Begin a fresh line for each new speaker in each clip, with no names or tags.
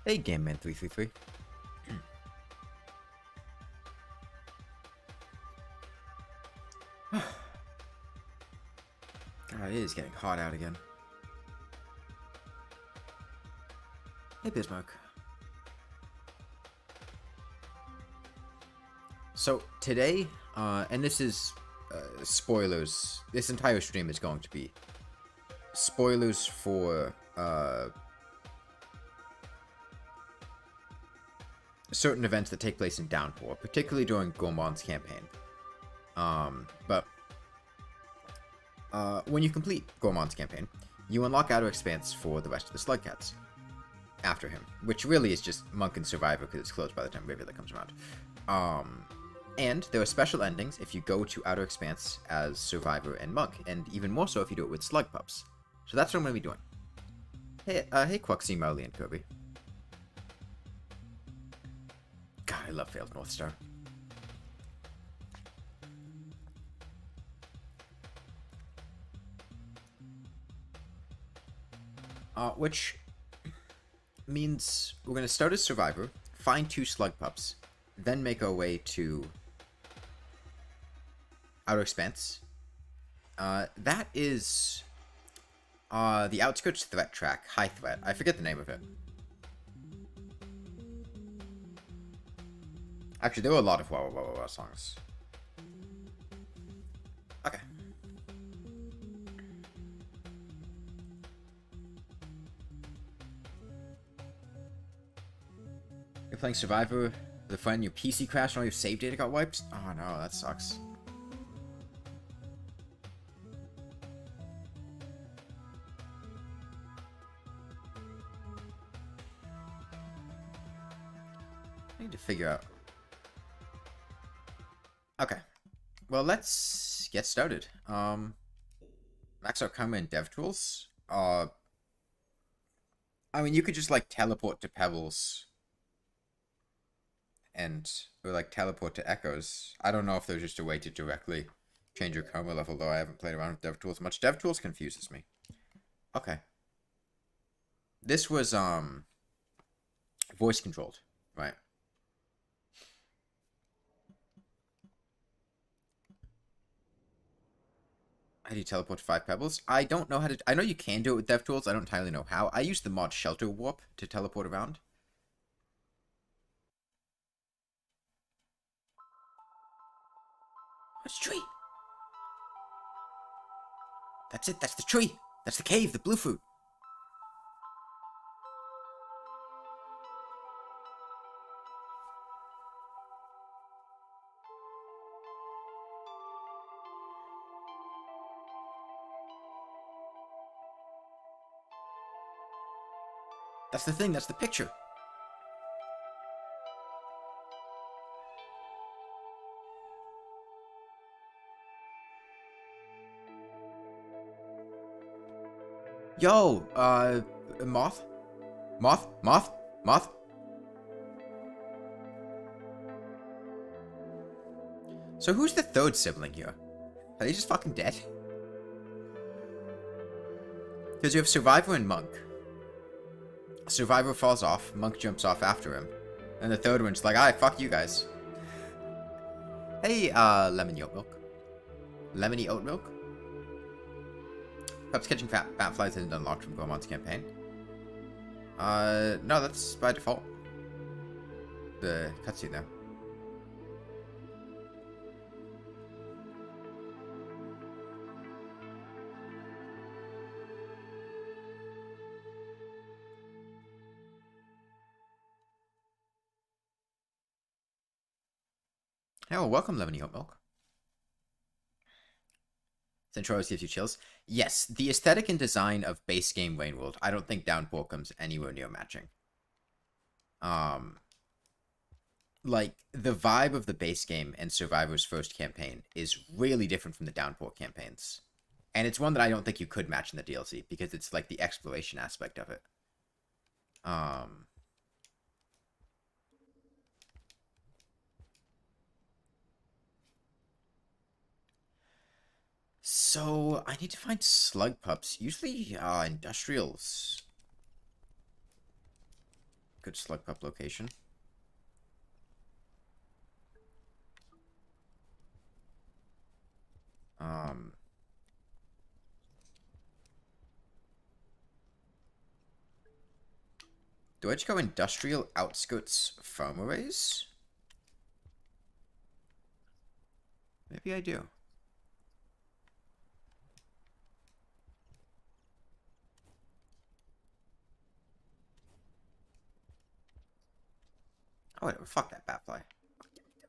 Hey, Game Man 333. God, it is getting hot out again. Hey, Bismarck. So, today, and this is spoilers. This entire stream is going to be spoilers for certain events that take place in Downpour, particularly during Gormon's campaign. But when you complete Gormon's campaign, you unlock Outer Expanse for the rest of the Slugcats after him, which really is just Monk and Survivor because it's closed by the time Rivulet comes around. And there are special endings if you go to Outer Expanse as Survivor and Monk, and even more so if you do it with Slugpups. So that's what I'm going to be doing. Hey, Quuxie, Marley, and Kirby. God, I love Failed North Star. Which means we're going to start as Survivor, find 2 Slugpups, then make our way to Outer Expanse. That is the Outskirts Threat track, High Threat. I forget the name of it. Actually, there were a lot of wow songs. Okay. You're playing Survivor with a friend, your PC crashed and all your save data got wiped? Oh no, that sucks. I need to figure out. Okay. Well, let's get started. Max out Karma and DevTools. I mean, you could just, like, teleport to Pebbles. Or, like, teleport to Echoes. I don't know if there's just a way to directly change your Karma level, though I haven't played around with DevTools much. DevTools confuses me. Okay. This was, voice controlled, right? How do you teleport to 5 Pebbles? I don't know how to... I know you can do it with DevTools. I don't entirely know how. I use the mod Shelter Warp to teleport around. That's a tree. That's it. That's the tree. That's the cave, the blue fruit. That's the thing. That's the picture. Yo, Moth? Moth? Moth? Moth? So who's the 3rd sibling here? Are they just fucking dead? Because you have Survivor and Monk. Survivor falls off, Monk jumps off after him. And the 3rd one's like, alright, fuck you guys. Hey, Lemony Oat Milk. Lemony Oat Milk? Pups catching bat flies isn't unlocked from Gormon's campaign. No, that's by default. The cutscene there. Hey, well, welcome, Lemony Oat Milk. Centroros gives you chills. Yes, the aesthetic and design of base game Rainworld, I don't think Downpour comes anywhere near matching. Like, the vibe of the base game and Survivor's first campaign is really different from the Downpour campaigns. And it's one that I don't think you could match in the DLC, because it's like the exploration aspect of it. So, I need to find Slugpups. Usually, industrials good slug pup location. Do I just go industrial outskirts foam arrays? Maybe I do. Oh, whatever. Fuck that batfly.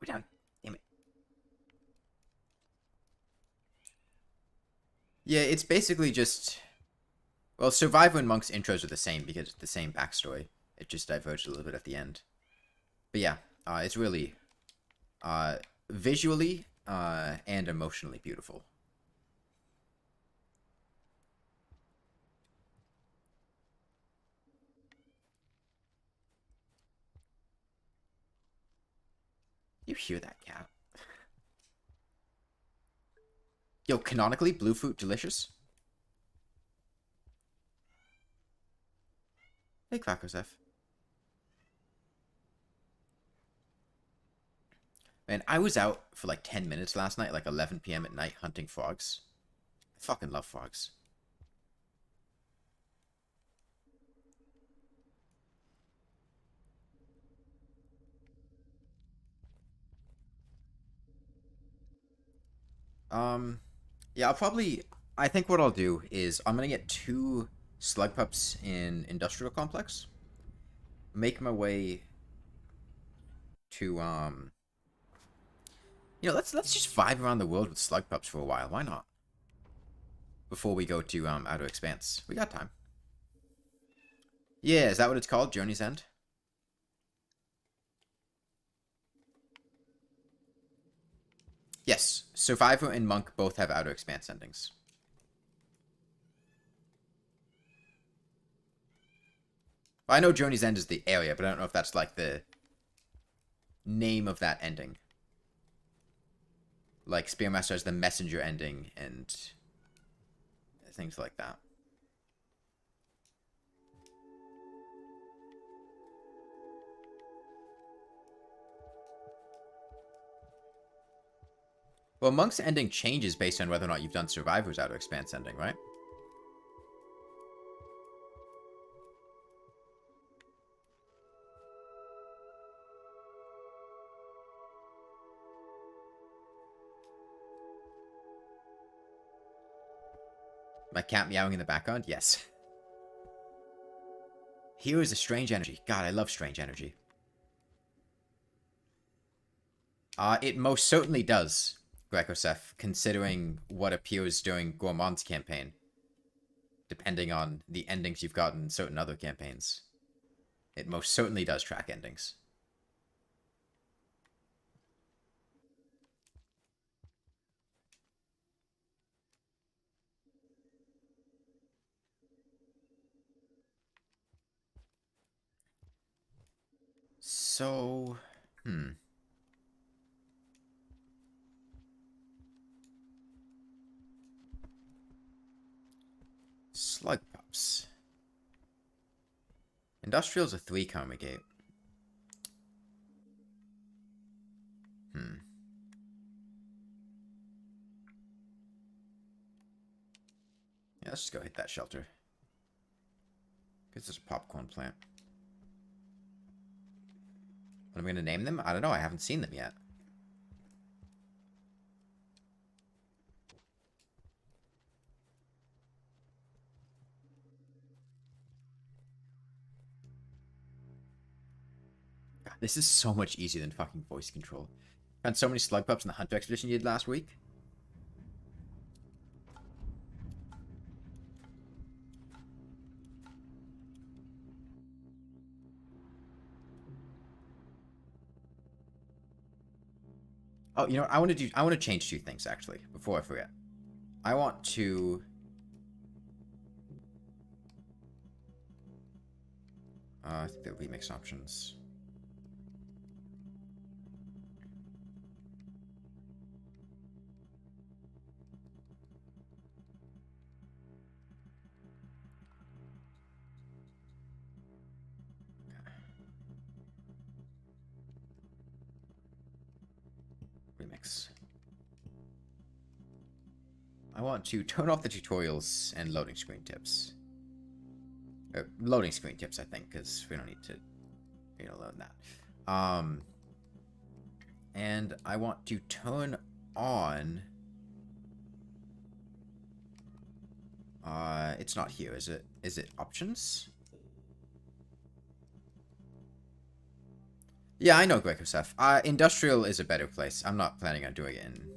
We're down. Damn it. Yeah, it's basically just... Well, Survivor and Monk's intros are the same because it's the same backstory. It just diverged a little bit at the end. But yeah, it's really visually and emotionally beautiful. You hear that cat? Yo, canonically, blue fruit delicious? Hey, Kvakosef. Man, I was out for like 10 minutes last night, like 11 p.m. at night, hunting frogs. I fucking love frogs. Yeah, I think what I'll do is I'm gonna get 2 Slugpups in Industrial Complex. Make my way to, let's just vibe around the world with Slugpups for a while. Why not? Before we go to, Outer Expanse. We got time. Yeah, is that what it's called? Journey's End? Yes. Survivor and Monk both have Outer Expanse endings. Well, I know Journey's End is the area, but I don't know if that's like the name of that ending. Like Spearmaster has the Messenger ending and things like that. Well, Monk's ending changes based on whether or not you've done Survivor's Outer Expanse ending, right? My cat meowing in the background? Yes. Here is a strange energy. God, I love strange energy. It most certainly does, Grekosef, considering what appears during Gourmand's campaign, depending on the endings you've gotten in certain other campaigns. It most certainly does track endings. So, Slugpups. Industrial's a 3 karma gate. Yeah, let's just go hit that shelter. Because there's a popcorn plant. What am I going to name them? I don't know. I haven't seen them yet. God, this is so much easier than fucking voice control. Found so many Slugpups in the Hunter expedition you did last week. Oh, you know what? I want to change 2 things, actually, before I forget. I want to... I think they're remix options. remix. I want to turn off the tutorials and loading screen tips. Loading screen tips, I think, because we don't need to, learn that. And I want to turn on... it's not here, is it? Is it options? Yeah, I know, Greco Seth. Industrial is a better place. I'm not planning on doing it in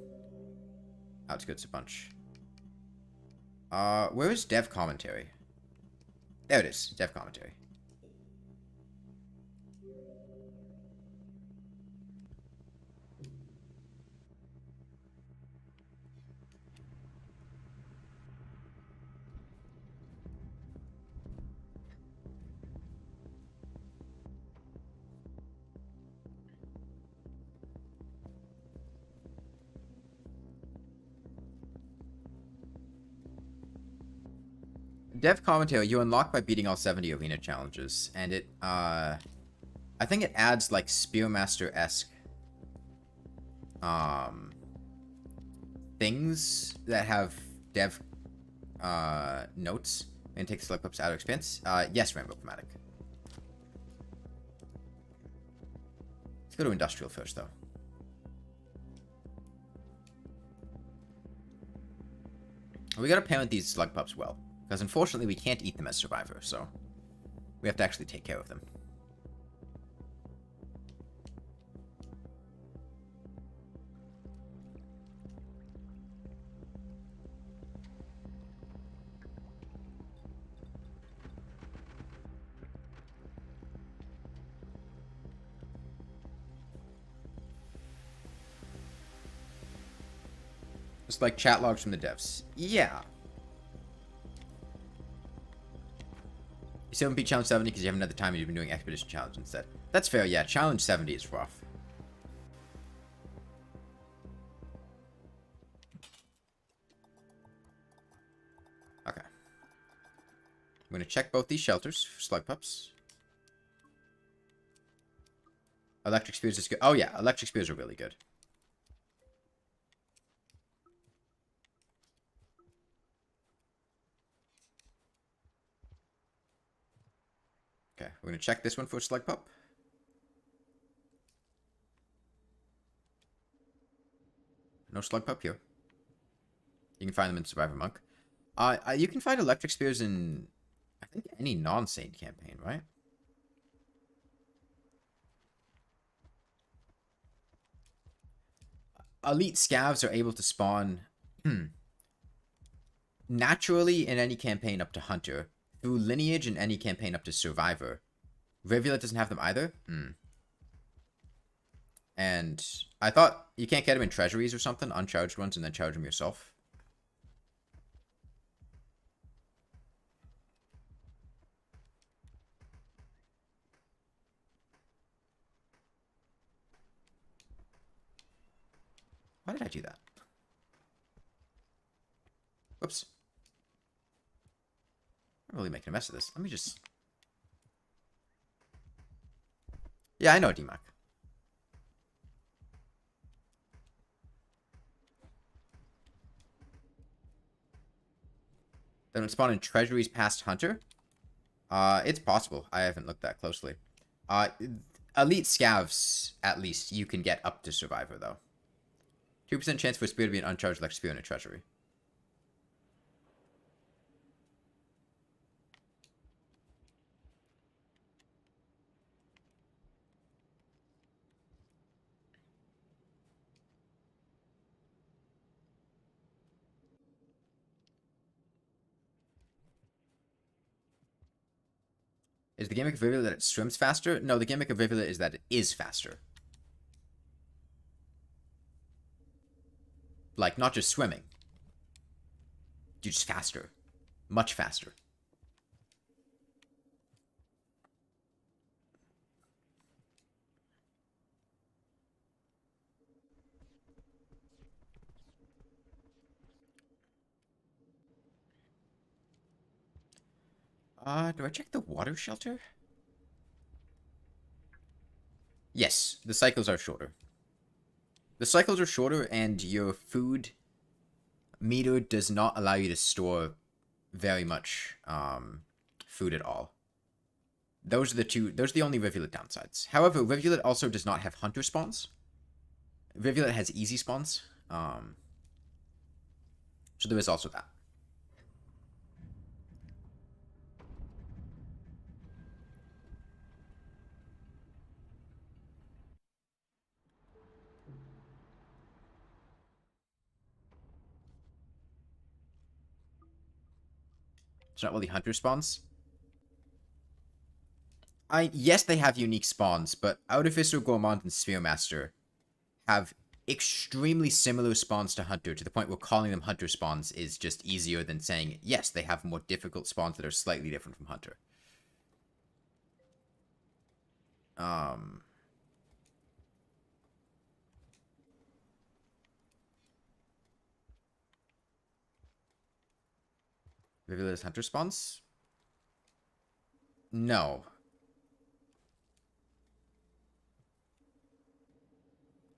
Outskirts a bunch. Where is dev commentary? There it is, dev commentary. Dev commentary you unlock by beating all 70 arena challenges, and it, I think it adds, like, Spearmaster-esque, things that have dev, notes, and take Slugpups out of Expanse. Yes, Rainbow Chromatic. Let's go to Industrial first, though. We gotta parent these Slugpups well. Because unfortunately we can't eat them as Survivor, so we have to actually take care of them. Just like chat logs from the devs. Yeah. You still haven't beat Challenge 70 because you haven't had the time and you've been doing Expedition Challenge instead. That's fair, yeah. Challenge 70 is rough. Okay. I'm going to check both these shelters for Slugpups. Electric Spears is good. Oh, yeah. Electric Spears are really good. Okay, we're going to check this one for Slugpup. No Slugpup here. You can find them in Survivor Monk. You can find Electric Spears in, I think, any non-Saint campaign, right? Elite Scavs are able to spawn naturally in any campaign up to Hunter. Through Lineage in any campaign up to Survivor. Rivulet doesn't have them either? And I thought you can't get them in treasuries or something, uncharged ones, and then charge them yourself. Why did I do that? Whoops. I'm really making a mess of this. Let me just... Yeah, I know, DMAC. They don't spawn in treasuries past Hunter? It's possible. I haven't looked that closely. Elite Scavs, at least, you can get up to Survivor, though. 2% chance for a spear to be an uncharged Electric Spear in a treasury. Is the gimmick of Rivulet that it swims faster? No, the gimmick of Rivulet is that it is faster. Like, not just swimming. You're just faster. Much faster. Do I check the water shelter? Yes, the cycles are shorter. The cycles are shorter, and your food meter does not allow you to store very much food at all. Those are the only Rivulet downsides. However, Rivulet also does not have hunter spawns. Rivulet has easy spawns. So there is also that. It's not really hunter spawns. Yes, they have unique spawns, but Artificer, Gourmand, and Spheremaster have extremely similar spawns to Hunter, to the point where calling them Hunter spawns is just easier than saying, yes, they have more difficult spawns that are slightly different from Hunter. Rivulet is Hunter spawns? No.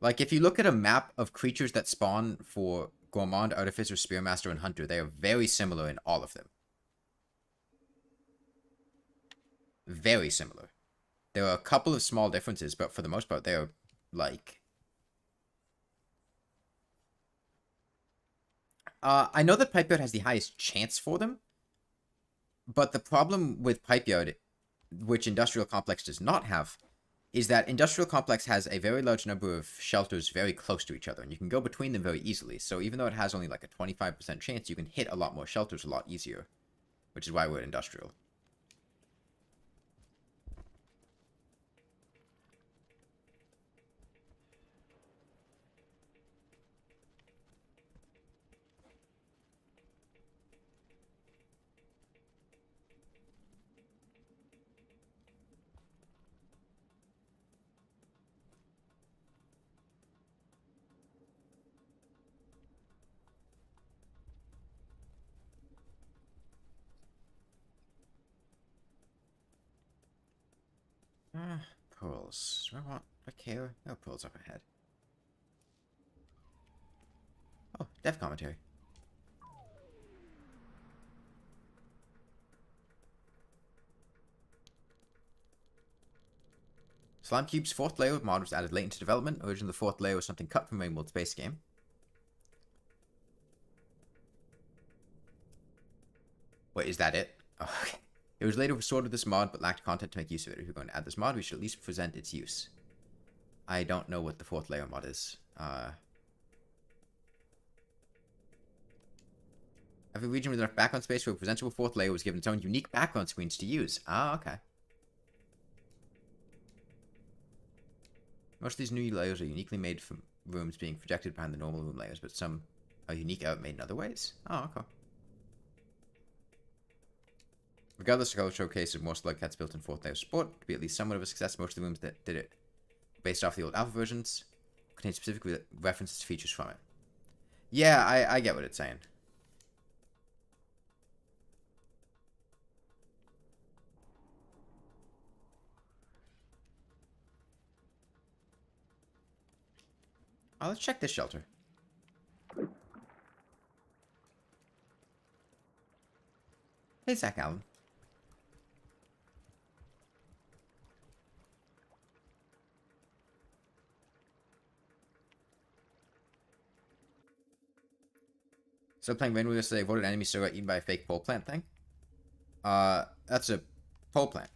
Like, if you look at a map of creatures that spawn for Gourmand, Artificer, Spearmaster, and Hunter, they are very similar in all of them. Very similar. There are a couple of small differences, but for the most part, they are, like... I know that Pipeyard has the highest chance for them, but the problem with Pipeyard, which Industrial Complex does not have, is that Industrial Complex has a very large number of shelters very close to each other, and you can go between them very easily. So even though it has only like a 25% chance, you can hit a lot more shelters a lot easier, which is why we're at Industrial. Pearls. Do I want a care? No pearls up ahead. Oh, dev commentary. Slime Cube's fourth layer mod was added late into development. Originally, the fourth layer was something cut from a World Space game. Wait, is that it? Oh, okay. It was later restored with this mod, but lacked content to make use of it. If you're going to add this mod, we should at least present its use. I don't know what the fourth layer mod is. Every region with enough background space for a presentable fourth layer was given its own unique background screens to use. Ah, okay. Most of these new layers are uniquely made from rooms being projected behind the normal room layers, but some are unique out made in other ways. Oh, okay. Regardless, the color showcase of more Slugcats built in fourth layer support to be at least somewhat of a success. Most of the rooms that did it, based off the old alpha versions, contain specific references to features from it. Yeah, I get what it's saying. Oh, let's check this shelter. Hey, Zach Allen. So playing Rainbow yesterday, voted enemy still got eaten by a fake pole plant thing. That's a pole plant.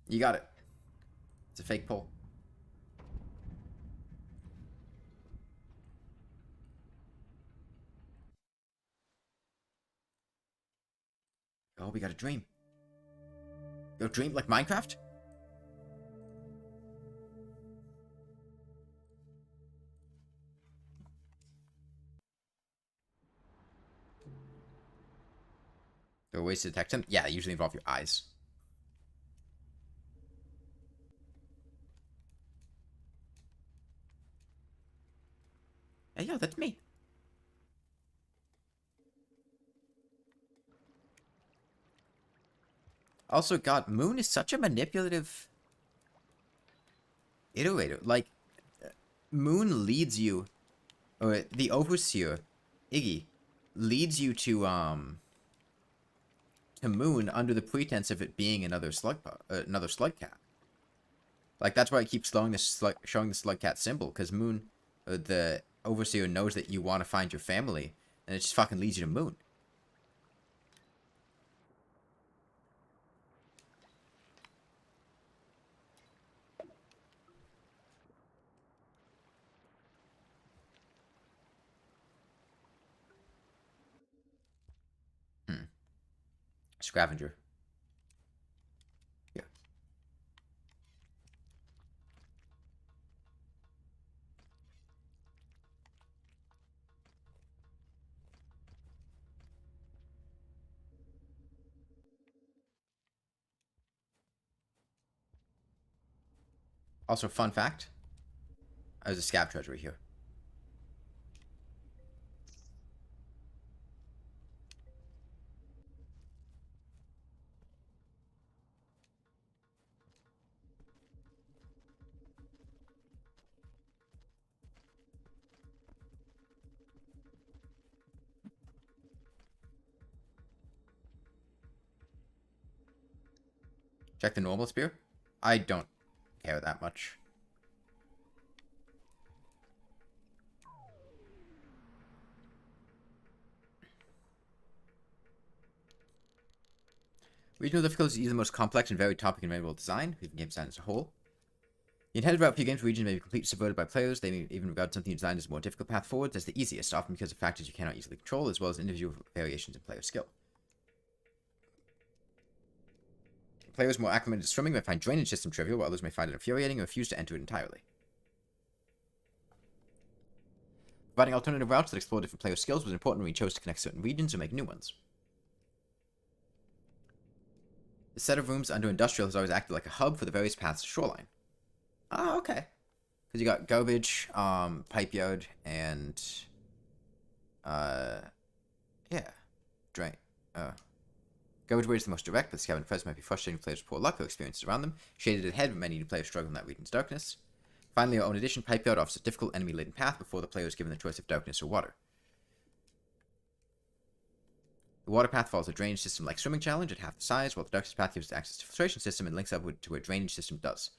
You got it. It's a fake pole. Oh, we got a dream. Yo, dream like Minecraft? There are ways to detect them? Yeah, they usually involve your eyes. Hey, yo, that's me. Also, God, Moon is such a manipulative iterator. Like, Moon leads you, or the Overseer, Iggy, leads you to Moon under the pretense of it being another another slug cat. Like, that's why it keeps showing the slug cat symbol, because Moon, the Overseer, knows that you want to find your family, and it just fucking leads you to Moon. Scavenger. Yeah. Also, fun fact, there's a scav treasury here. Check the normal spear. I don't care that much. Regional difficulty is either the most complex and varied topic in medieval design, even game design as a whole. The intended route for your game's region may be completely subverted by players. They may even regard something you designed as a more difficult path forward as the easiest, often because of factors you cannot easily control, as well as individual variations in player skill. Players more acclimated to swimming may find drainage system trivial, while others may find it infuriating and refuse to enter it entirely. Providing alternative routes that explore different player skills was important when we chose to connect certain regions or make new ones. The set of rooms under Industrial has always acted like a hub for the various paths to Shoreline. Ah, okay. Because you got garbage, pipe yard, and yeah, drain. Garbage way is the most direct, but the scavenger first might be frustrating for players with poor luck or experiences around them. Shaded ahead, but many new players struggle in that region's darkness. Finally, our own edition, pipe yard, offers a difficult enemy-laden path before the player is given the choice of darkness or water. The water path follows a drainage system like swimming challenge at half the size, while the darkness path gives access to filtration system and links up to a drainage system does.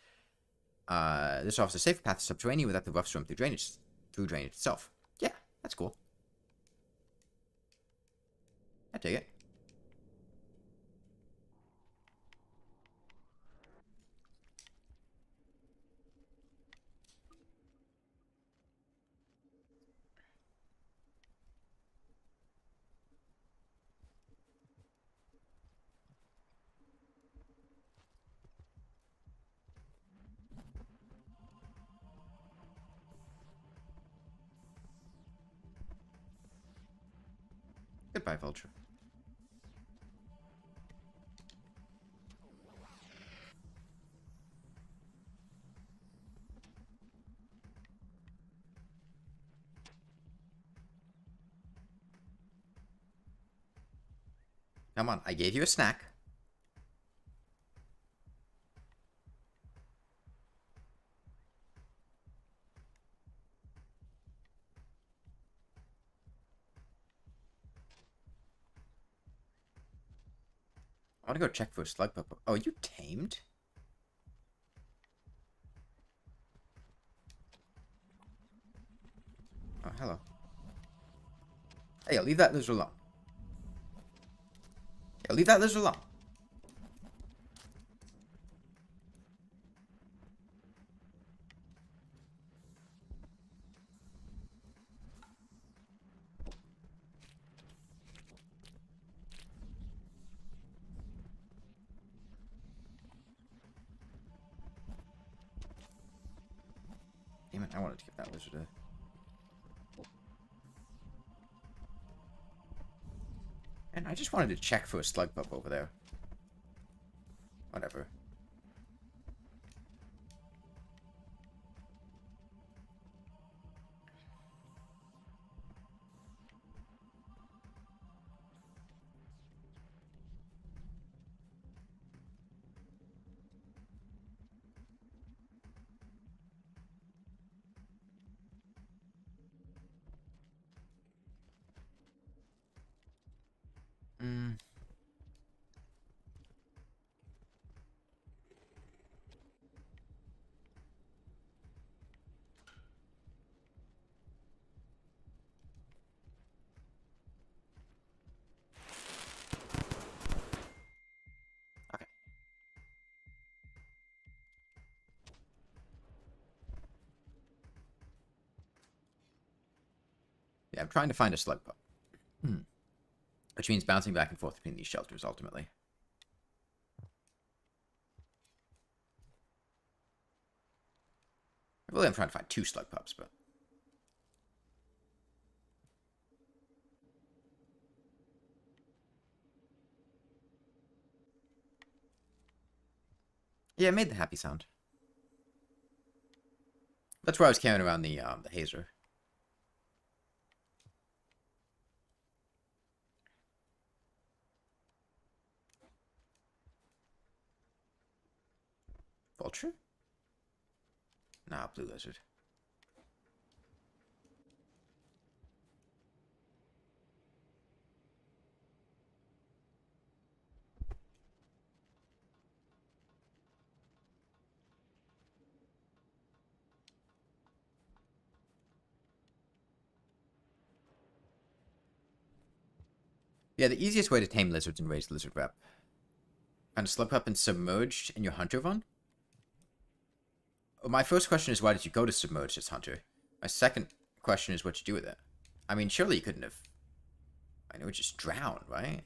This offers a safer path to Subterranean without the rough swim through drainage itself. Yeah, that's cool. I dig it. Goodbye, Vulture. Come on, I gave you a snack. I want to go check for a Slugpup. Oh, you tamed? Oh, hello. Hey, leave that lizard alone. Yeah, leave that lizard alone. Damn it, I wanted to give that lizard a... And I just wanted to check for a Slugpup over there. Whatever. Yeah, I'm trying to find a slug pup. Which means bouncing back and forth between these shelters, ultimately. Really, I'm trying to find 2 slug pups, but... Yeah, it made the happy sound. That's where I was carrying around the hazer. Vulture? Nah, blue lizard. Yeah, the easiest way to tame lizards and raise lizard rep. Find a slug pup and submerged in your hunter run? My first question is, why did you go to submerged as hunter? My second question is, what you do with it? I mean, surely you couldn't have... I know, just drown, right?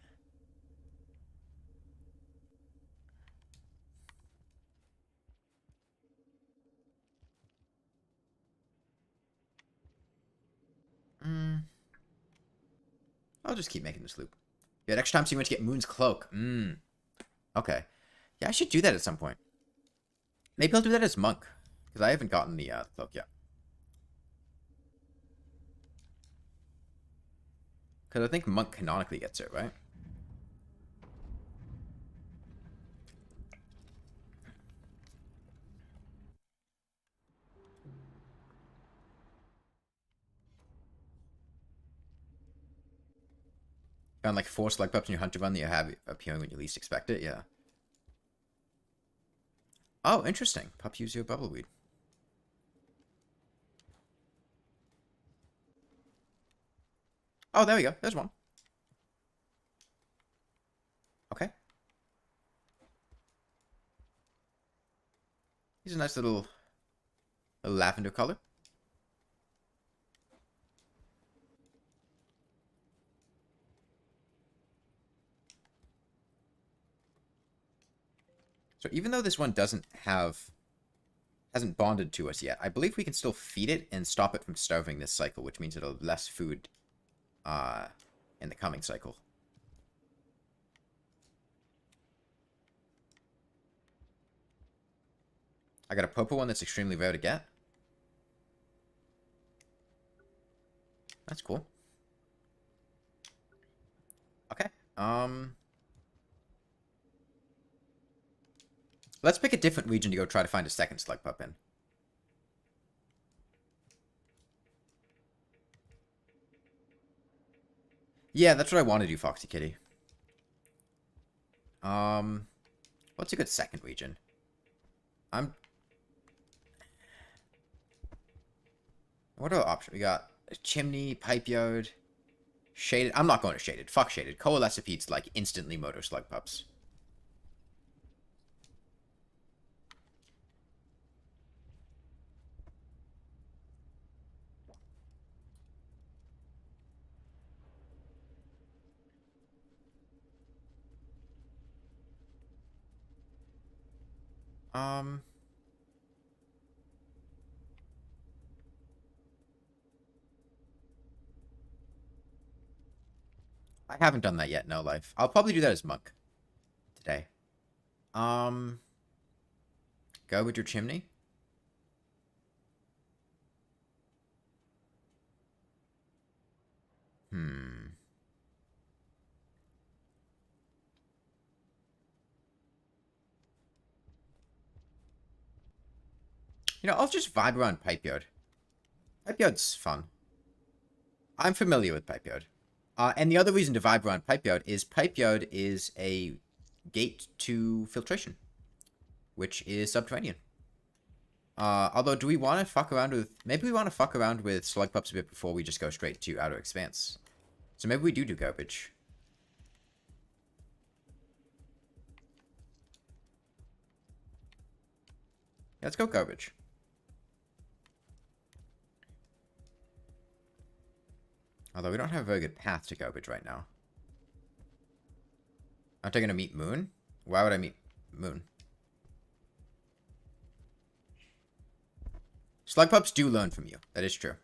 I'll just keep making this loop. Yeah, next time so you want to get Moon's Cloak. Okay. Yeah, I should do that at some point. Maybe I'll do that as Monk. Because I haven't gotten the Cloak yet. Because I think Monk canonically gets it, right? Found like 4 Slug Pups in your hunter run that you have appearing when you least expect it, yeah. Oh, interesting. Pup use your bubbleweed. Oh, there we go. There's one. Okay. He's a nice little lavender color. So even though this one hasn't bonded to us yet, I believe we can still feed it and stop it from starving this cycle, which means it'll have less food in the coming cycle. I got a purple one that's extremely rare to get. That's cool. Okay. Let's pick a different region to go try to find a second slug pup in. Yeah, that's what I want to do, Foxy Kitty. What's a good second region? What are options? We got a chimney, pipe yard, shaded. I'm not going to shaded. Fuck shaded. Coalescipedes like instantly murder slug pups. I haven't done that yet, no life. I'll probably do that as monk today. Go with your chimney. You know, I'll just vibe around pipe yard. Pipe yard's fun. I'm familiar with pipe yard. And the other reason to vibe around pipe yard is a gate to filtration, which is subterranean. Although, do we want to fuck around with... Maybe we want to fuck around with slug pups a bit before we just go straight to outer expanse. So maybe we do garbage. Yeah, let's go garbage. Although we don't have a very good path to garbage right now. Aren't I going to meet Moon? Why would I meet Moon? Slugpups do learn from you. That is true.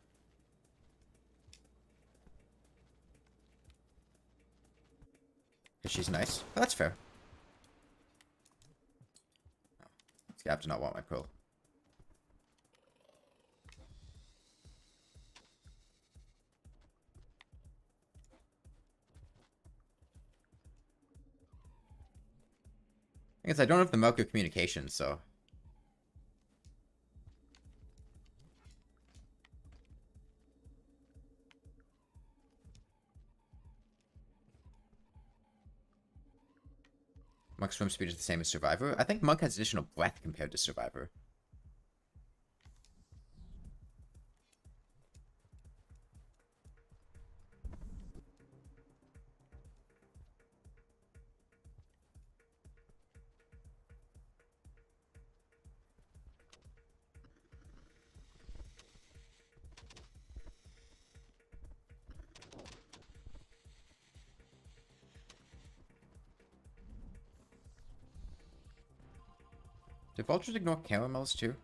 Because she's nice. But that's fair. Scab does not want my pearl. I guess I don't have the milk of communication, so... Monk's swim speed is the same as Survivor. I think Monk has additional breath compared to Survivor. Do vultures ignore caramels too?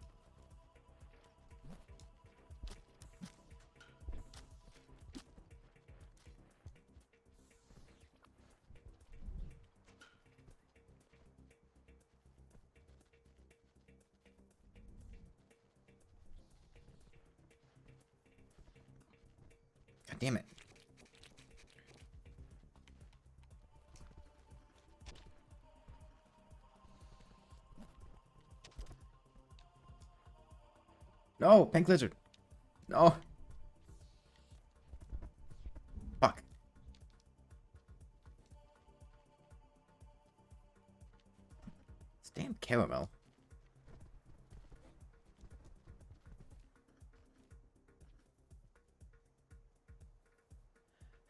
God damn it. No, pink lizard. No. Fuck. This damn caramel.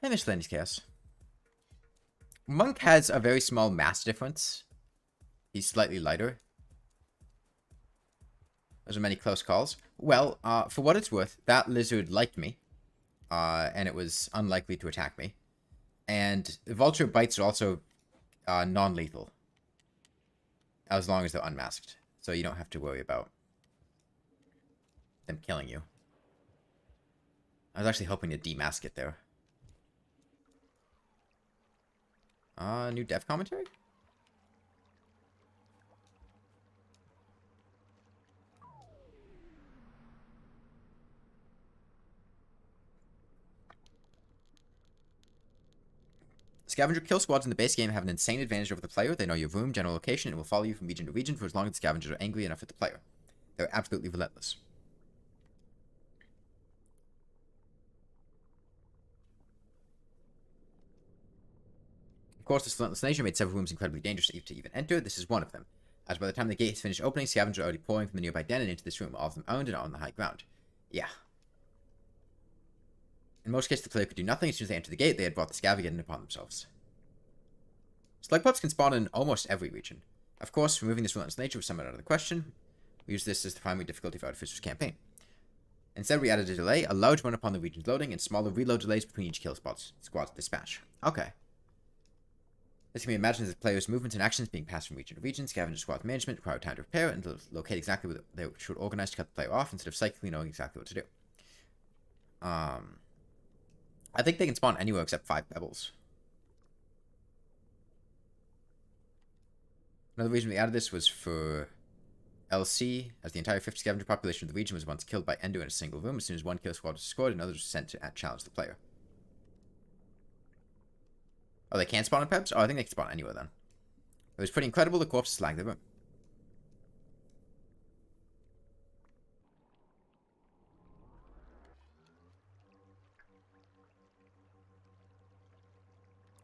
Hey, Miscellaneous Chaos. Monk has a very small mass difference. He's slightly lighter. Those are many close calls. Well, for what it's worth, that lizard liked me. And it was unlikely to attack me. And vulture bites are also non-lethal. As long as they're unmasked. So you don't have to worry about them killing you. I was actually hoping to demask it there. New dev commentary? Scavenger kill squads in the base game have an insane advantage over the player. They know your room, general location, and will follow you from region to region for as long as the scavengers are angry enough at the player. They're absolutely relentless. Of course, this relentless nature made several rooms incredibly dangerous to even enter. This is one of them. As by the time the gate is finished opening, scavengers are already pouring from the nearby den and into this room, all of them owned and on the high ground. Yeah. In most cases, the player could do nothing. As soon as they enter the gate, they had brought the scavenger upon themselves. Slugpups can spawn in almost every region. Of course, removing this relentless nature was somewhat out of the question. We use this as the primary difficulty for Artificer's campaign. Instead, we added a delay, a large one upon the region's loading, and smaller reload delays between each kill squad's dispatch. Okay. This can be imagined as the player's movements and actions being passed from region to region. Scavenger squad management require time to prepare and to locate exactly what they should organize to cut the player off instead of psychically knowing exactly what to do. I think they can spawn anywhere except 5 pebbles. Another reason we added this was for LC, as the entire 50 scavenger population of the region was once killed by Endo in a single room. As soon as one kill squad was scored, another was sent to challenge the player. Oh, they can't spawn in Pebs? Oh, I think they can spawn anywhere then. It was pretty incredible. The corpses slag the room.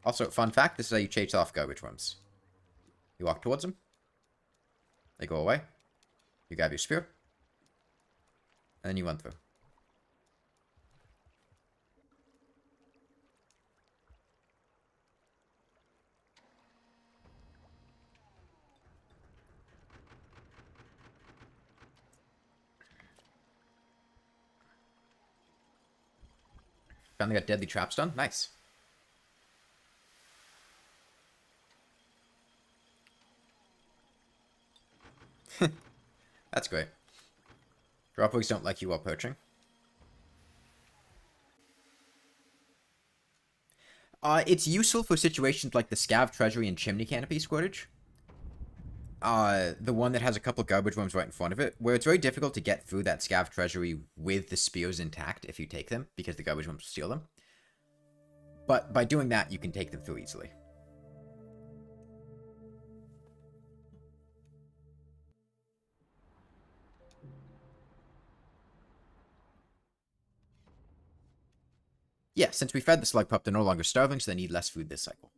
Also, fun fact, this is how you chase off garbage worms. You walk towards them. They go away. You grab your spear. And then you run through. Finally got deadly traps done. Nice. That's great. Dropwigs don't like you while poaching. It's useful for situations like the Scav Treasury and Chimney Canopy Squirtage. The one that has a couple garbage worms right in front of it, where it's very difficult to get through that Scav Treasury with the spears intact if you take them, because the garbage worms steal them. But by doing that, you can take them through easily. Yeah, since we fed the slug pup, they're no longer starving, so they need less food this cycle.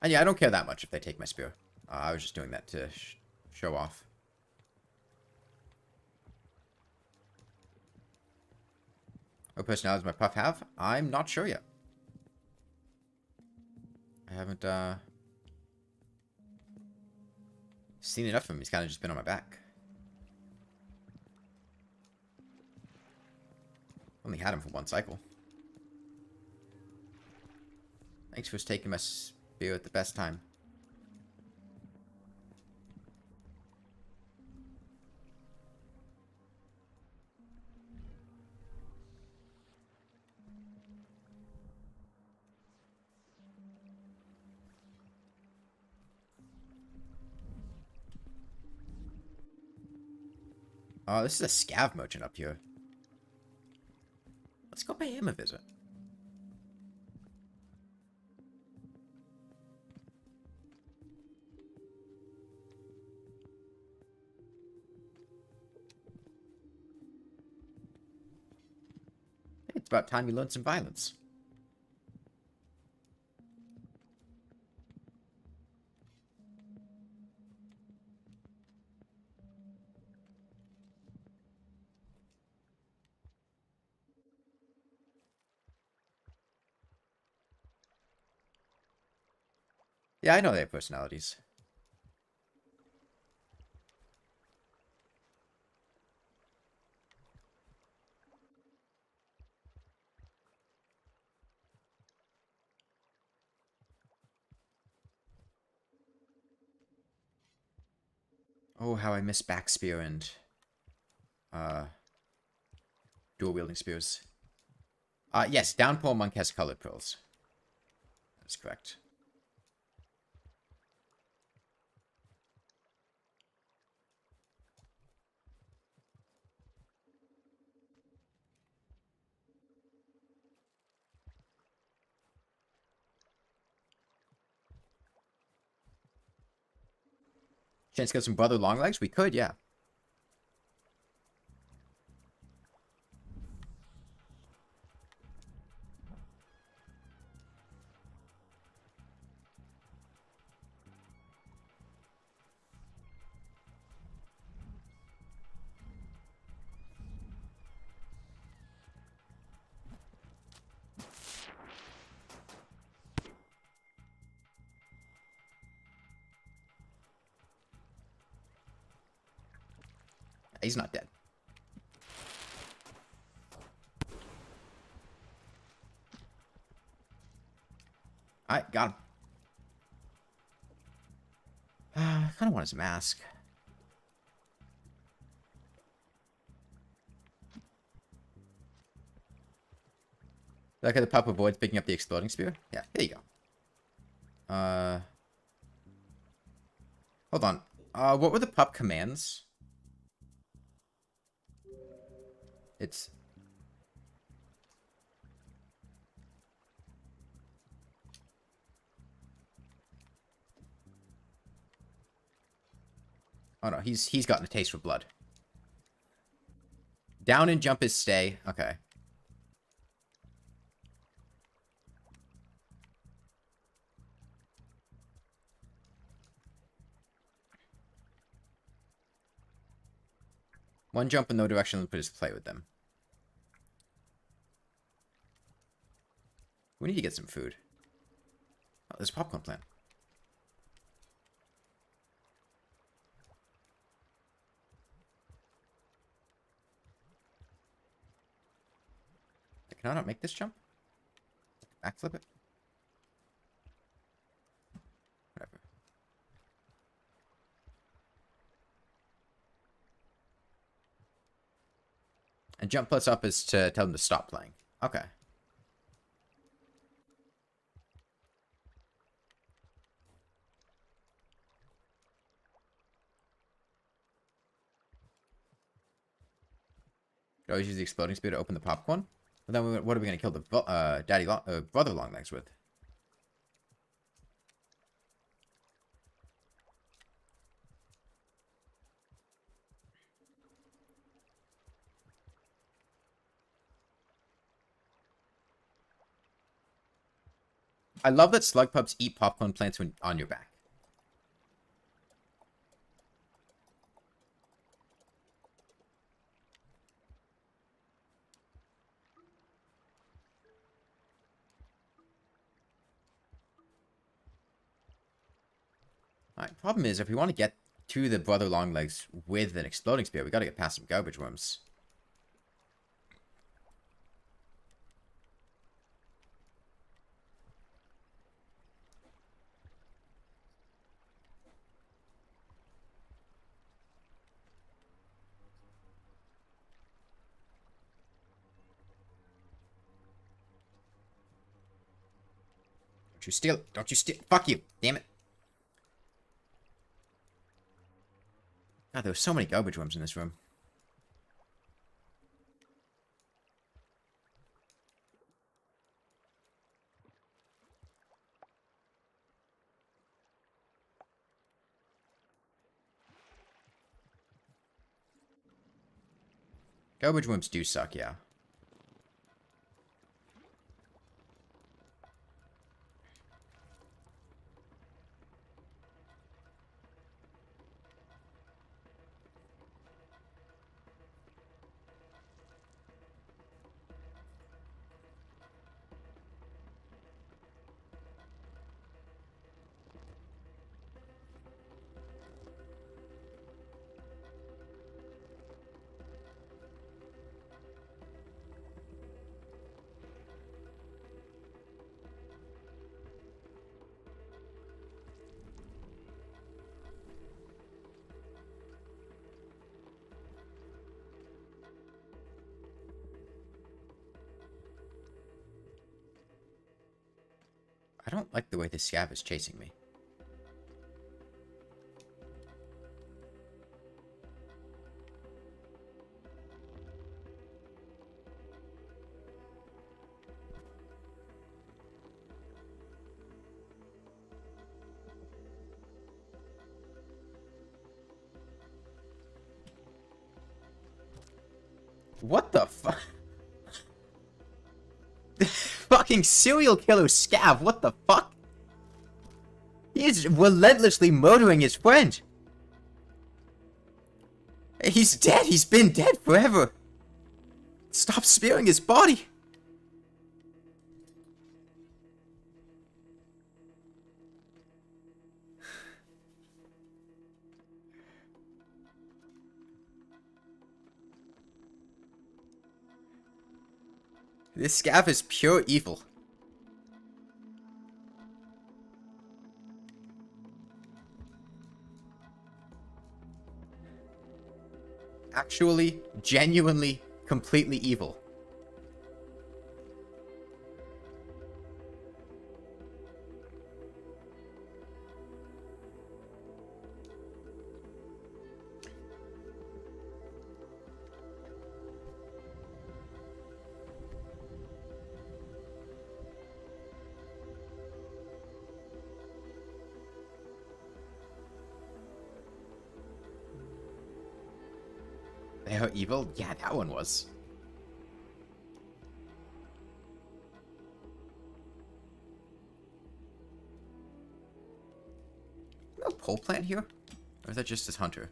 And yeah, I don't care that much if they take my spear. I was just doing that to show off. What personalities my pup have? I'm not sure yet. I haven't seen enough of him. He's kind of just been on my back. Only had him for one cycle. Thanks for taking my spear at the best time. Oh, this is a scav merchant up here. Let's go pay him a visit. Hey, it's about time you learned some violence. Yeah, I know they have personalities. Oh, how I miss back spear and dual wielding spears. Yes, Downpour Monk has colored pearls. That's correct. Chance to get some brother long legs? We could, yeah. He's not dead. Alright, got him. I kind of want his mask. Look at the pup avoids picking up the exploding spear. Yeah, there you go. Hold on. What were the pup commands? It's... Oh no, he's gotten a taste for blood. Down and jump is stay. Okay. One jump in no direction, but just play with them. We need to get some food. Oh, there's a popcorn plant. Can I not make this jump? Backflip it? Whatever. And jump plus up is to tell them to stop playing. Okay. You always use the exploding spear to open the popcorn. But then what are we going to kill the brother Longlegs with? I love that Slugpups eat popcorn plants when on your back. Alright, problem is, if we want to get to the brother Longlegs with an exploding spear, we gotta get past some garbage worms. Don't you steal it. Don't you steal. Fuck you. Damn it. God, there were so many garbage worms in this room. Garbage worms do suck, yeah. I don't like the way this scav is chasing me. What the fuck? Fucking serial killer scav, what the fuck? He is relentlessly murdering his friend. He's dead, he's been dead forever. Stop spearing his body. This scav is pure evil. Actually, genuinely, completely evil. They are evil? Yeah, that one was. No pole plant here? Or is that just his hunter?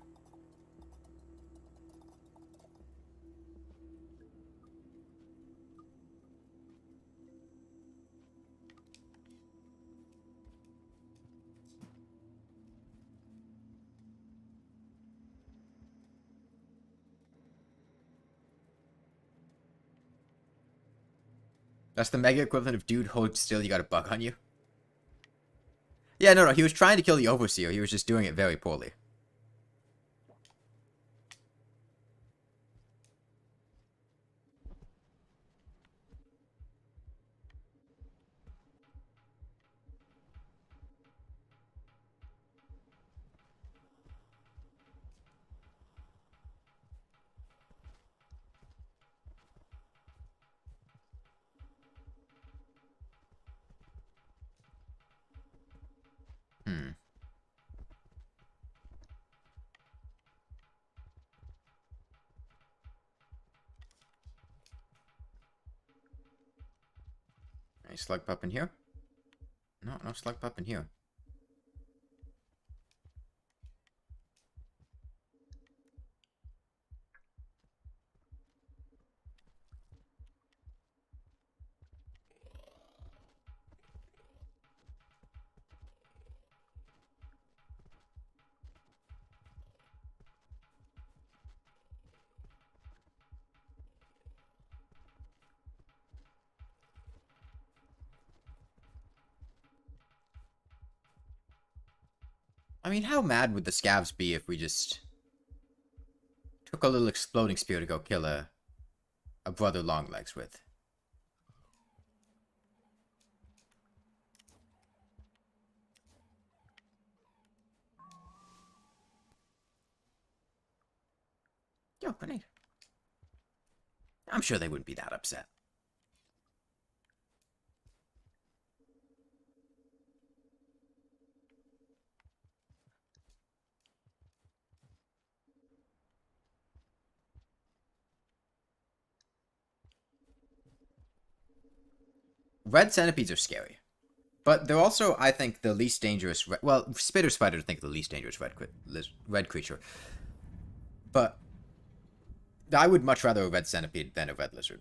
That's the mega equivalent of dude, hold still, you got a bug on you. Yeah, no, he was trying to kill the Overseer. He was just doing it very poorly. Hmm. Any slug pup in here? No, no slug pup in here. I mean, how mad would the scavs be if we just took a little exploding spear to go kill a brother Longlegs with? Yo, grenade. I'm sure they wouldn't be that upset. Red centipedes are scary. But they're also, I think, the least dangerous... Well, spitter spiders I think the least dangerous red creature. But I would much rather a red centipede than a red lizard.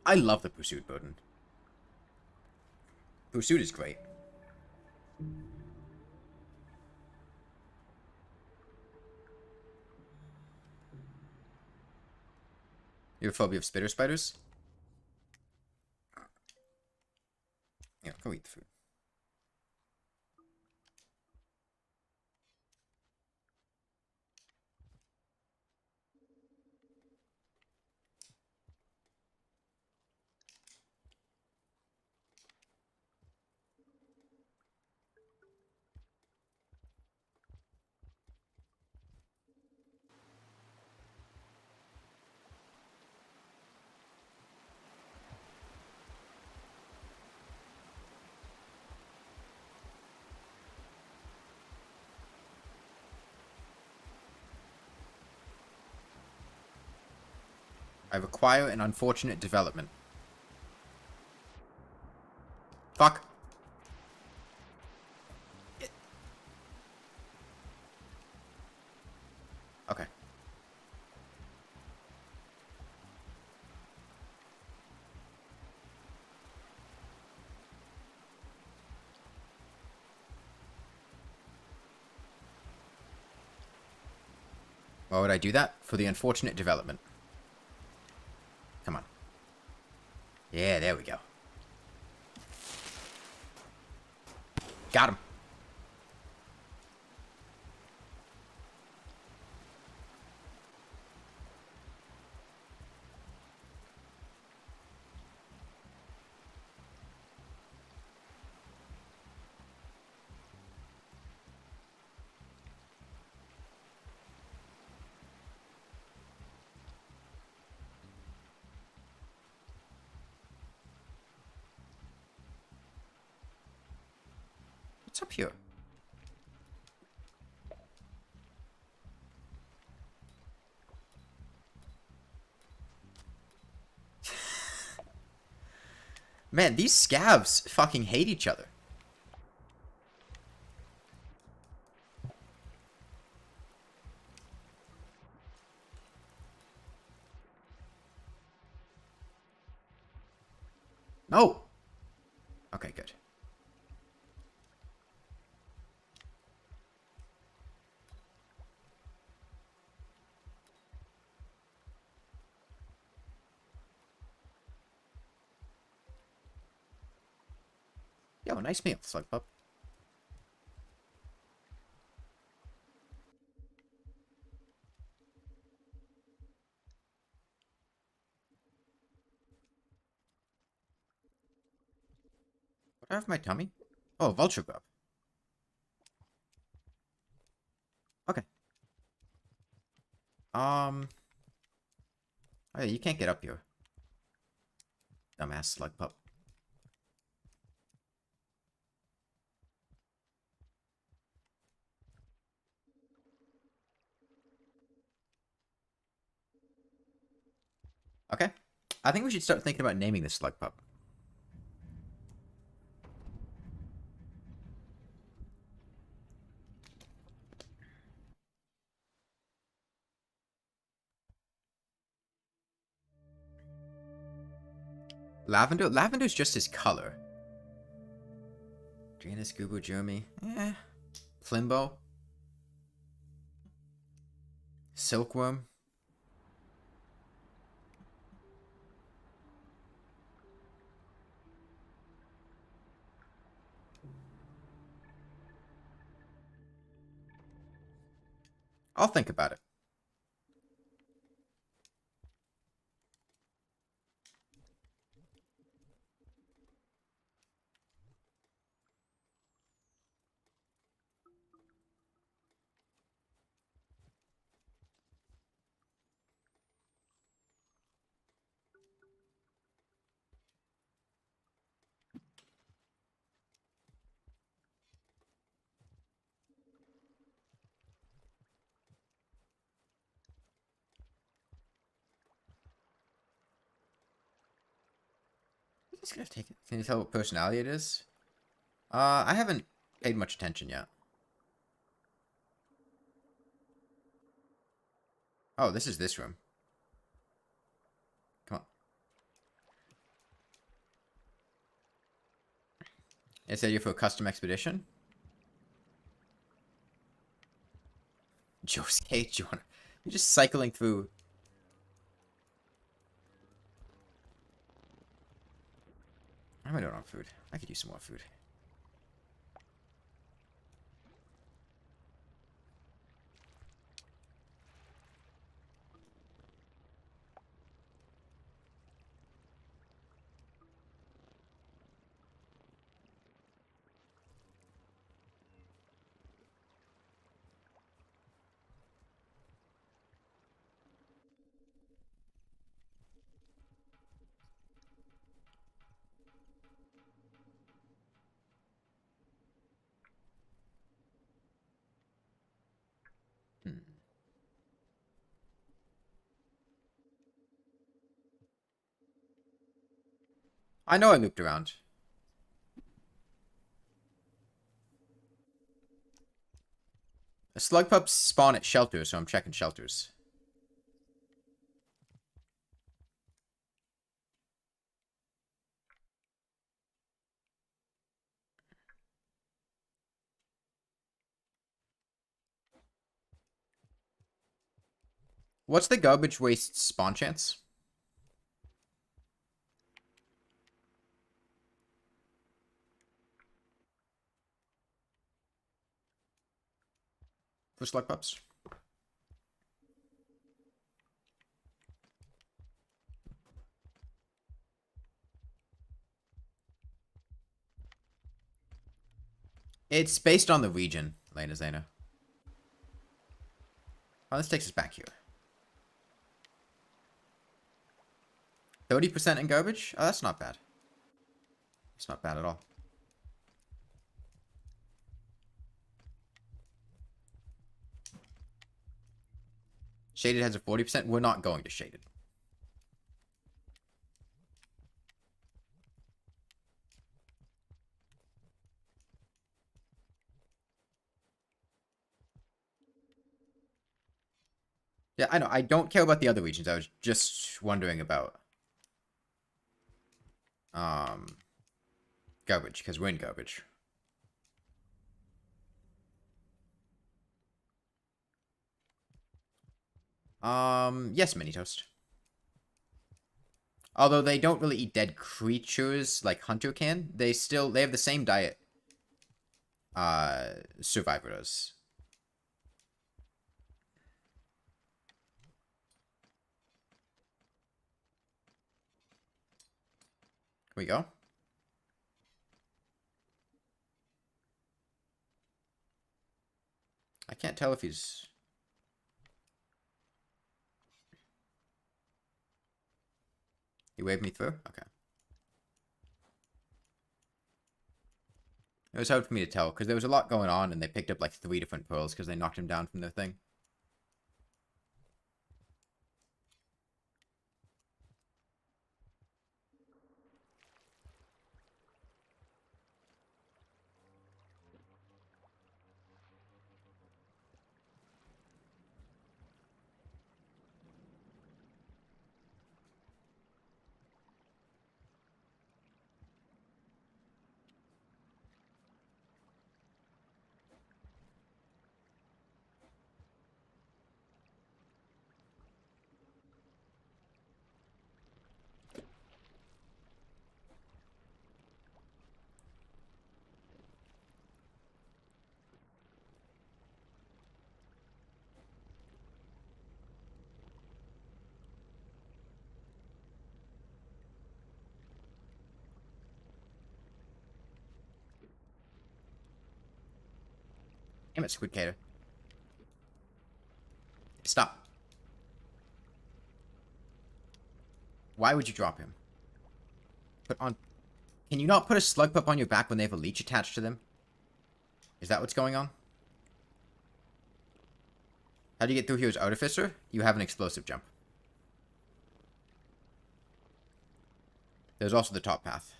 I love the Pursuit Burden. Pursuit is great. You have a phobia of spitter spiders? Yeah, go eat the food. I require an unfortunate development. Fuck. Okay. Why would I do that? For the unfortunate development. Come on. Yeah, there we go. Got him. What's up here? Man, these scavs fucking hate each other. No. Okay, good. Yo, nice meal, Slugpup. What do I have in my tummy? Oh, vulture grub. Okay. Oh yeah, you can't get up here. Dumbass Slugpup. Okay. I think we should start thinking about naming this Slugpup. Lavender? Lavender's just his color. Dranus, Gugu, Jeremy. Eh. Flimbo. Silkworm. I'll think about it. He's gonna take it. Can you tell what personality it is? I haven't paid much attention yet. Oh, this is this room. Come on. Is that you for a custom expedition? Josuke, you're just cycling through. How am I doing on food? I could use some more food. Hmm. I know I looped around. The slug pups spawn at shelters, so I'm checking shelters. What's the garbage waste spawn chance? For slug pups? It's based on the region, Lena Zena. Oh, this takes us back here. 30% in garbage? Oh, that's not bad. It's not bad at all. Shaded has a 40%. We're not going to Shaded. Yeah, I know. I don't care about the other regions. I was just wondering about garbage, because we're in garbage. Yes, Mini Toast. Although they don't really eat dead creatures like Hunter can, they have the same diet Survivor does. Here we go. I can't tell if he's... He waved me through? Okay. It was hard for me to tell, because there was a lot going on, and they picked up like 3 different pearls because they knocked him down from their thing. Damn it, Squidcator. Stop. Why would you drop him? Put on... Can you not put a Slugpup on your back when they have a leech attached to them? Is that what's going on? How do you get through here as Artificer? You have an explosive jump. There's also the top path.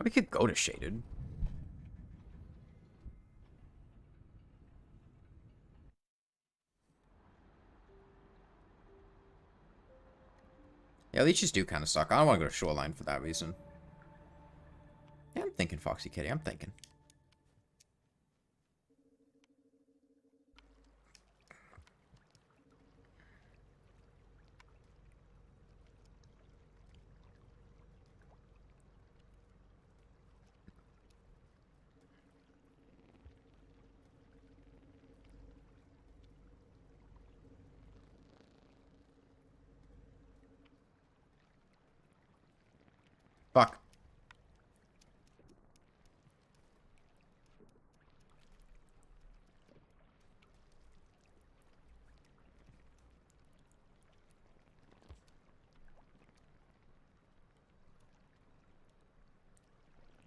We could go to Shaded. Yeah, leeches do kind of suck. I don't want to go to Shoreline for that reason. Yeah, I'm thinking, Foxy Kitty. I'm thinking. Fuck.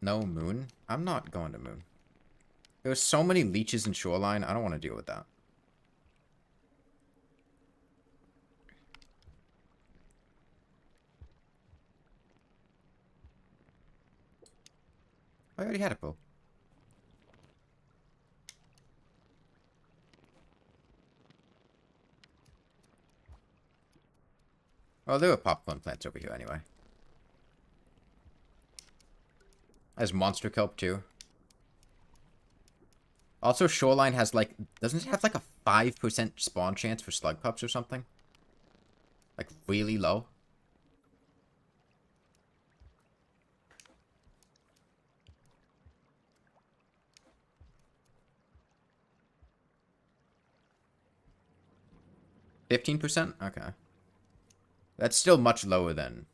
No Moon? I'm not going to Moon. There's so many leeches in Shoreline, I don't want to deal with that. I already had a pull. Well, there were popcorn plants over here anyway. Has monster kelp too. Also, Shoreline has like... Doesn't it have like a 5% spawn chance for Slugpups or something? Like, really low? $15%? Okay. That's still much lower than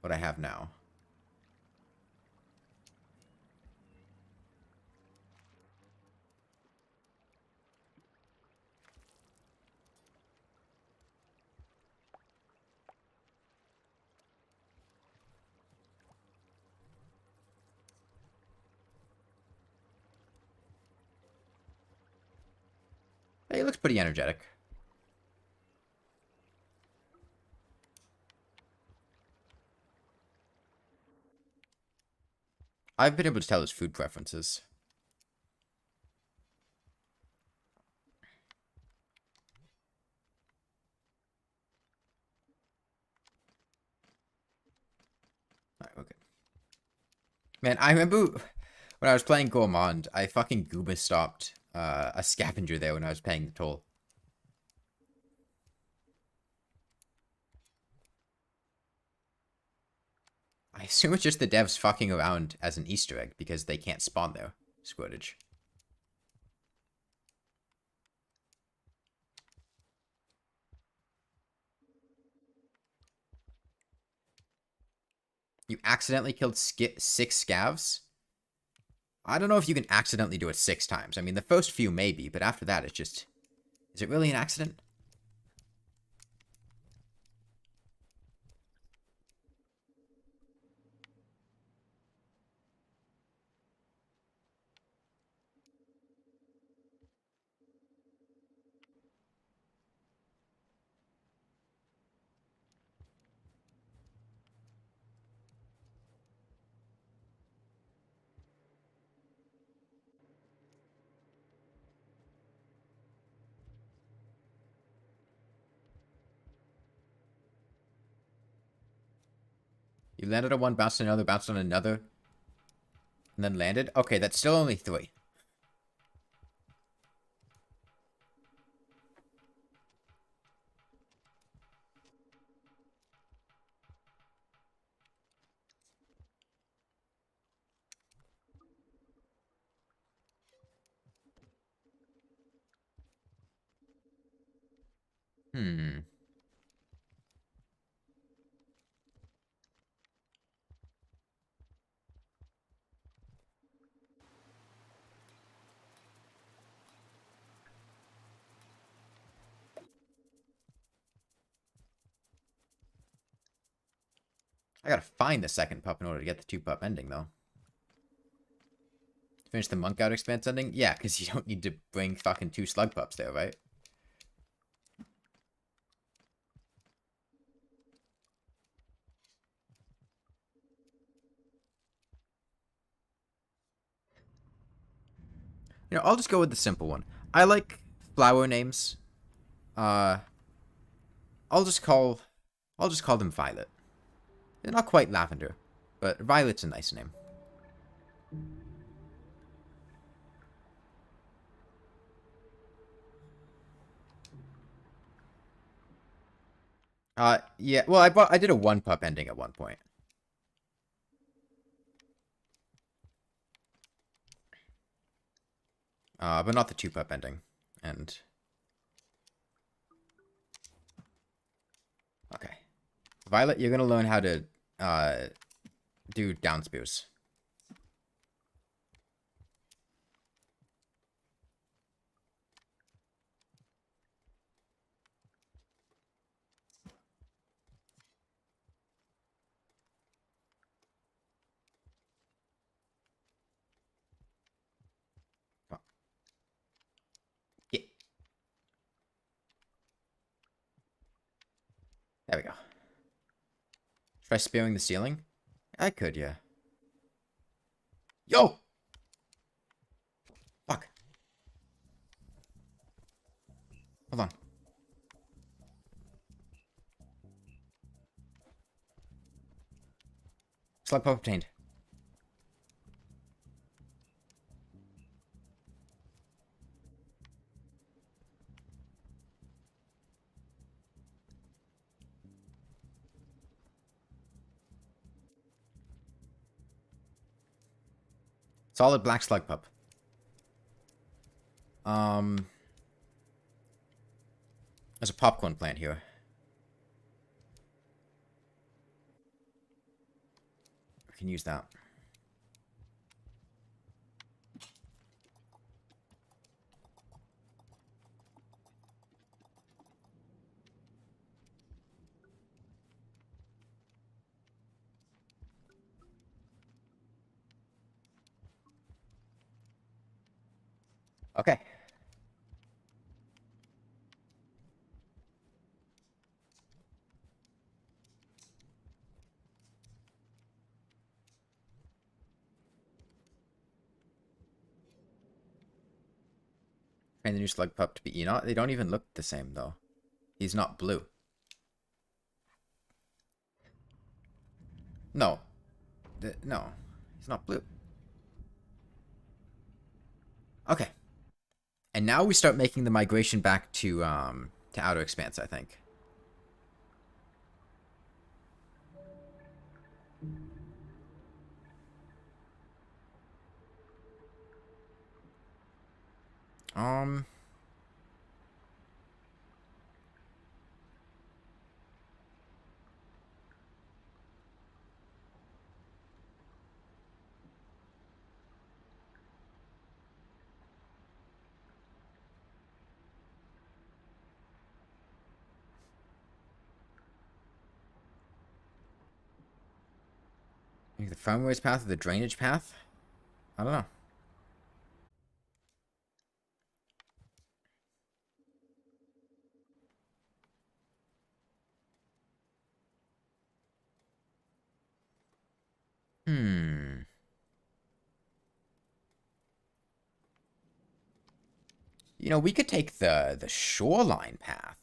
what I have now. Hey, he looks pretty energetic. I've been able to tell his food preferences. Man, I remember when I was playing Gourmand, I fucking gooba stopped a scavenger there when I was paying the toll. I assume it's just the devs fucking around as an Easter egg because they can't spawn there. Squirtage. You accidentally killed 6 scavs? I don't know if you can accidentally do it 6 times. I mean, the first few maybe, but after that it's just... Is it really an accident? You landed on one, bounced on another, bounced on another, and then landed? Okay, that's still only 3. Hmm. I gotta find the second pup in order to get the 2-pup ending, though. Finish the monk out expanse ending? Yeah, because you don't need to bring fucking 2 Slugpups there, right? You know, I'll just go with the simple one. I like flower names. Uh, I'll just call them Violet. They're not quite lavender, but Violet's a nice name. Yeah. Well, I did a 1-pup ending at one point. But not the 2-pup ending. And okay, Violet, you're gonna learn how to do down spears. Yeah. There we go. Try spearing the ceiling? I could, yeah. Yo! Fuck. Hold on. Slug pup obtained. Solid black slug pup. There's a popcorn plant here. We can use that. Okay. And the new slug pup to be Enoch. They don't even look the same, though. He's not blue. No. No. He's not blue. Okay. And now we start making the migration back to Outer Expanse, I think. Um... The Farmways path or the drainage path? I don't know. Hmm. You know, we could take the shoreline path.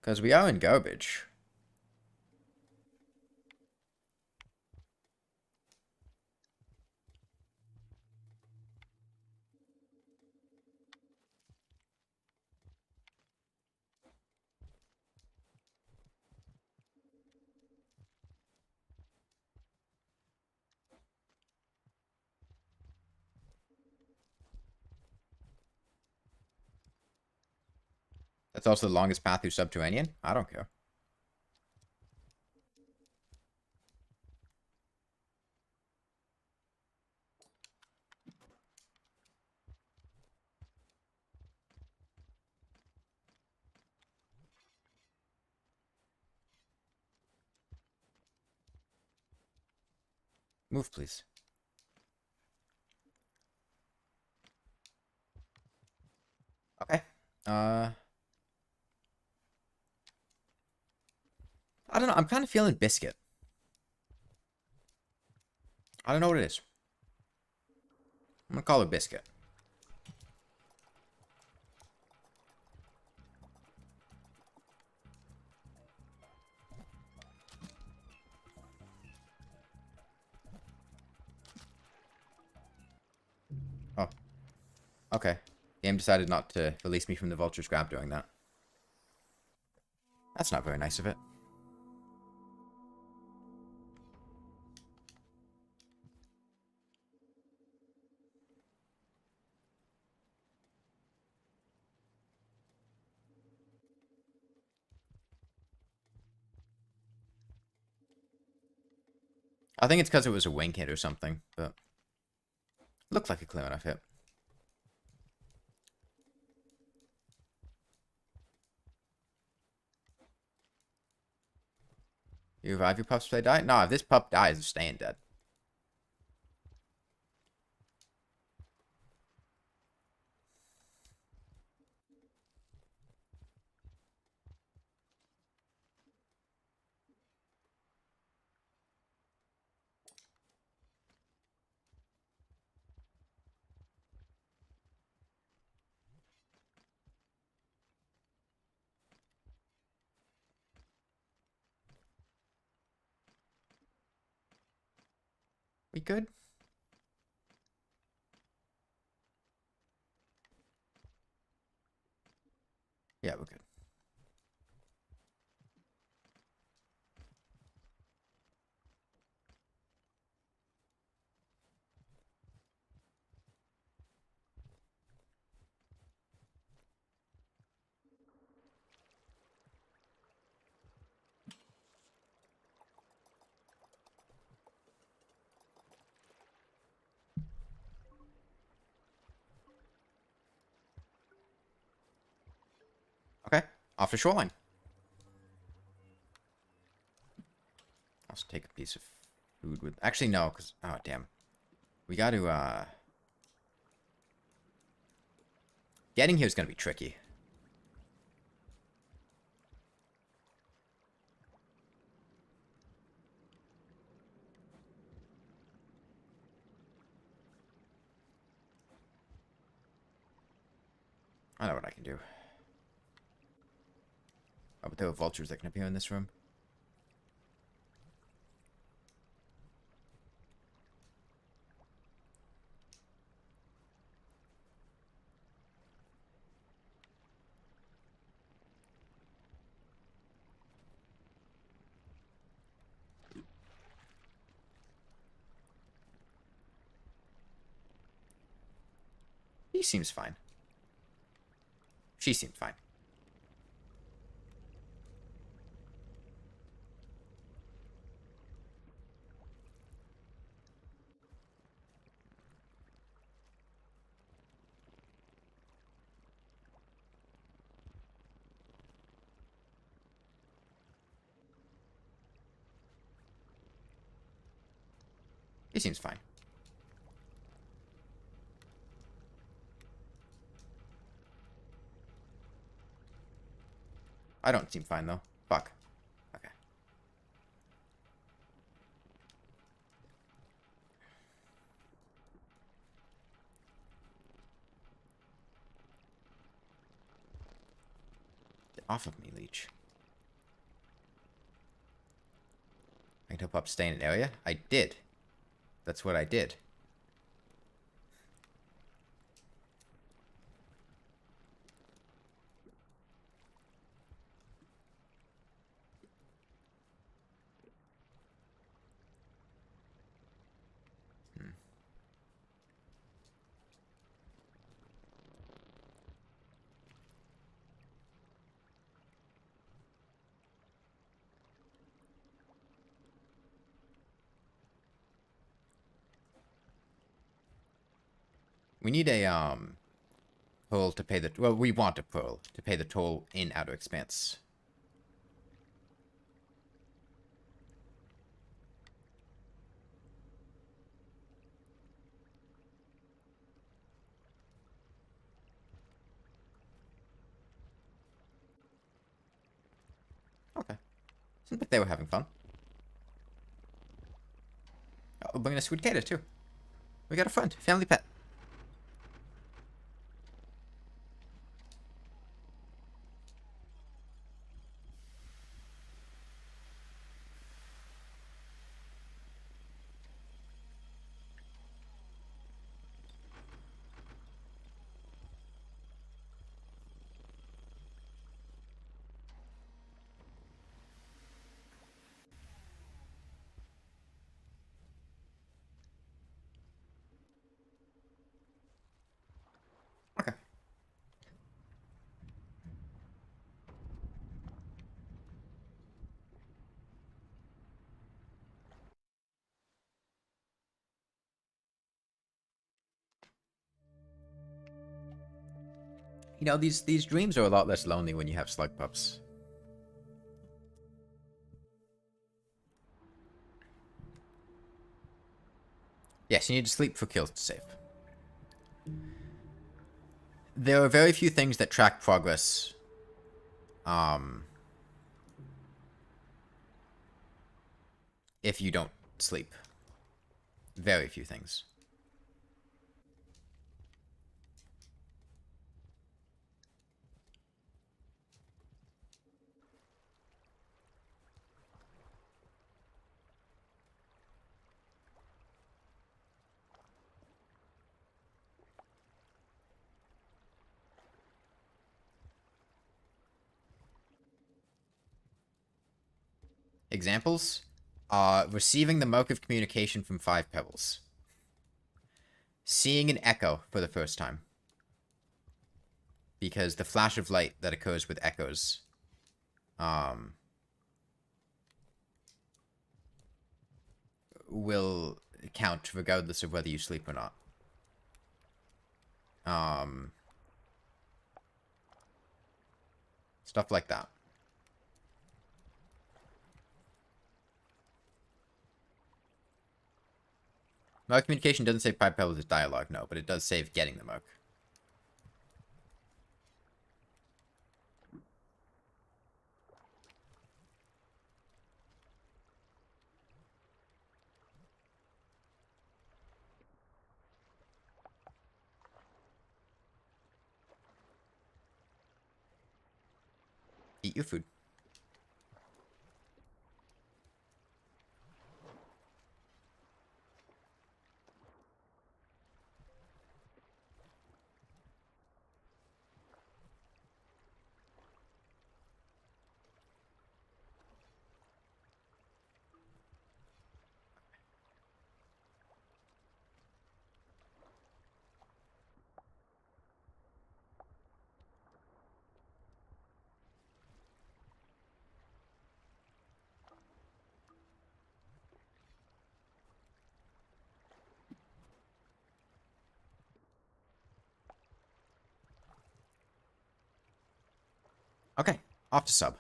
Because we are in garbage. That's also the longest path through Subterranean? I don't care. Move, please. Okay. I don't know. I'm kind of feeling Biscuit. I don't know what it is. I'm gonna call it Biscuit. Oh. Okay. Game decided not to release me from the Vulture's grab during that. That's not very nice of it. I think it's because it was a wing hit or something, but looked like a clear enough hit. You revive your pups if they die? No, if this pup dies, it's staying dead. We good? Yeah, we're good. Okay, off the shoreline. I'll just take a piece of food with... Actually, no, because... Oh, damn. We got to, Getting here is going to be tricky. I know what I can do. Oh, but there are vultures that can appear in this room. He seems fine. She seemed fine. He seems fine. I don't seem fine, though. Fuck. Okay. Get off of me, leech. I can help up stay in an area? I did. That's what I did. We need a, pearl to pay the... Well, we want a pearl to pay the toll in Outer Expanse. Okay. Seems like they were having fun. Oh, we're bringing a sweet gator, too. We got a friend. Family pet. Okay. You know, these dreams are a lot less lonely when you have Slugpups. Yes, you need to sleep for kills to save. There are very few things that track progress. If you don't sleep. Very few things. Examples? Receiving the mark of communication from 5 Pebbles. Seeing an echo for the first time. Because the flash of light that occurs with echoes will count regardless of whether you sleep or not. Stuff like that. Mark communication doesn't save 5 Pebbles as dialogue, no, but it does save getting the mark. Eat your food. Okay, off to sub.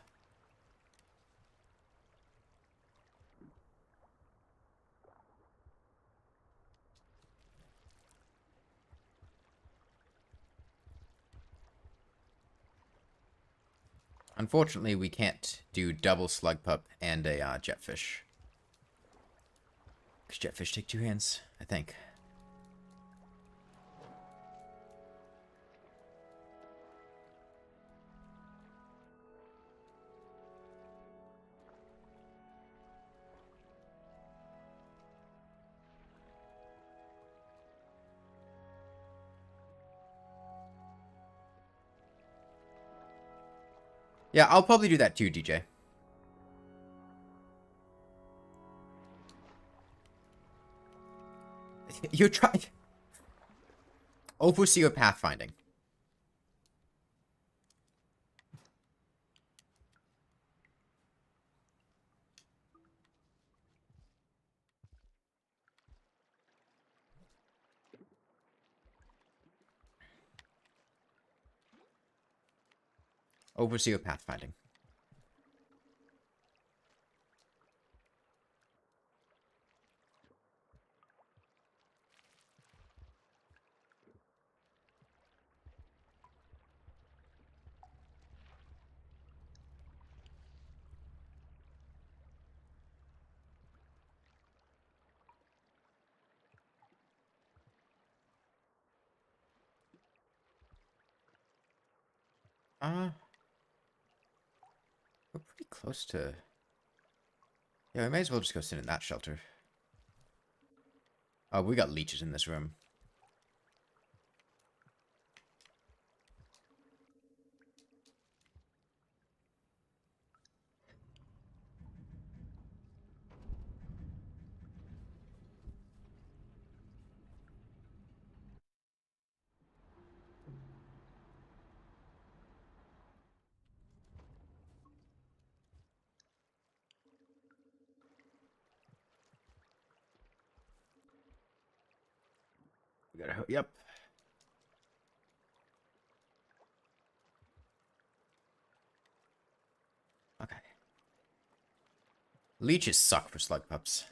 Unfortunately, we can't do double Slugpup and a Jetfish. Because Jetfish take 2 hands, I think. Yeah, I'll probably do that too, DJ. You tried. Overseer pathfinding. Overseer pathfinding. We're pretty close to... Yeah, we may as well just go sit in that shelter. Oh, we got leeches in this room. We gotta... Yep. Okay. Leeches suck for Slugpups.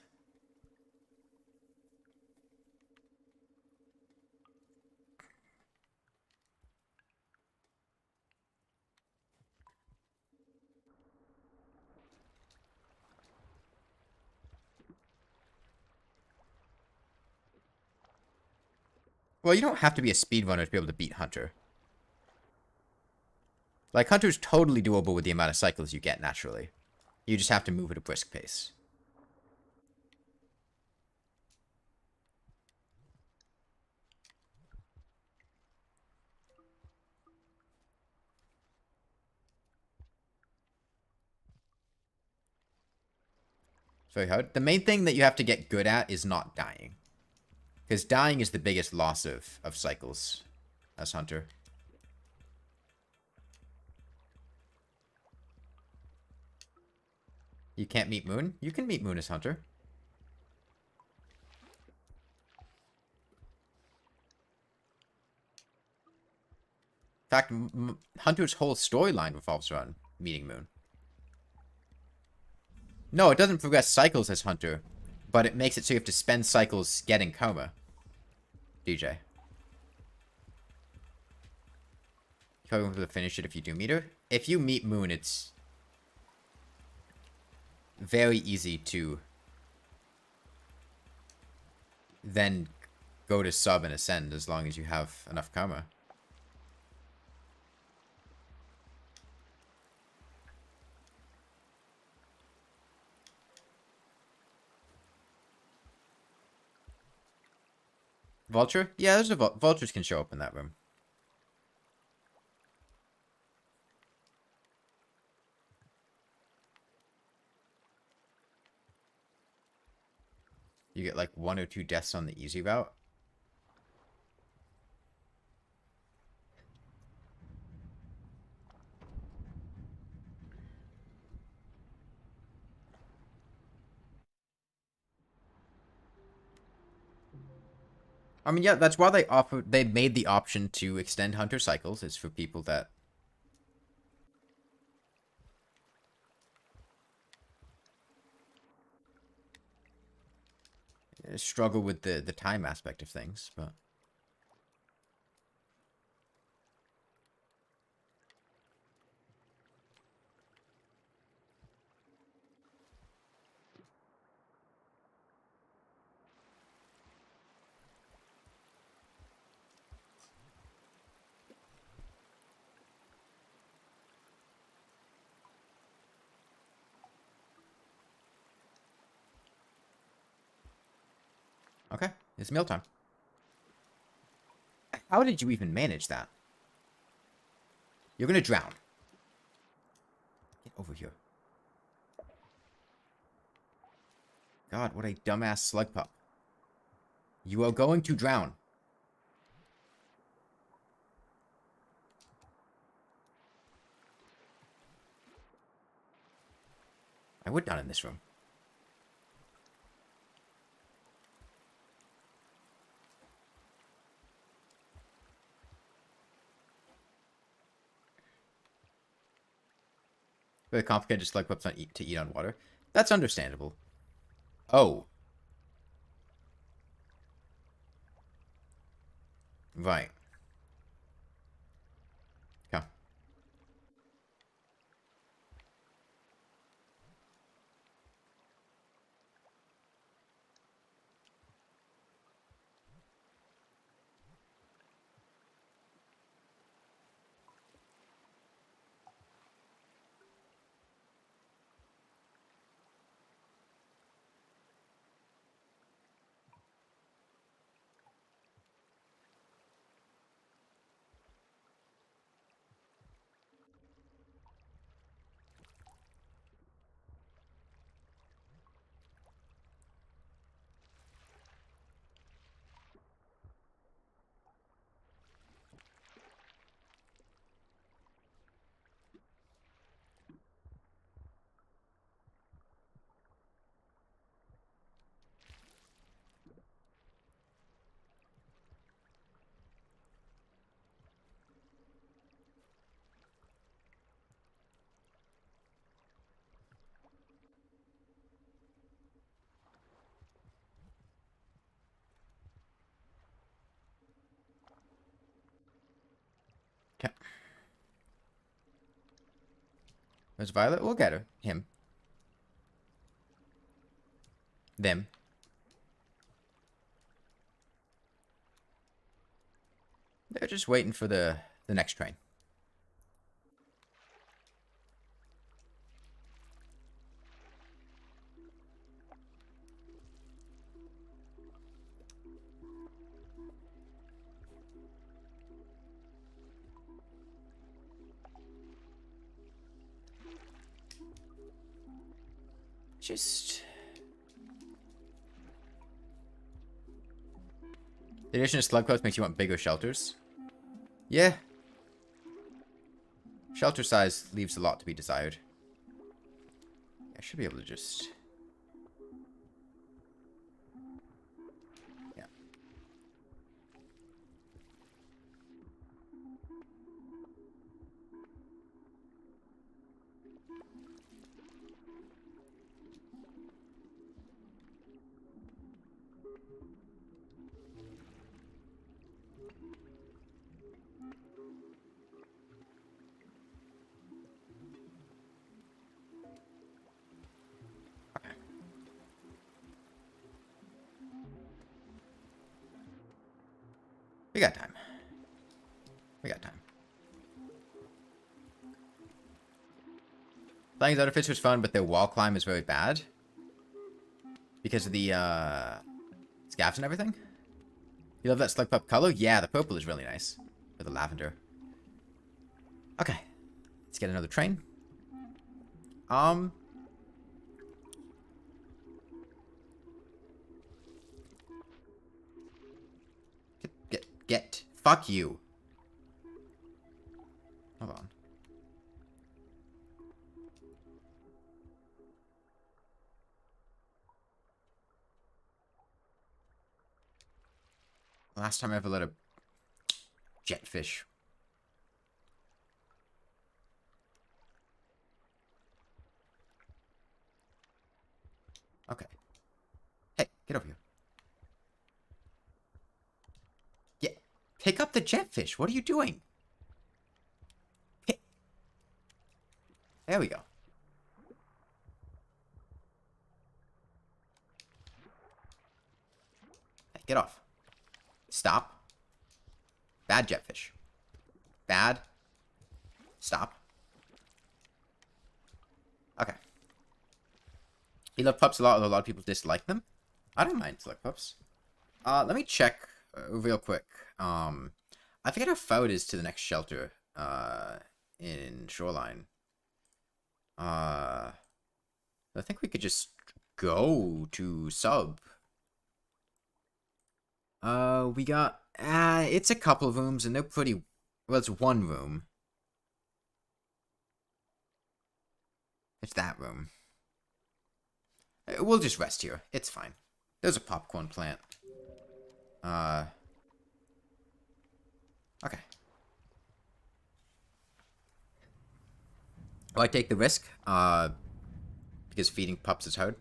Well, you don't have to be a speedrunner to be able to beat Hunter. Like, Hunter's totally doable with the amount of cycles you get naturally. You just have to move at a brisk pace. It's very hard. The main thing that you have to get good at is not dying. Because dying is the biggest loss of cycles as Hunter. You can't meet Moon? You can meet Moon as Hunter. In fact, Hunter's whole storyline revolves around meeting Moon. No, it doesn't progress cycles as Hunter, but it makes it so you have to spend cycles getting Coma. DJ. You're going to finish it if you do meet her. If you meet Moon, it's very easy to then go to sub and ascend as long as you have enough Coma. Vulture? Yeah, there's a vultures can show up in that room. You get like 1 or 2 deaths on the easy route. I mean, yeah, that's why they made the option to extend Hunter cycles. Is for people that struggle with the time aspect of things, but... Okay, it's mealtime. How did you even manage that? You're gonna drown. Get over here. God, what a dumbass slug pup. You are going to drown. I would not in this room. Very complicated slug pups to eat on water. That's understandable. Oh. Right. Okay. Okay. There's Violet. We'll get her. Him. Them. They're just waiting for the next train. Just... The addition of Slugpups makes you want bigger shelters. Yeah. Shelter size leaves a lot to be desired. I should be able to just... Yeah. We got time. We got time. Playing as other fish was fun, but their wall climb is very bad. Because of the, scabs and everything. You love that Slugpup color? Yeah, the purple is really nice. Or the lavender. Okay. Let's get another train. Get. Fuck you. Hold on. Last time I ever let a jetfish. Okay. Hey, get over here. Pick up the jetfish. What are you doing? There we go. Hey, get off. Stop. Bad jetfish. Bad. Stop. Okay. You love pups a lot, although a lot of people dislike them. I don't mind Slugpups. Let me check real quick. I forget how far it is to the next shelter in Shoreline. I think we could just go to Sub. We got... it's a couple of rooms, and they're pretty... Well, it's one room. It's that room. We'll just rest here. It's fine. There's a popcorn plant. Okay. Will I take the risk? Because feeding pups is hard.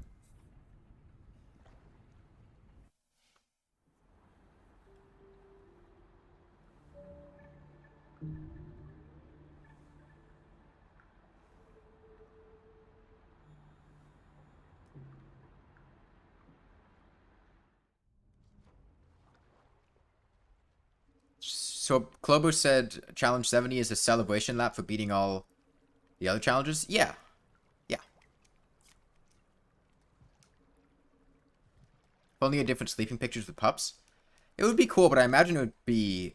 So, Clobo said Challenge 70 is a celebration lap for beating all the other challenges? Yeah. Yeah. If only a different sleeping pictures with pups. It would be cool, but I imagine it would be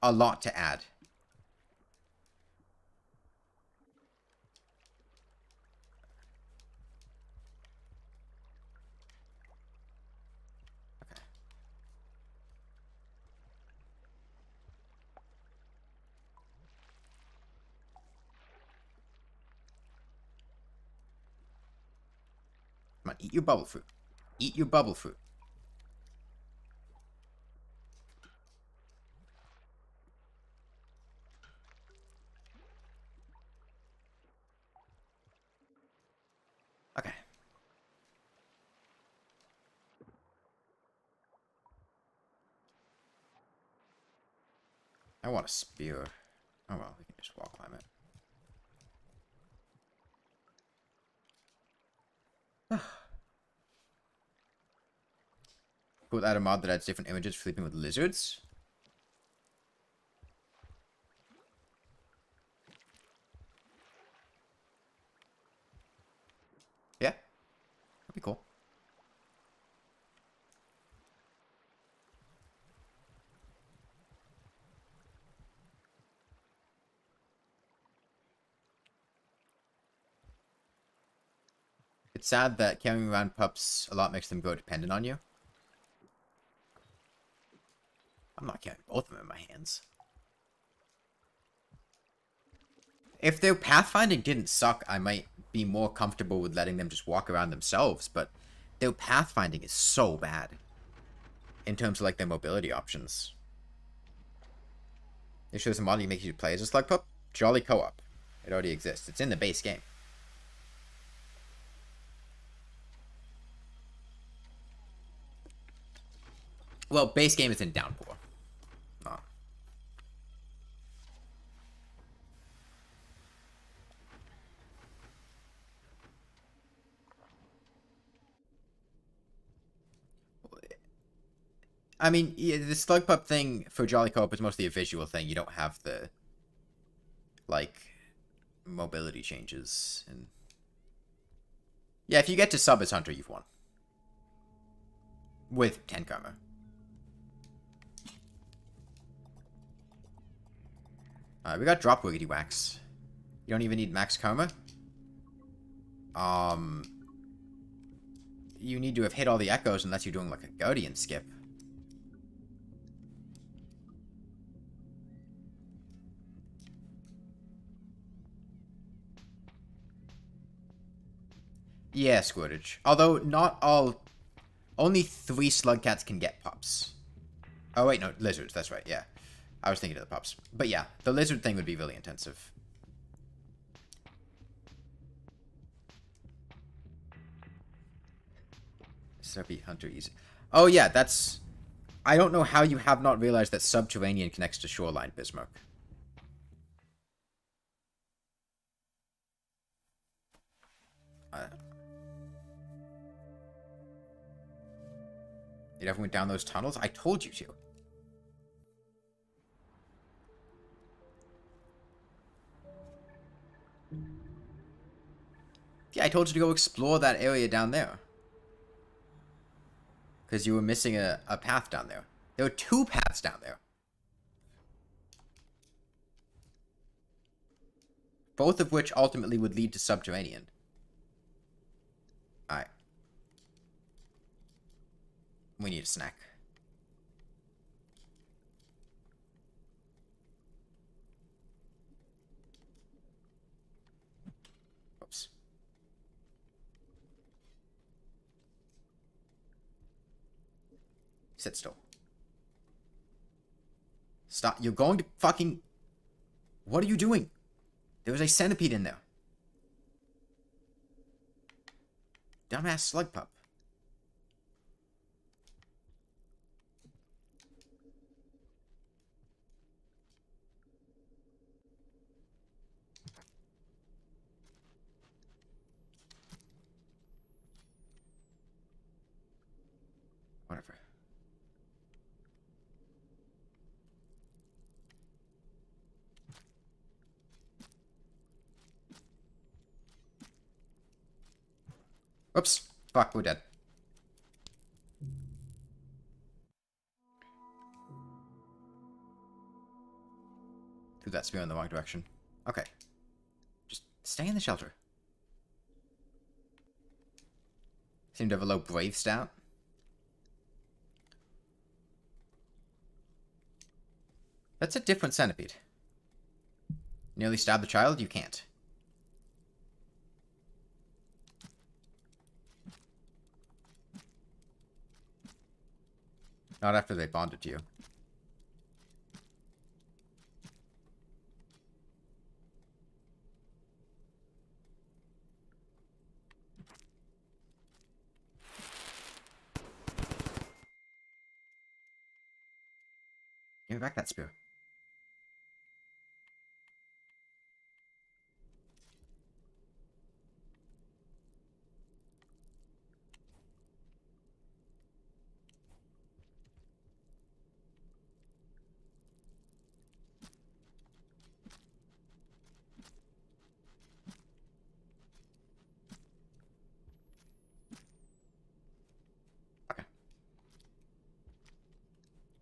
a lot to add. Okay. Come on, eat your bubble fruit. Eat your bubble fruit. Okay. I want a spear. Oh well, we can just wall climb it. Cool, add a mod that adds different images for sleeping with lizards. Yeah, that'd be cool. It's sad that carrying around pups a lot makes them grow dependent on you. I'm not carrying both of them in my hands. If their pathfinding didn't suck, I might be more comfortable with letting them just walk around themselves, but their pathfinding is so bad in terms of like their mobility options. It shows a model you make you play as a Slugpup. Jolly Co-op. It already exists. It's in the base game. Well, base game is in Downpour. Oh. I mean, yeah, the Slugpup thing for Jolly Co-op is mostly a visual thing. You don't have the, like, mobility changes. And yeah, if you get to sub as Hunter, you've won. With 10 karma. We got Dropwig wax. You don't even need max karma. You need to have hit all the echoes unless you're doing like a Guardian skip. Yeah, Squirtage. Although not all... Only 3 slug cats can get pups. Oh wait, no, lizards, that's right, yeah. I was thinking of the pups. But yeah, the lizard thing would be really intensive. So beat Hunter easy. Oh yeah, that's... I don't know how you have not realized that Subterranean connects to Shoreline, Bismarck. You ever went down those tunnels? I told you to. Yeah, I told you to go explore that area down there. Because you were missing a path down there. There were 2 paths down there. Both of which ultimately would lead to Subterranean. Alright. We need a snack. Oops. Sit still. Stop. You're going to fucking... What are you doing? There was a centipede in there. Dumbass slug pup. Whatever. Oops. Fuck, we're dead. Threw that spear in the wrong direction. Okay. Just stay in the shelter. Seem to have a low brave stat. That's a different centipede. Nearly stabbed the child? You can't. Not after they bonded to you. Give me back that spear. Okay.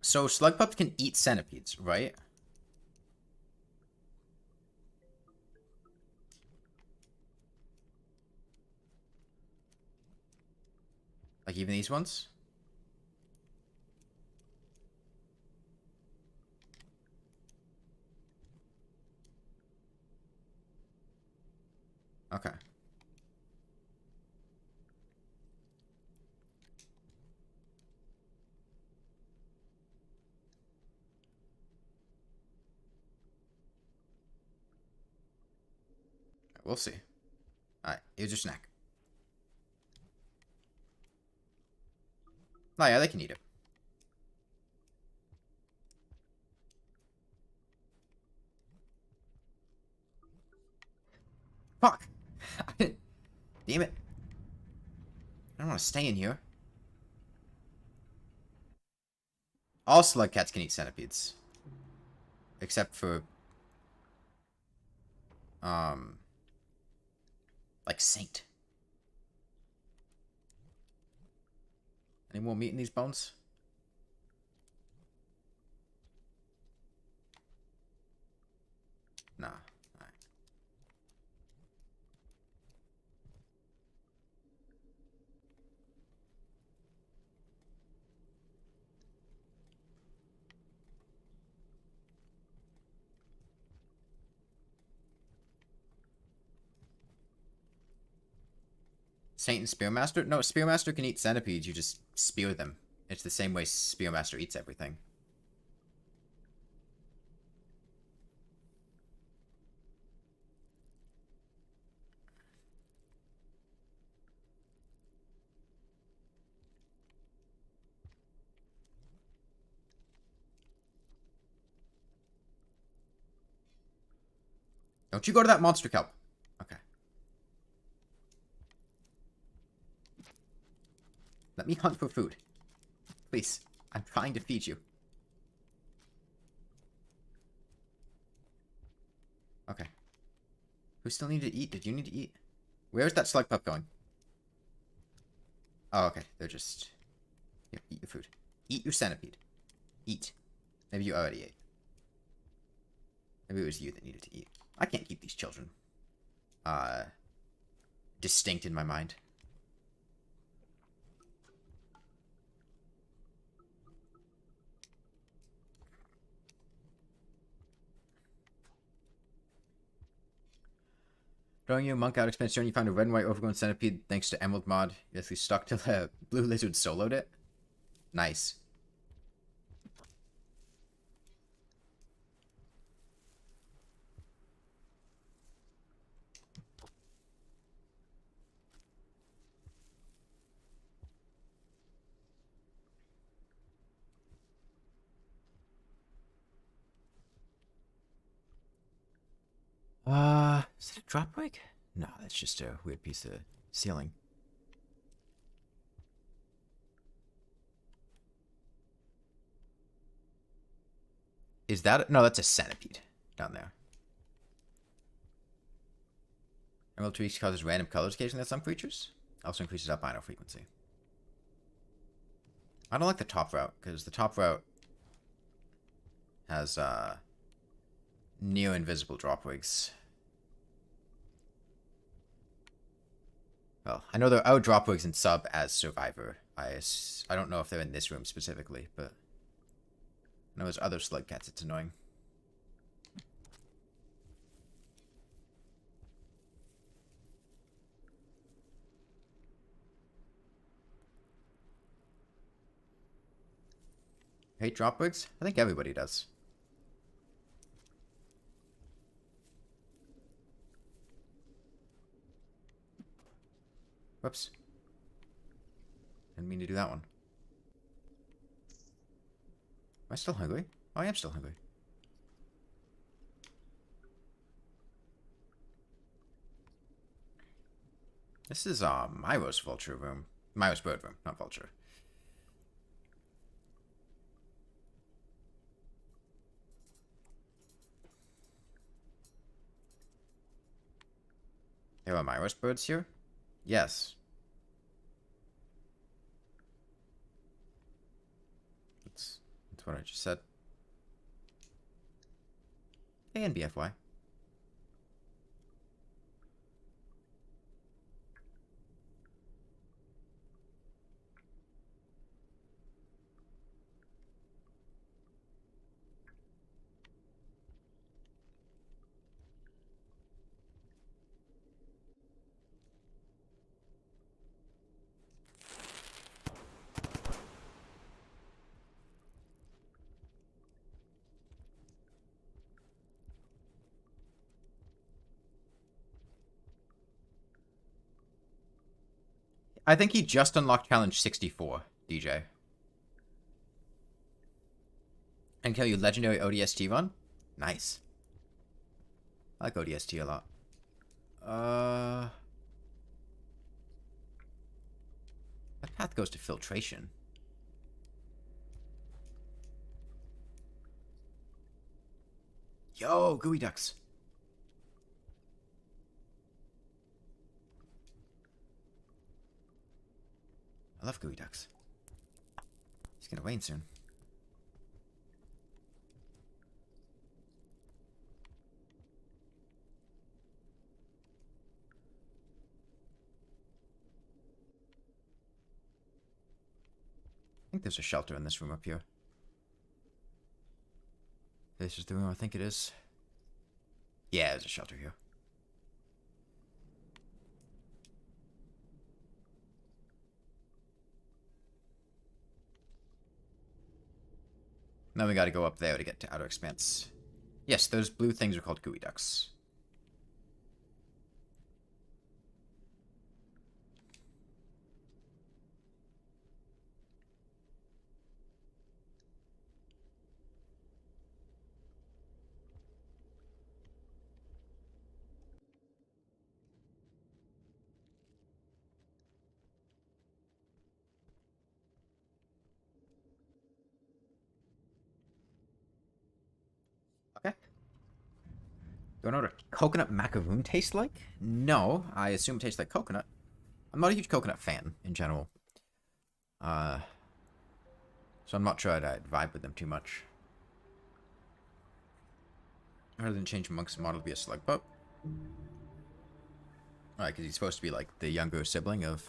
So Slugpups can eat centipedes, right? Like even these ones? Okay. We'll see. Alright, here's your snack. Oh yeah, they can eat it. Fuck! Damn it. I don't want to stay in here. All slug cats can eat centipedes. Except for... like Saint. Any more meat in these bones? Nah. Alright. Saint and Spearmaster? No, Spearmaster can eat centipedes. You just spear them. It's the same way Spearmaster eats everything. Don't you go to that monster kelp. Okay. Let me hunt for food. Please. I'm trying to feed you. Okay. Who still need to eat? Did you need to eat? Where's that slug pup going? Oh, okay. They're just... Here, eat your food. Eat your centipede. Eat. Maybe you already ate. Maybe it was you that needed to eat. I can't keep these children distinct in my mind. Throwing you a monk out expansion, you found a red and white overgrown centipede thanks to Emerald mod. You basically stuck till the blue lizard soloed it. Nice. Is it a Dropwig? No, that's just a weird piece of ceiling. Is that... No, that's a centipede down there. Emerald Trees causes random colors occasionally at some creatures. Also increases albino frequency. I don't like the top route, because the top route has near invisible Dropwigs. Well, I know there are Dropwigs in sub as Survivor. I don't know if they're in this room specifically, but I know there's other slug cats. It's annoying. Hate Dropwigs? I think everybody does. Whoops. Didn't mean to do that one. Am I still hungry? Oh, I am still hungry. This is Myro's vulture room. Myro's bird room, not vulture. There are Myro's birds here? Yes. That's what I just said. And BFY. I think he just unlocked challenge 64, DJ. And kill you legendary ODST run? Nice. I like ODST a lot. That path goes to filtration. Yo, gooey ducks. I love gooey ducks. He's gonna wane soon. I think there's a shelter in this room up here. This is the room I think it is. Yeah, there's a shelter here. Now we gotta go up there to get to Outer Expanse. Yes, those blue things are called gooey ducks. Do I know what a coconut macaroon tastes like? No, I assume it tastes like coconut. I'm not a huge coconut fan in general. So I'm not sure I'd vibe with them too much. Rather than change Monk's model to be a Slugpup. Alright, because he's supposed to be like the younger sibling of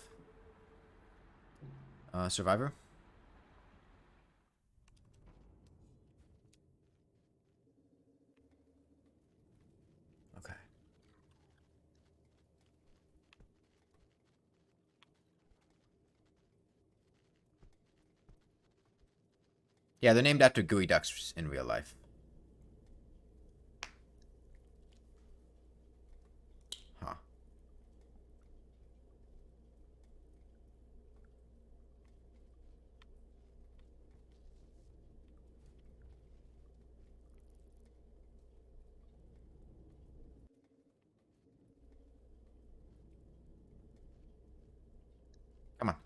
Survivor. Okay. Yeah, they're named after gooey ducks in real life. Huh. Come on.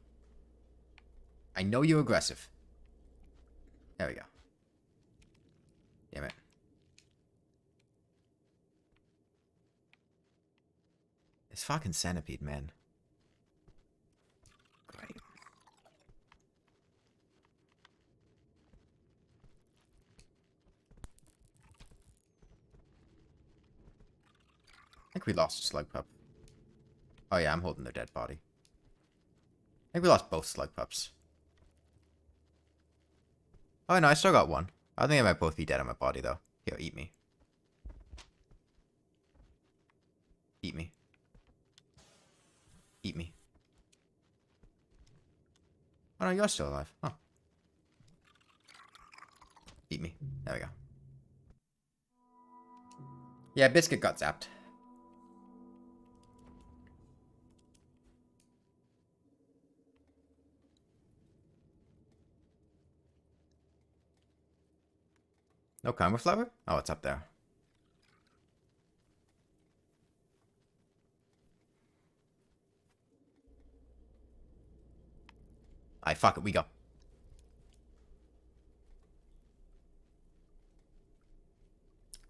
I know you're aggressive. There we go. Damn it. This fucking centipede, man. Great. I think we lost a Slugpup. Oh yeah, I'm holding their dead body. I think we lost both Slugpups. Oh no, I still got one. I think they might both be dead on my body though. Here, eat me. Eat me. Eat me. Oh no, you're still alive. Oh. Eat me. There we go. Yeah, Biscuit got zapped. No Karma Flower? Oh, it's up there. Alright, fuck it, we go.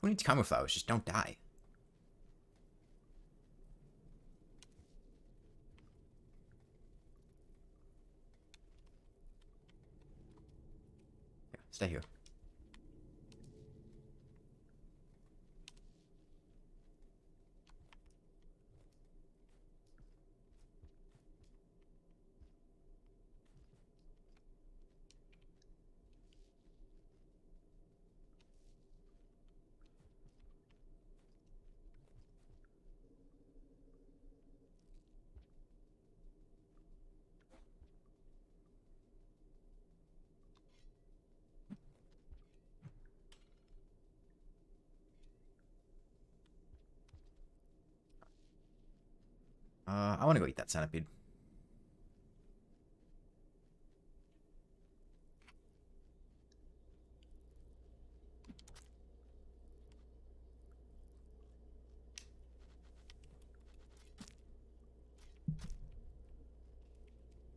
Who needs Karma Flowers? Just don't die. Yeah, stay here. I want to go eat that centipede.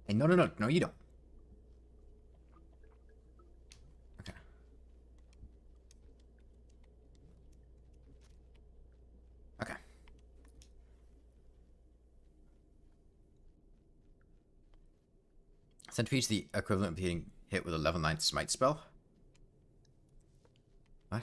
Hey, no, no, no. No, you don't. Okay. Okay. Centipede's the equivalent of being hit with a level 9 smite spell. What?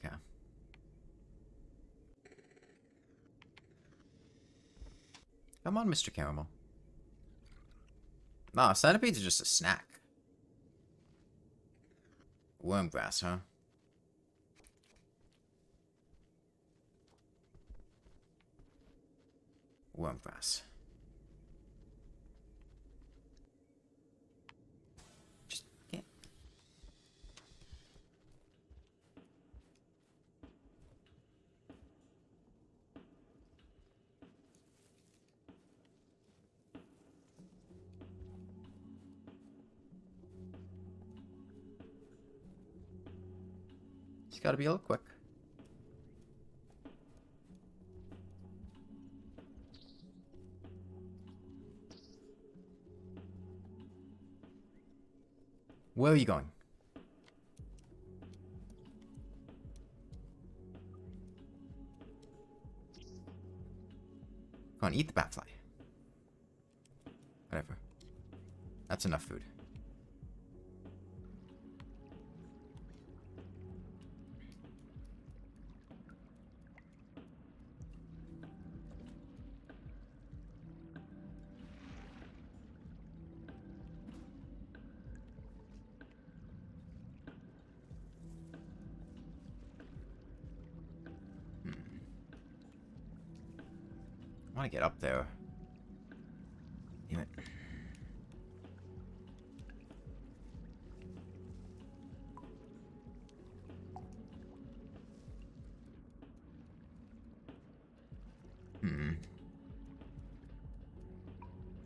Okay. Come on, Mr. Caramel. Nah, centipedes are just a snack. Wormgrass, huh? Wormgrass. Just can't. Just gotta be a little quick. Where are you going? Go on, eat the batfly. Whatever. That's enough food. I want to get up there. Damn it.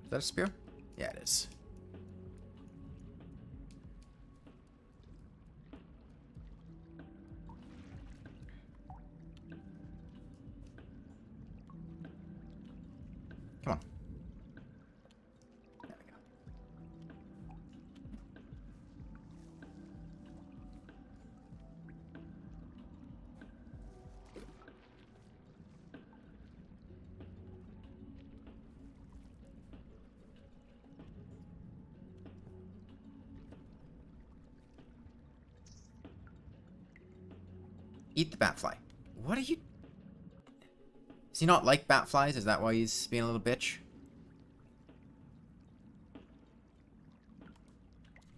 Is that a spear? Yeah, it is. Come on. There we go. Eat the batfly. What are you... Does he not like batflies? Is that why he's being a little bitch?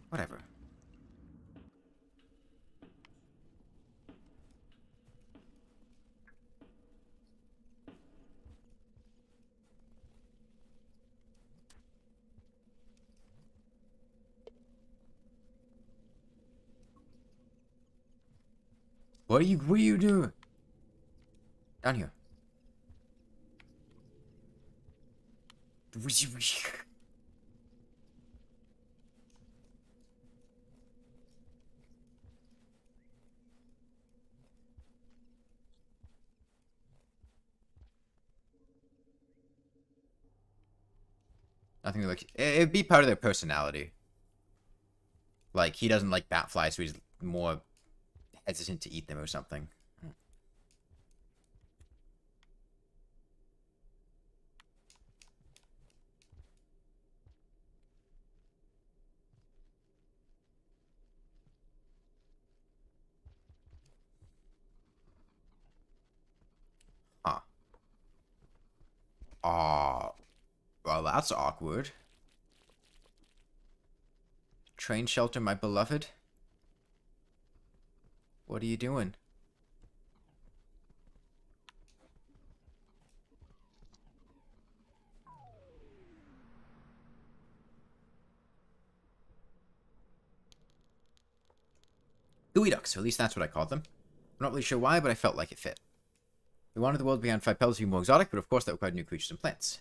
Whatever. What are you doing? Down here. Nothing like... It'd be part of their personality. Like, he doesn't like batflies, so he's more hesitant to eat them or something. Huh. Aw. Well, that's awkward. Train shelter, my beloved. What are you doing? Gooey ducks, or at least that's what I called them. I'm not really sure why, but I felt like it fit. We wanted the world beyond 5 Pebbles to be more exotic, but of course that required new creatures and plants.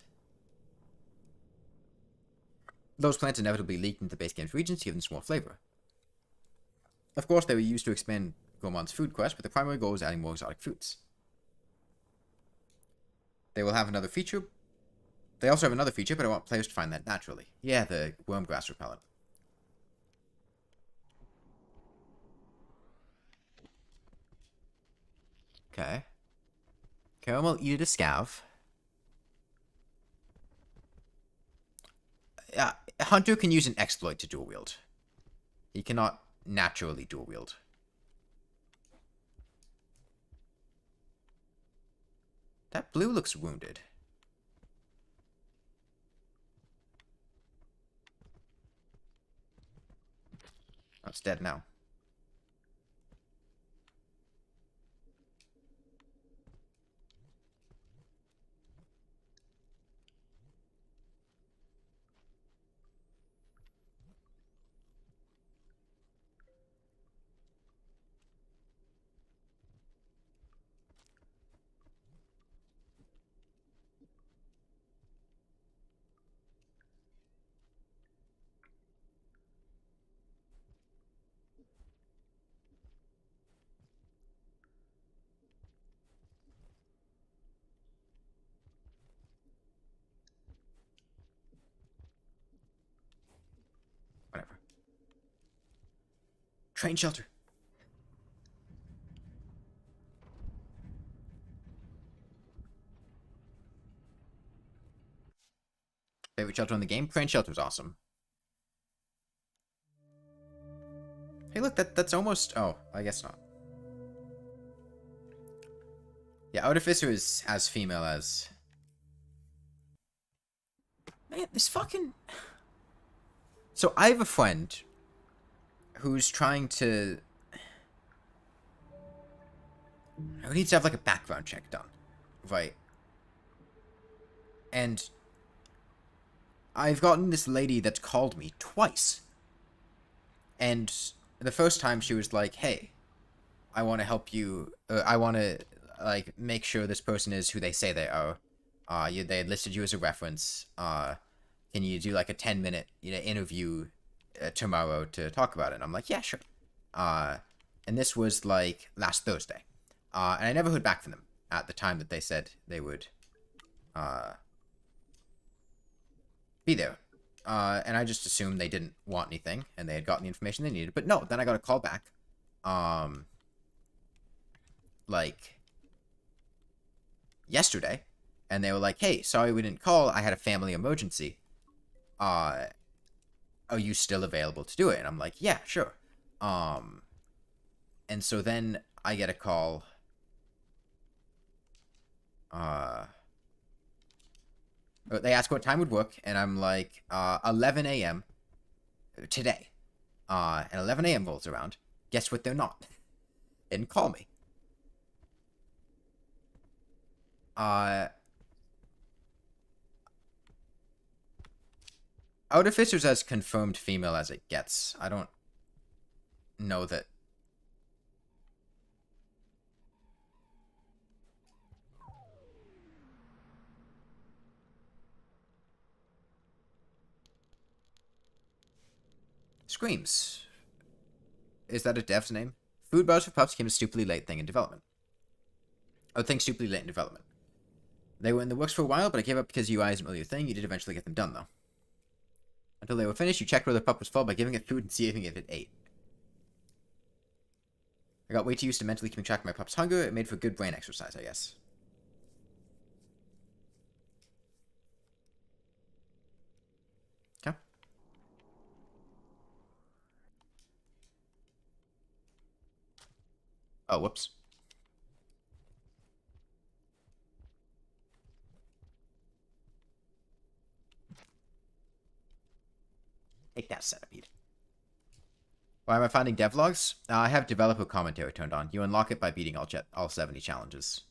Those plants inevitably leaked into the base game's regions to give them some more flavor. Of course, they were used to expand Goemon's food quest, but the primary goal was adding more exotic foods. They will have another feature. They also have another feature, but I want players to find that naturally. Yeah, the wormgrass repellent. Okay. Caramel eat a scav. Hunter can use an exploit to dual wield. He cannot naturally dual wield. That blue looks wounded. Oh, it's dead now. Train shelter. Favorite shelter in the game? Train shelter's awesome. Hey, look, that's almost... Oh, I guess not. Yeah, Artificer is as female as... Man, this fucking... So, I have a friend who's trying to... Who needs to have, like, a background check done. Right? And... I've gotten this lady that's called me twice. And the first time she was like, hey, I want to help you. I want to, like, make sure this person is who they say they are. They had listed you as a reference. Can you do, like, a 10-minute, interview tomorrow to talk about it? And I'm like, yeah, sure. And this was, like, last Thursday. And I never heard back from them at the time that they said they would, be there. And I just assumed they didn't want anything, and they had gotten the information they needed. But no, then I got a call back. Like, yesterday. And they were like, hey, sorry we didn't call. I had a family emergency. Are you still available to do it? And I'm like, yeah, sure. And so then I get a call. They ask what time would work, and I'm like, 11 a.m. today. And 11 a.m. rolls around. Guess what they're not? They didn't call me. Artificer's as confirmed female as it gets. I don't know that... Screams. Is that a dev's name? Food bars for pups came a stupidly late thing in development. Oh, thing stupidly late in development. They were in the works for a while, but I gave up because UI isn't really your thing. You did eventually get them done, though. Until they were finished, you checked whether the pup was full by giving it food and seeing if it ate. I got way too used to mentally keeping track of my pup's hunger. It made for good brain exercise, I guess. Okay. Oh, whoops. Take that, centipede. Why am I finding devlogs? I have developer commentary turned on. You unlock it by beating all 70 challenges.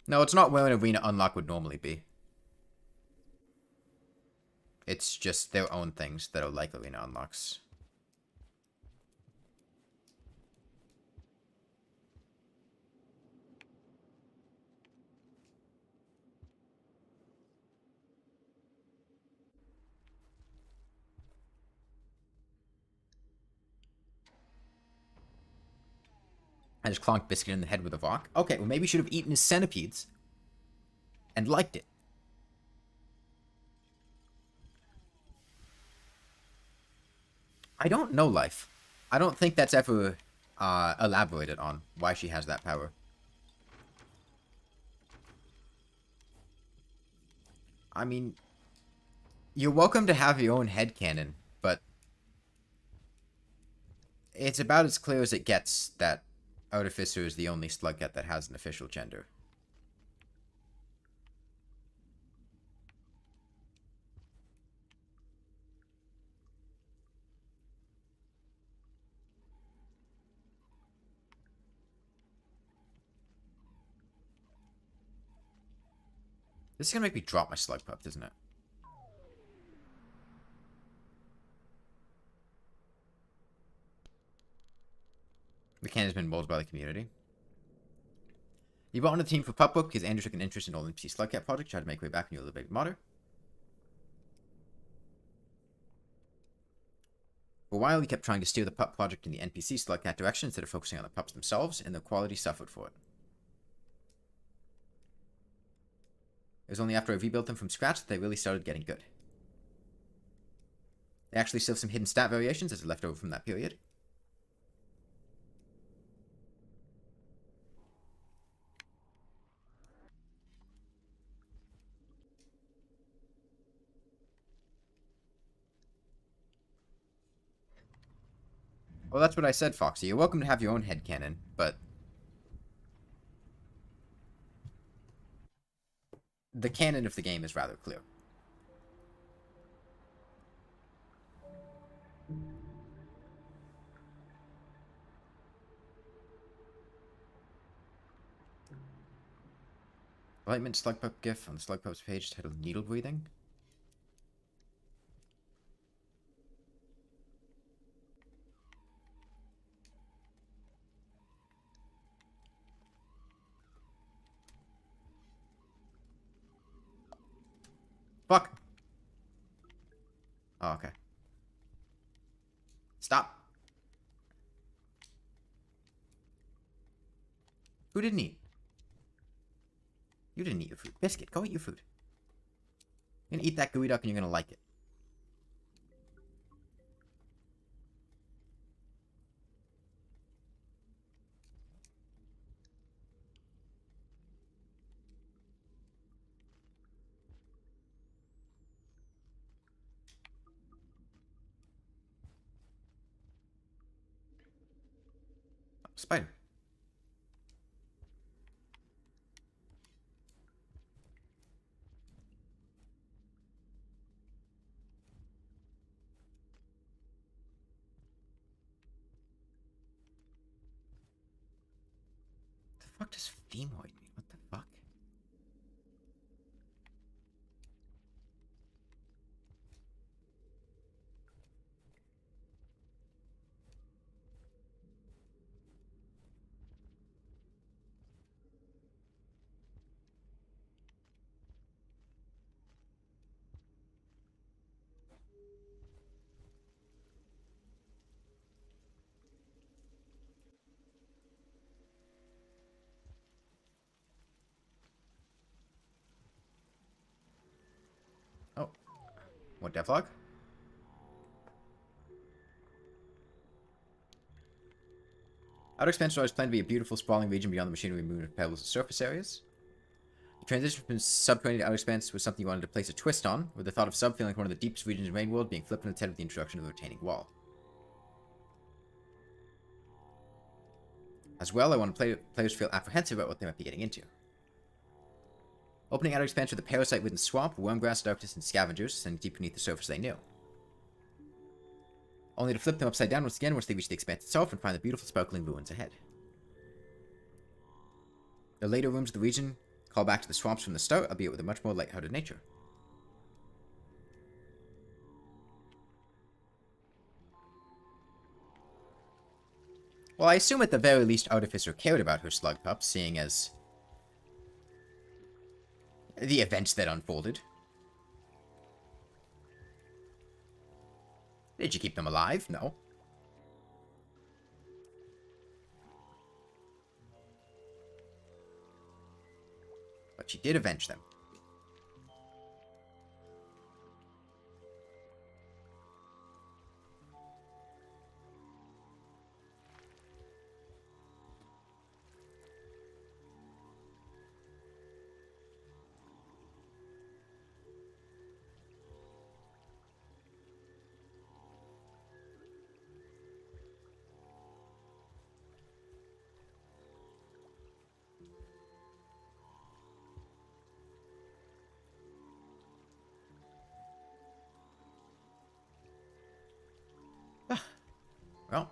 No, it's not where an arena unlock would normally be. It's just their own things that are like arena unlocks. I just clonked Biscuit in the head with a rock. Okay, well maybe you should have eaten his centipedes. And liked it. I don't know Life. I don't think that's ever elaborated on why she has that power. I mean, you're welcome to have your own headcanon, but it's about as clear as it gets that Artificer is the only Slugcat that has an official gender. This is gonna make me drop my Slugpup, isn't it? The can has been molded by the community. You brought on the team for Pup Book because Andrew took an interest in old NPC Slugcat project, tried to make way back when you were a little bit modder. For a while, he kept trying to steer the Pup project in the NPC Slugcat direction instead of focusing on the pups themselves, and the quality suffered for it. It was only after I rebuilt them from scratch that they really started getting good. They actually still have some hidden stat variations as are left over from that period. Well, that's what I said, Foxy. You're welcome to have your own headcanon, but the canon of the game is rather clear. Enlightenment Slugpup GIF on the Slugpups page titled Needle Breathing. Fuck! Oh, okay. Stop! Who didn't eat? You didn't eat your food. Biscuit, go eat your food. You're gonna eat that gooey duck and you're gonna like it. Oh, spider. What the fuck does femoid mean? What the fuck? Oh. What, devlog? Outer Expanse was always planned to be a beautiful, sprawling region beyond the machinery movement of Pebbles' surface areas. The transition from Subterranean to Outer Expanse was something you wanted to place a twist on, with the thought of Sub feeling like one of the deepest regions in Rain World being flipped on its head with the introduction of the retaining wall. As well, I want players to feel apprehensive about what they might be getting into. Opening Outer Expanse with a parasite-ridden swamp, wormgrass, darkness, and scavengers sending deep beneath the surface they knew. Only to flip them upside down once again once they reach the Expanse itself and find the beautiful sparkling ruins ahead. The later rooms of the region call back to the swamps from the start, albeit with a much more lighthearted nature. Well, I assume at the very least Artificer cared about her Slugpups, seeing as the events that unfolded. Did you keep them alive? No. But she did avenge them. Well.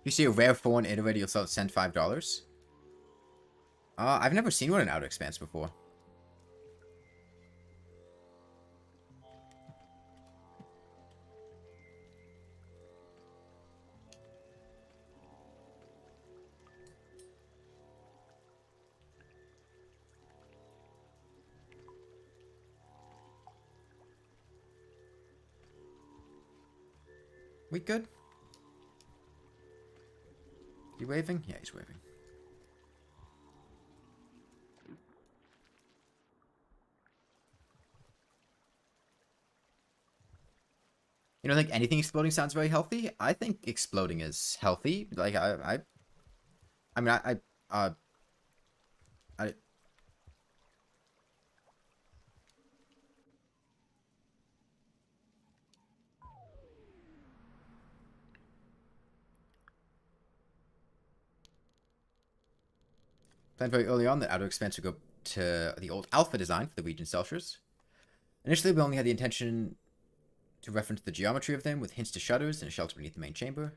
You see a rare form iterator, you'll send $5. I've never seen one in Outer Expanse before. We good? You waving? Yeah, he's waving. You don't think anything exploding sounds very healthy? I think exploding is healthy. Like, I mean, I planned very early on that Outer Expanse would go to the old alpha design for the region shelters. Initially, we only had the intention to reference the geometry of them with hints to shutters and a shelter beneath the main chamber.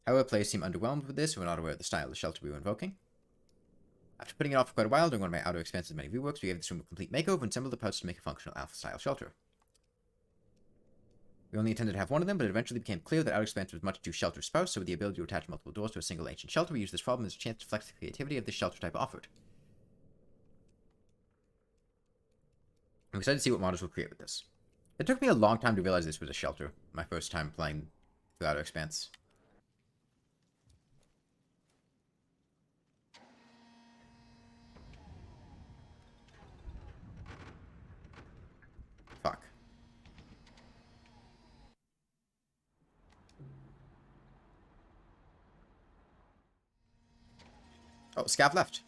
However, players seemed underwhelmed with this and were not aware of the style of the shelter we were invoking. After putting it off for quite a while during one of my Outer Expanse's many reworks, we gave this room a complete makeover and assembled the parts to make a functional alpha-style shelter. We only intended to have one of them, but it eventually became clear that Outer Expanse was much too shelter-spouse, so with the ability to attach multiple doors to a single ancient shelter, we used this problem as a chance to flex the creativity of this shelter type offered. I'm excited to see what models will create with this. It took me a long time to realize this was a shelter, my first time playing the Outer Expanse. Fuck. Oh, Scav left.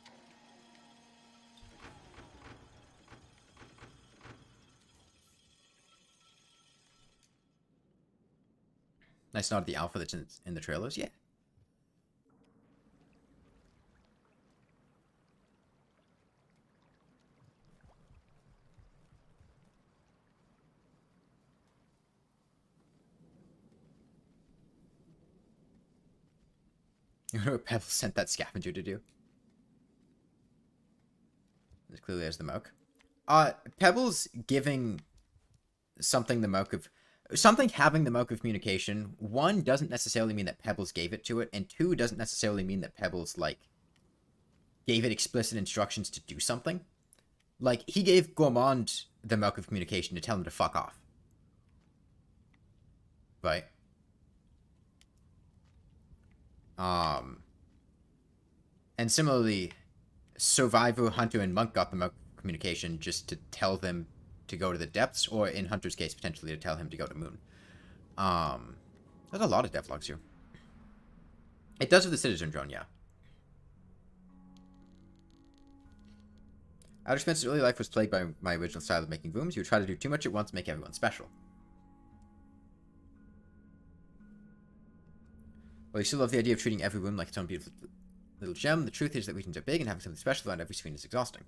Nice nod to the alpha that's in the trailers. Yeah. You know what Pebbles sent that scavenger to do? This clearly has the milk. Pebbles giving something the milk of... Something having the milk of communication, one, doesn't necessarily mean that Pebbles gave it to it, and two, doesn't necessarily mean that Pebbles, like, gave it explicit instructions to do something. Like, he gave Gourmand the milk of communication to tell him to fuck off. Right? And similarly, Survivor, Hunter, and Monk got the milk of communication just to tell them to go to the depths, or in Hunter's case, potentially to tell him to go to Moon. There's a lot of devlogs here. It does with the Citizen Drone, yeah. Outer Expanse's early life was plagued by my original style of making rooms. You would try to do too much at once, make everyone special. While you still love the idea of treating every room like its own beautiful little gem, the truth is that regions are big, and having something special around every screen is exhausting.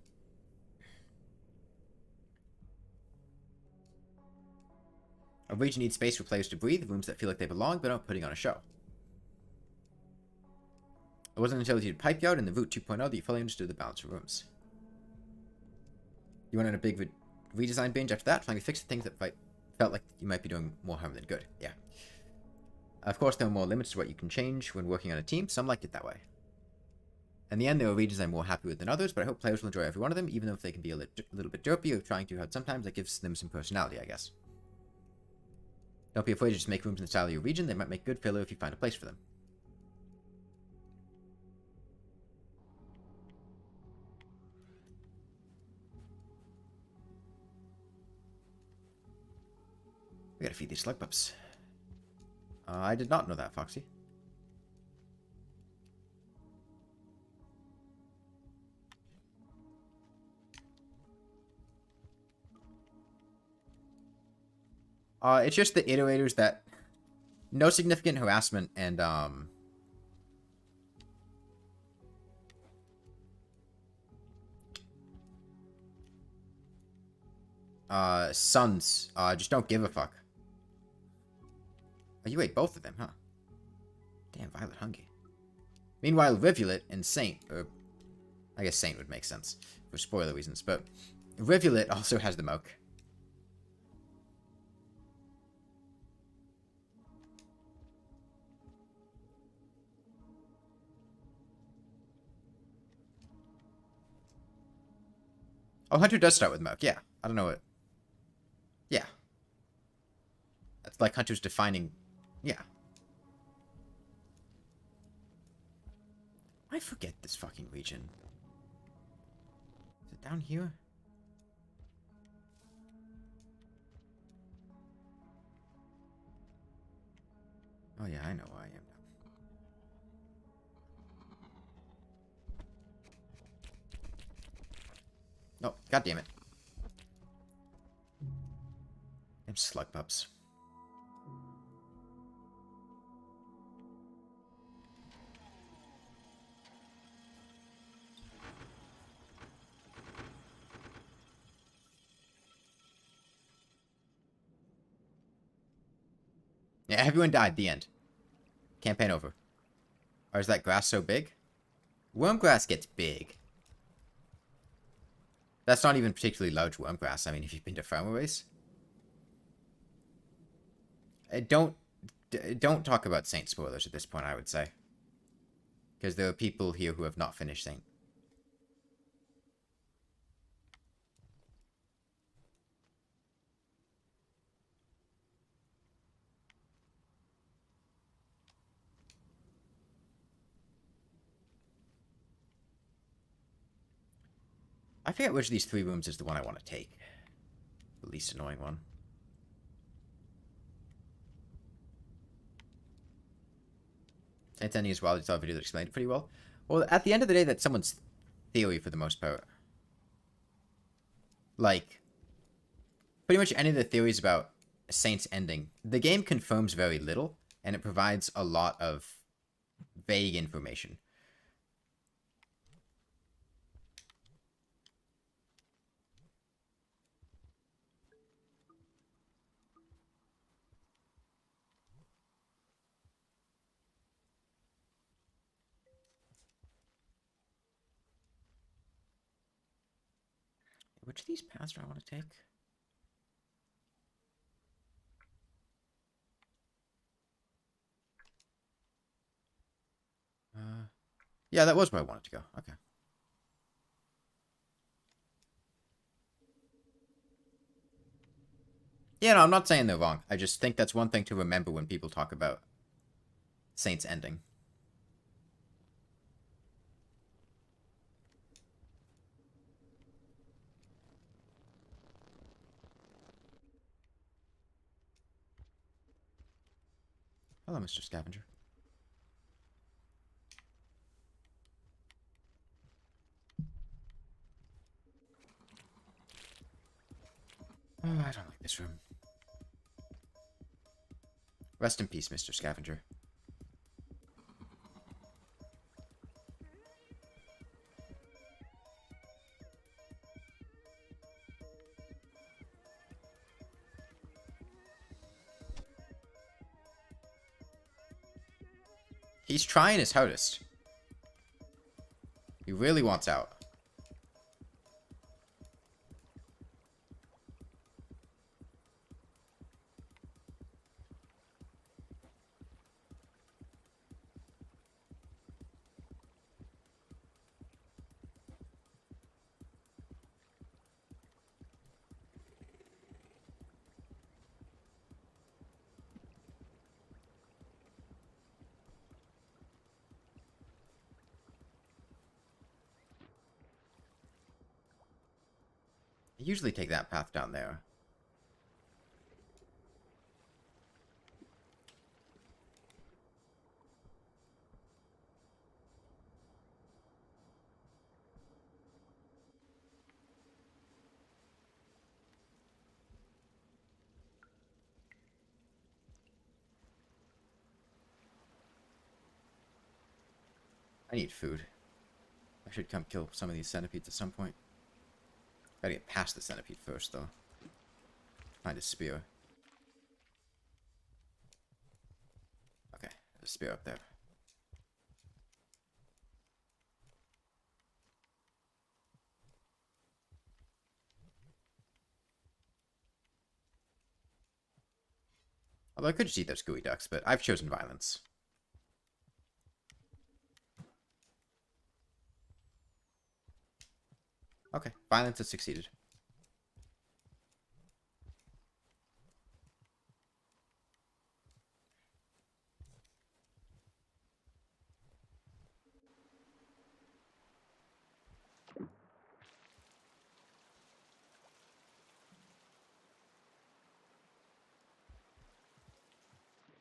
A region needs space for players to breathe, rooms that feel like they belong, but aren't putting on a show. It wasn't until you did Pipe Yard and the Route 2.0 that you fully understood the balance of rooms. You went on a big redesign binge after that, trying to fix the things that felt like you might be doing more harm than good. Yeah. Of course, there are more limits to what you can change when working on a team. Some liked it that way. In the end, there are regions I'm more happy with than others, but I hope players will enjoy every one of them, even though if they can be a little bit derpy or trying too hard sometimes, that gives them some personality, I guess. Don't be afraid to just make rooms in the style of your region. They might make good filler if you find a place for them. We gotta feed these Slugpups. I did not know that, Foxy. It's just the iterators that... No significant harassment and, sons, just don't give a fuck. Oh, you ate both of them, huh? Damn, Violet hungry. Meanwhile, Rivulet and Saint, or... I guess Saint would make sense, for spoiler reasons, but... Rivulet also has the milk. Oh, Hunter does start with milk, yeah. I don't know what... Yeah. That's like Hunter's defining... Yeah. I forget this fucking region. Is it down here? Oh yeah, I know where I am now. Oh, god damn it. Them Slugpups. Yeah, everyone died. The end. Campaign over. Or is that grass so big? Worm grass gets big. That's not even particularly large worm grass. I mean, if you've been to Farmer Race. Don't talk about Saint spoilers at this point, I would say. Because there are people here who have not finished Saint. I forget which of these 3 rooms is the one I want to take. The least annoying one. Saint ending as well. I saw a video that explained it pretty well. Well, at the end of the day, that's someone's theory for the most part. Like, pretty much any of the theories about Saint's ending, the game confirms very little, and it provides a lot of vague information. Which of these paths do I want to take? Yeah, that was where I wanted to go. Okay. Yeah, no, I'm not saying they're wrong. I just think that's one thing to remember when people talk about Saint's ending. Hello, Mr. Scavenger. Oh, I don't like this room. Rest in peace, Mr. Scavenger. He's trying his hardest. He really wants out. I usually take that path down there. I need food. I should come kill some of these centipedes at some point. Gotta get past the centipede first, though. Find a spear. Okay, there's a spear up there. Although I could just eat those gooey ducks, but I've chosen violence. Okay, violence has succeeded.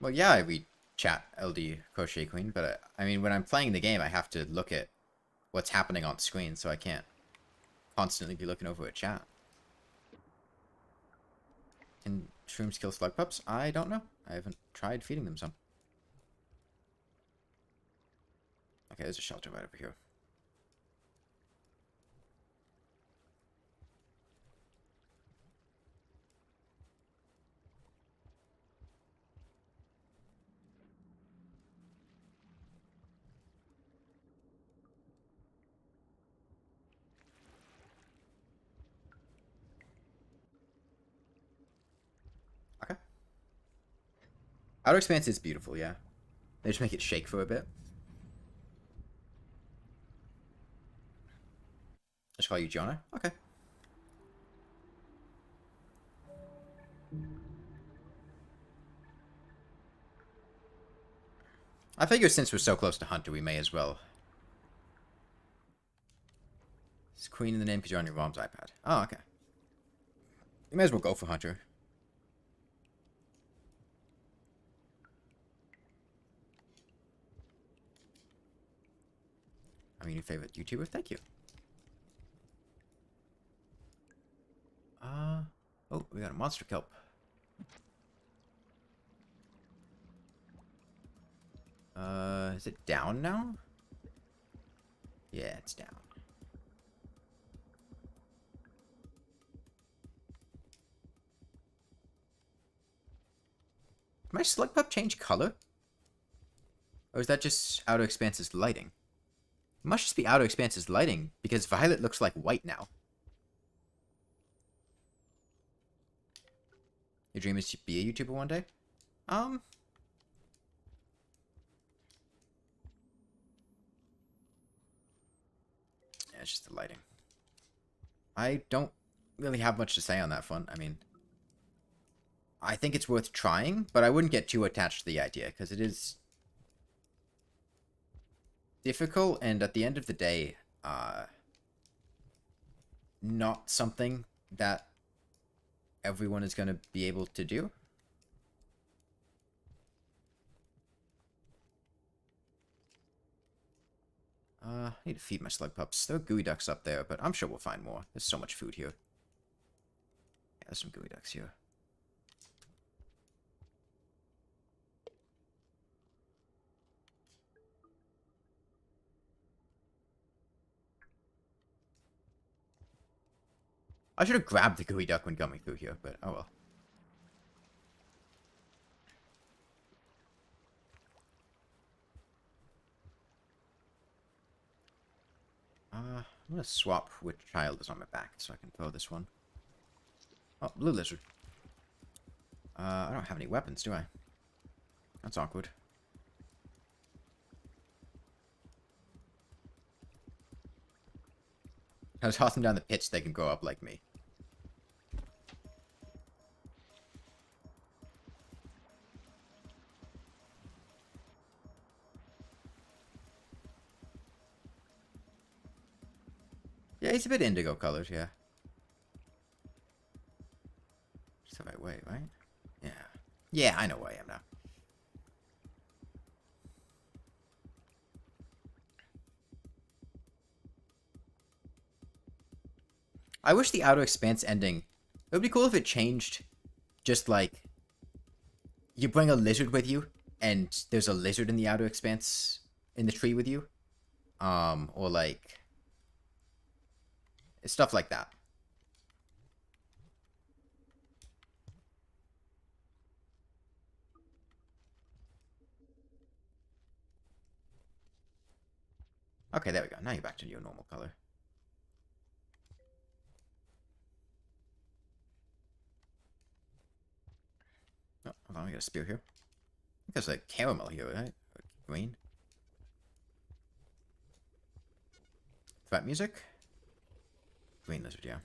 Well, yeah, we chat LD Crochet Queen, but I mean, when I'm playing the game, I have to look at what's happening on screen, so I can't constantly be looking over at chat. Can shrooms kill slug pups? I don't know. I haven't tried feeding them some. Okay, there's a shelter right over here. Okay. Outer Expanse is beautiful, yeah. They just make it shake for a bit. Just call you Jonah? Okay. I figure since we're so close to Hunter, we may as well. It's Queen in the name because you're on your mom's iPad. Oh, okay. You may as well go for Hunter. I mean, your favorite YouTuber? Thank you. Oh, we got a monster kelp. Is it down now? Yeah, it's down. Did my Slugpup change color? Or is that just Outer Expanse's lighting? It must just be Outer Expanse's lighting, because Violet looks like white now. Your dream is to be a YouTuber one day? Yeah, it's just the lighting. I don't really have much to say on that front. I mean, I think it's worth trying, but I wouldn't get too attached to the idea, because it is difficult, and at the end of the day, not something that everyone is going to be able to do. I need to feed my slug pups. There are gooey ducks up there, but I'm sure we'll find more. There's so much food here. Yeah, there's some gooey ducks here. I should have grabbed the gooey duck when coming through here, but oh well. I'm gonna swap which child is on my back so I can throw this one. Oh, blue lizard. I don't have any weapons, do I? That's awkward. I toss them down the pit so they can grow up like me. Yeah, he's a bit indigo colored, yeah. Just the right way, right? Yeah. Yeah, I know where I am now. I wish the Outer Expanse ending... It would be cool if it changed just like... You bring a lizard with you, and there's a lizard in the Outer Expanse in the tree with you. Or like... Stuff like that. Okay, there we go. Now you're back to your normal color. Oh, hold on, we got a spear here. I think there's like caramel here, right? Or green. Fat music. Green lizard, yeah.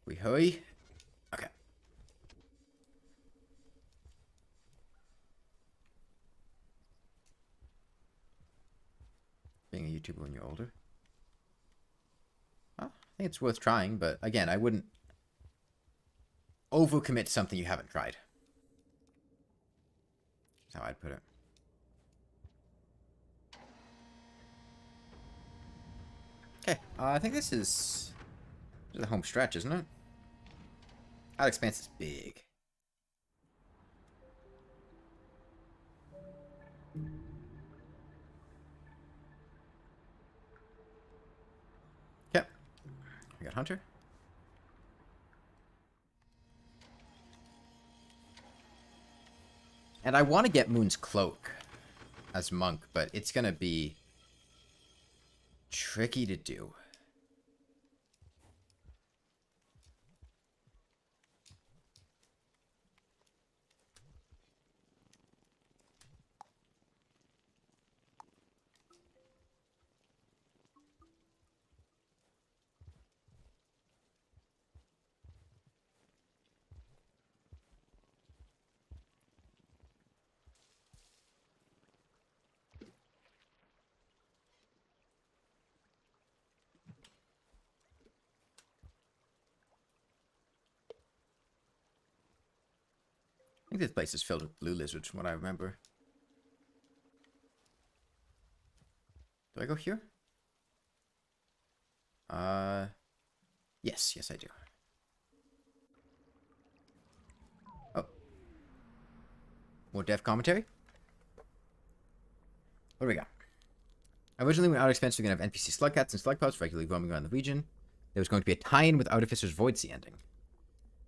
We hurry. Okay. Being a YouTuber when you're older. Well, I think it's worth trying, but again, I wouldn't overcommit to something you haven't tried. That's how I'd put it. Okay, I think this is the home stretch, isn't it? That Expanse is big. Yep. We got Hunter. And I want to get Moon's Cloak as Monk, but it's going to be tricky to do. I think this place is filled with blue lizards from what I remember. Do I go here? Yes, I do. Oh. More dev commentary? What do we got? Originally, when Outer Expanse was going to have NPC Slugcats and Slugpups regularly roaming around the region, there was going to be a tie-in with Artificer's Voidsea ending.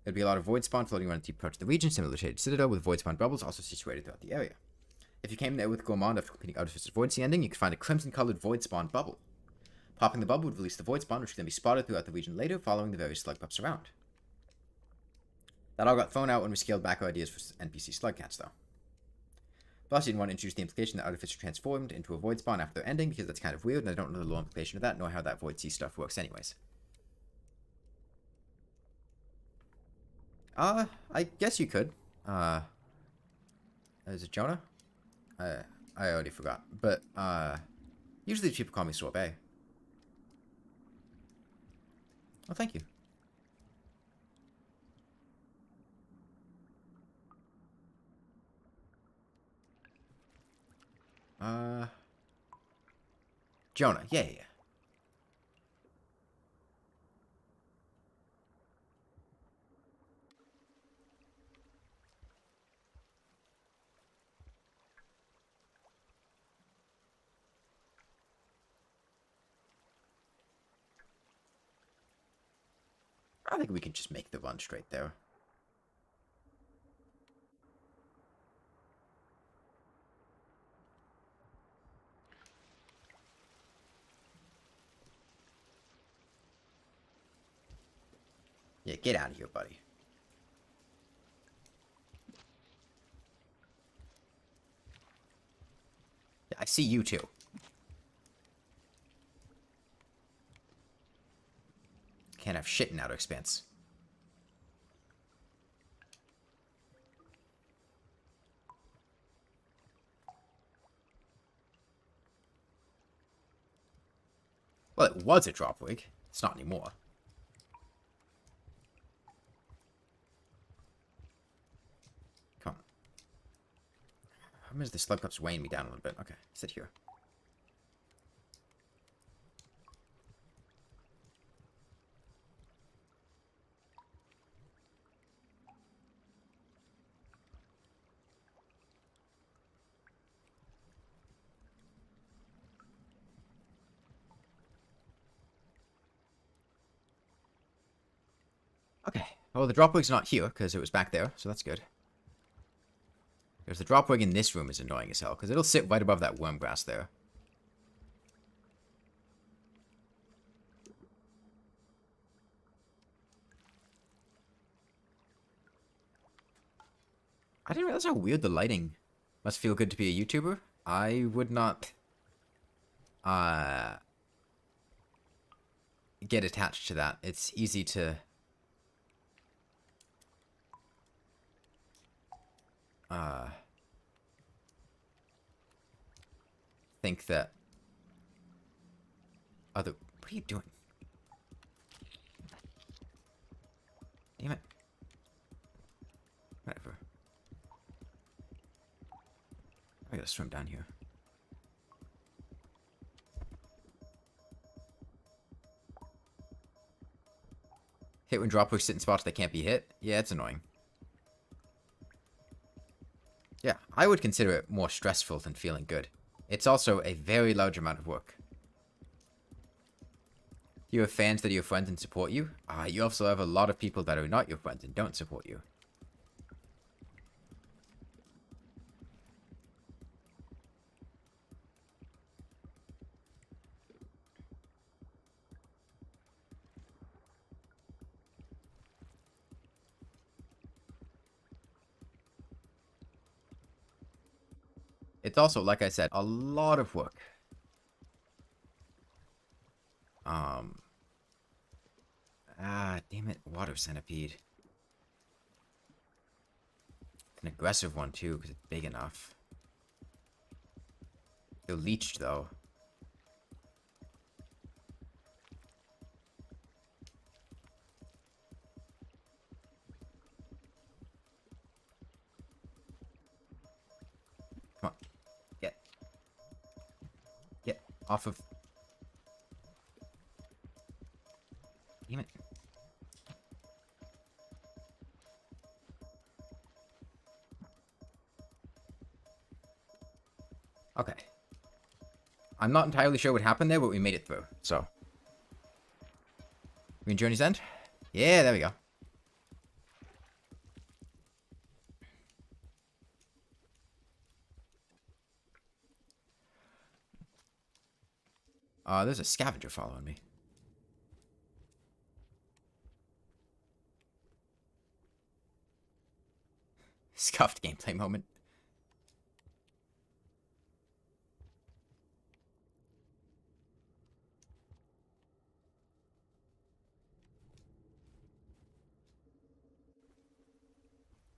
There'd be a lot of void spawn floating around deep parts of the region, similar to Shaded Citadel, with void spawn bubbles also situated throughout the area. If you came there with Gourmand after completing Artificer's Voidsea ending, you could find a crimson-colored void spawn bubble. Popping the bubble would release the void spawn, which could then be spotted throughout the region later, following the various Slugpups around. That all got thrown out when we scaled back our ideas for NPC Slugcats, though. Plus, I didn't want to introduce the implication that Artificer transformed into a void spawn after their ending, because that's kind of weird, and I don't know the lore implication of that, nor how that Voidsea stuff works anyways. I guess you could. Is it Jonah? I already forgot. But, usually people call me Sorbet. Well, thank you. Jonah, yeah. I think we can just make the run straight there. Yeah, get out of here, buddy. Yeah, I see you too. Can't have shit in Outer Expanse. Well, it was a Dropwig. It's not anymore. Come on. How much is the Slugpups weighing me down a little bit? Okay, sit here. Okay. Well, the Dropwig's not here, because it was back there, so that's good. There's the Dropwig in this room is annoying as hell, because it'll sit right above that worm grass there. I didn't realize how weird the lighting must feel good to be a YouTuber. I would not get attached to that. It's easy to think that other... What are you doing? Damn it. Whatever. gonna swim down here. Hit when Dropwig sit in spots that can't be hit? Yeah, it's annoying. Yeah, I would consider it more stressful than feeling good. It's also a very large amount of work. You have fans that are your friends and support you. You also have a lot of people that are not your friends and don't support you. It's also, like I said, a lot of work. Damn it, water centipede. An aggressive one, too, because it's big enough. They're leeched, though. Come on. Get off of... Damn it. Okay. I'm not entirely sure what happened there, but we made it through, so. We in Journey's End? Yeah, there we go. There's a scavenger following me. Scuffed gameplay moment.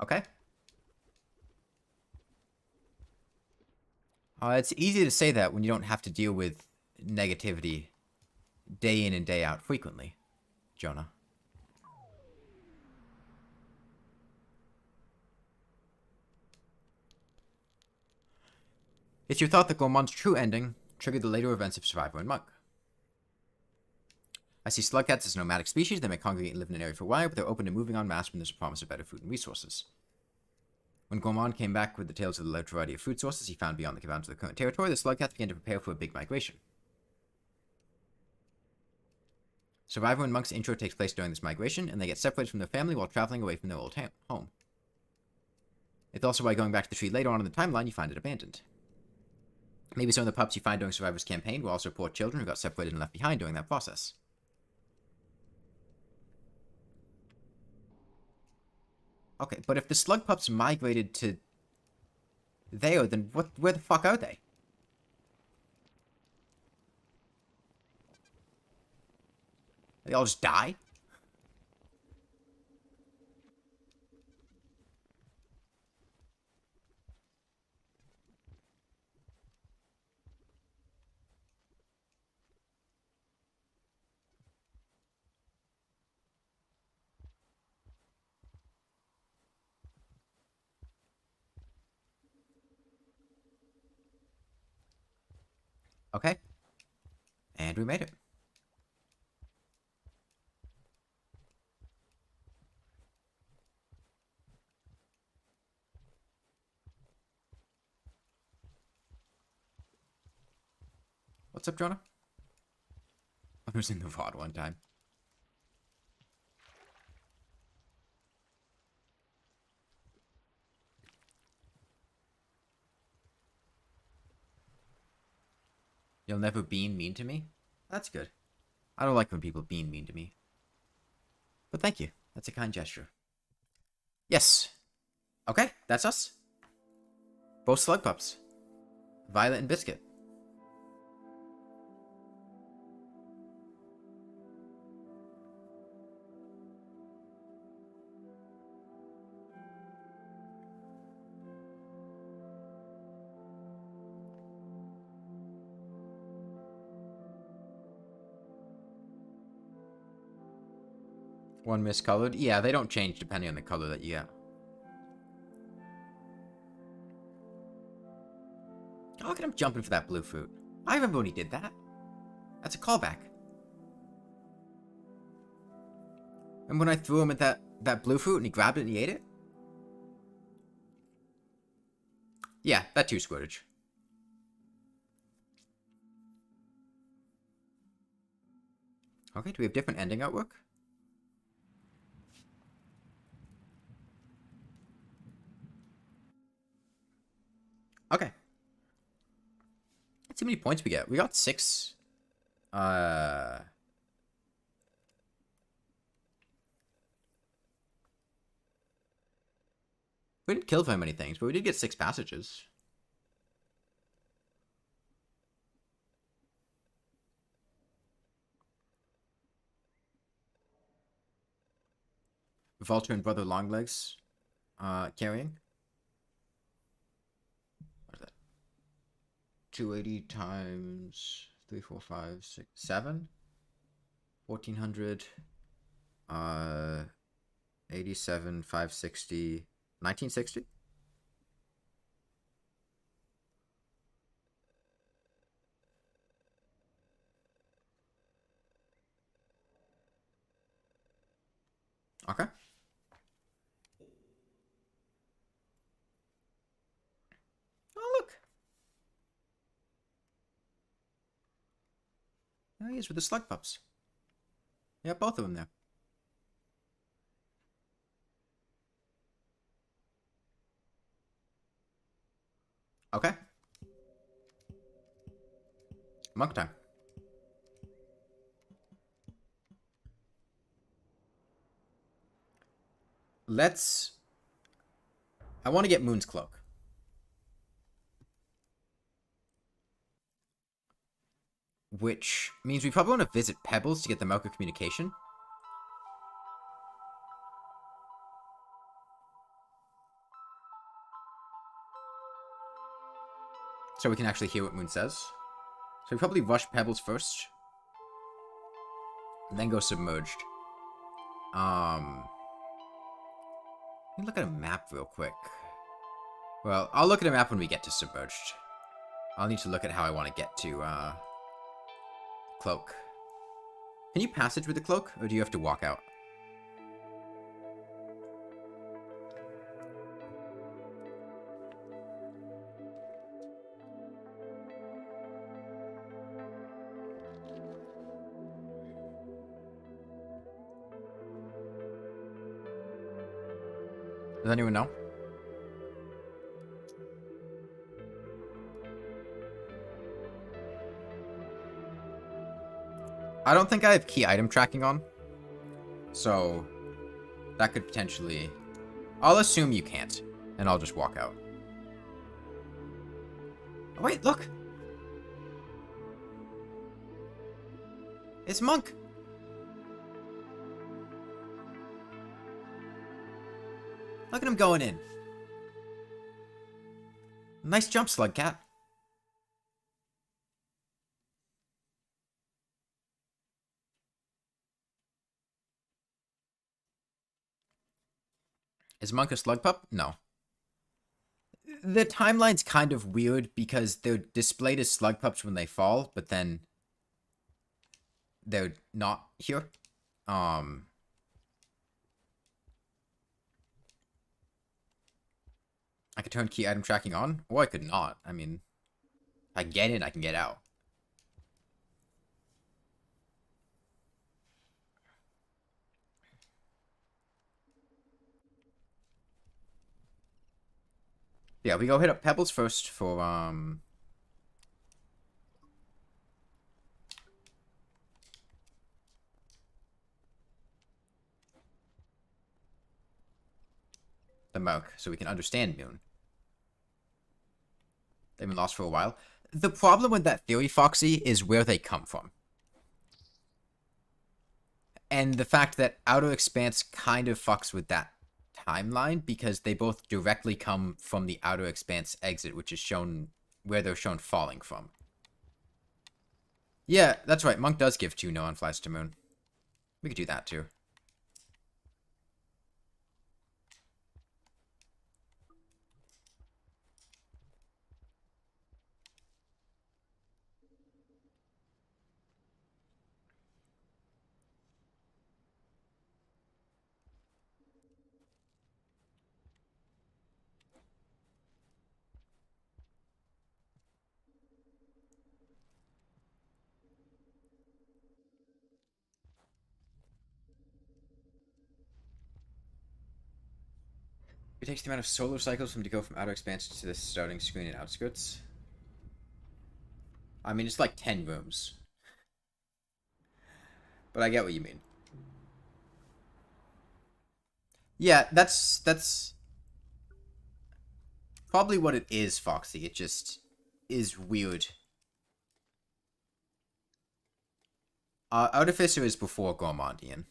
Okay. It's easy to say that when you don't have to deal with negativity day in and day out frequently, Jonah. It's your thought that Gormon's true ending triggered the later events of Survivor and Monk. I see slug cats as a nomadic species. They may congregate and live in an area for a while, but they're open to moving en masse when there's a promise of better food and resources. When Gormon came back with the tales of the large variety of food sources he found beyond the bounds of the current territory, the slug cats began to prepare for a big migration. Survivor and Monk's intro takes place during this migration, and they get separated from their family while traveling away from their old home. It's also why going back to the tree later on in the timeline, you find it abandoned. Maybe some of the pups you find during Survivor's campaign were also poor children who got separated and left behind during that process. Okay, but if the Slugpups migrated to there, then where the fuck are they? They all just die? Okay. And we made it. What's up, Jonah? I was in the VOD one time. You'll never bean mean to me? That's good. I don't like when people bean mean to me. But thank you. That's a kind gesture. Yes. Okay, that's us. Both Slugpups. Violet and Biscuit. One miscolored? Yeah, they don't change depending on the color that you get. Oh, look at him jumping for that blue fruit. I remember when he did that. That's a callback. And when I threw him at that blue fruit and he grabbed it and he ate it? Yeah, that too, Squirtage. Okay, do we have different ending artwork? Okay. Let's see how many points we get. We got 6. We didn't kill very many things, but we did get 6 passages. Vulture and Brother Longlegs carrying. What is that? 280 times 3, 4, 5, 6, 7. 1400. 87, 560, 1960. Okay. Oh, look. There he is with the Slugpups. Yeah, both of them there. Okay. Monk time. I want to get Moon's Cloak. Which means we probably want to visit Pebbles to get the Milk of Communication. So we can actually hear what Moon says. So we probably rush Pebbles first. And then go Submerged. Let me look at a map real quick. Well, I'll look at a map when we get to Submerged. I'll need to look at how I want to get to, Cloak. Can you passage with the Cloak, or do you have to walk out? Does anyone know? I don't think I have key item tracking on. So, that could potentially... I'll assume you can't, and I'll just walk out. Oh, wait, look! It's Monk! Look at him going in. Nice jump, Slugcat. Is Monk a Slugpup? No. The timeline's kind of weird because they're displayed as Slugpups when they fall, but then they're not here. I could turn key item tracking on, or I could not. I mean, if I get in, I can get out. Yeah, we go hit up Pebbles first for, the Milk, so we can understand Moon. They've been lost for a while. The problem with that theory, Foxy, is where they come from. And the fact that Outer Expanse kind of fucks with that timeline because they both directly come from the Outer Expanse exit, which is shown where they're shown falling from. Yeah, that's right. Monk does give 2 Neon Flies to Moon. We could do that too. It takes the amount of solar cycles for him to go from outer expanse to the starting screen and outskirts. I mean, it's like 10 rooms. But I get what you mean. Yeah, that's probably what it is, Foxy. It just is weird. Artificer is before Gourmandian.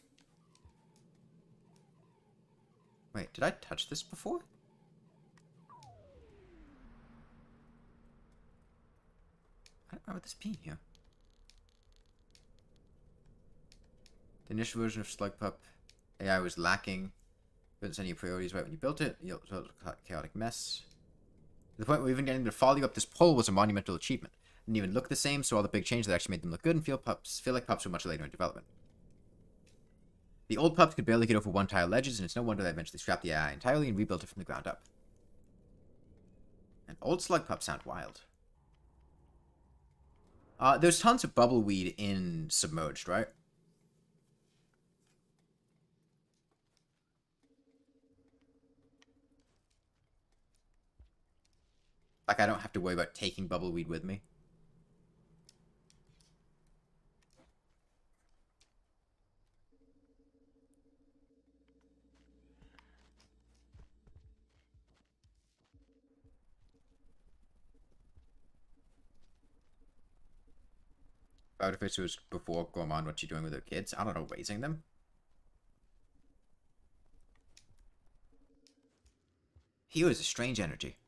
Wait, did I touch this before? I don't remember this being here. The initial version of Slugpup AI was lacking. Couldn't send you priorities right when you built it. You built a chaotic mess. To the point where even getting to follow up this poll was a monumental achievement. Didn't even look the same, so all the big changes that actually made them look good and feel like pups were much later in development. The old pups could barely get over one-tile ledges, and it's no wonder they eventually scrapped the AI entirely and rebuilt it from the ground up. And old slug pups sound wild. There's tons of bubbleweed in Submerged, right? Like, I don't have to worry about taking bubbleweed with me. Artificer was before Gourmand. What you doing with her kids? I don't know, raising them? Here is a strange energy.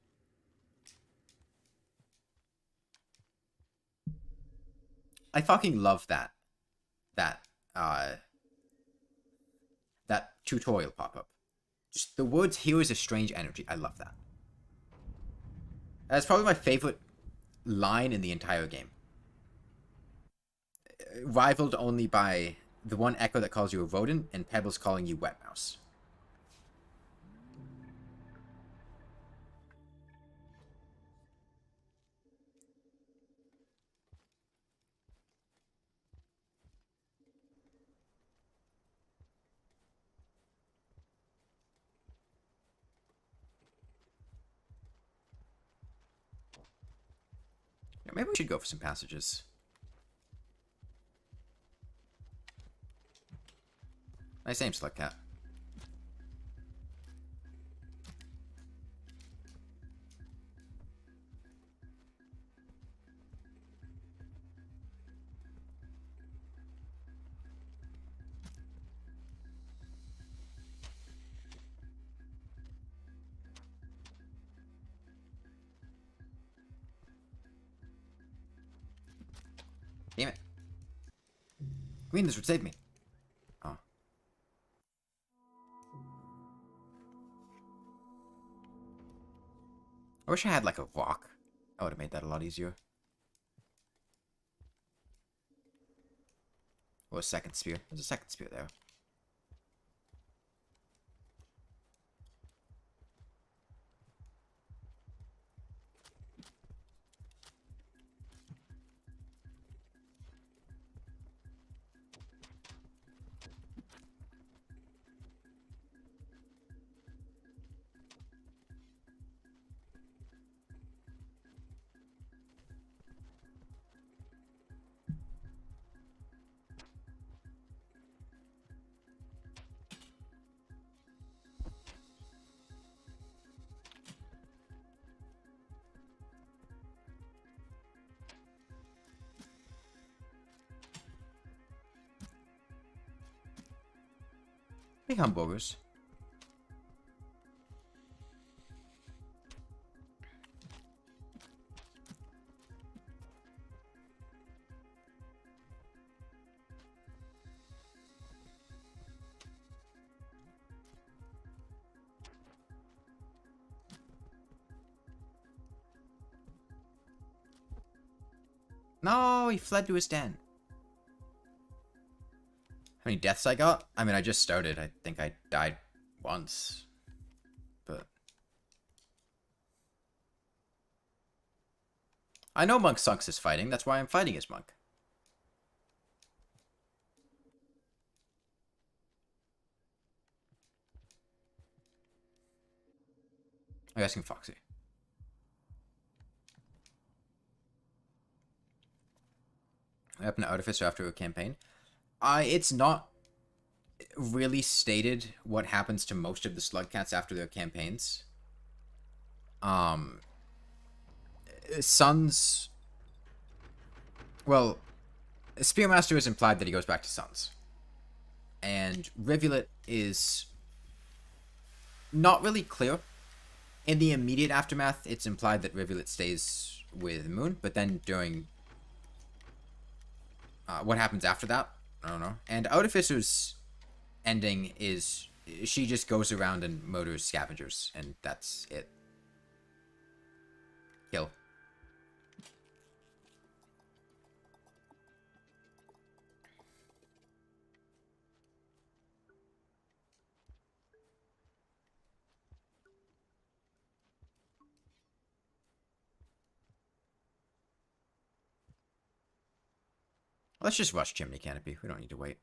I fucking love that. That tutorial pop-up. Just the words, here is a strange energy. I love that. That's probably my favorite line in the entire game. Rivaled only by the one Echo that calls you a rodent and Pebbles calling you wet mouse. Maybe we should go for some passages. Nice aim, Slug Cat. Damn it. Green, this would save me. Oh. I wish I had like a rock. I would have made that a lot easier. Or a second spear. There's a second spear there. Big hamburgers. No, he fled to his den. How many deaths I got? I mean, I just started. I think I died once. But I know Monk sucks as fighting. That's why I'm fighting as Monk. I'm asking Foxy. Weapon Artificer after a campaign. It's not really stated what happens to most of the Slug Cats after their campaigns. Suns... Well, Spearmaster is implied that he goes back to Suns. And Rivulet is not really clear. In the immediate aftermath, it's implied that Rivulet stays with Moon, but then during... what happens after that? I don't know. And Artificer's ending is she just goes around and murders scavengers, and that's it. Kill. Let's just rush Chimney Canopy. We don't need to wait.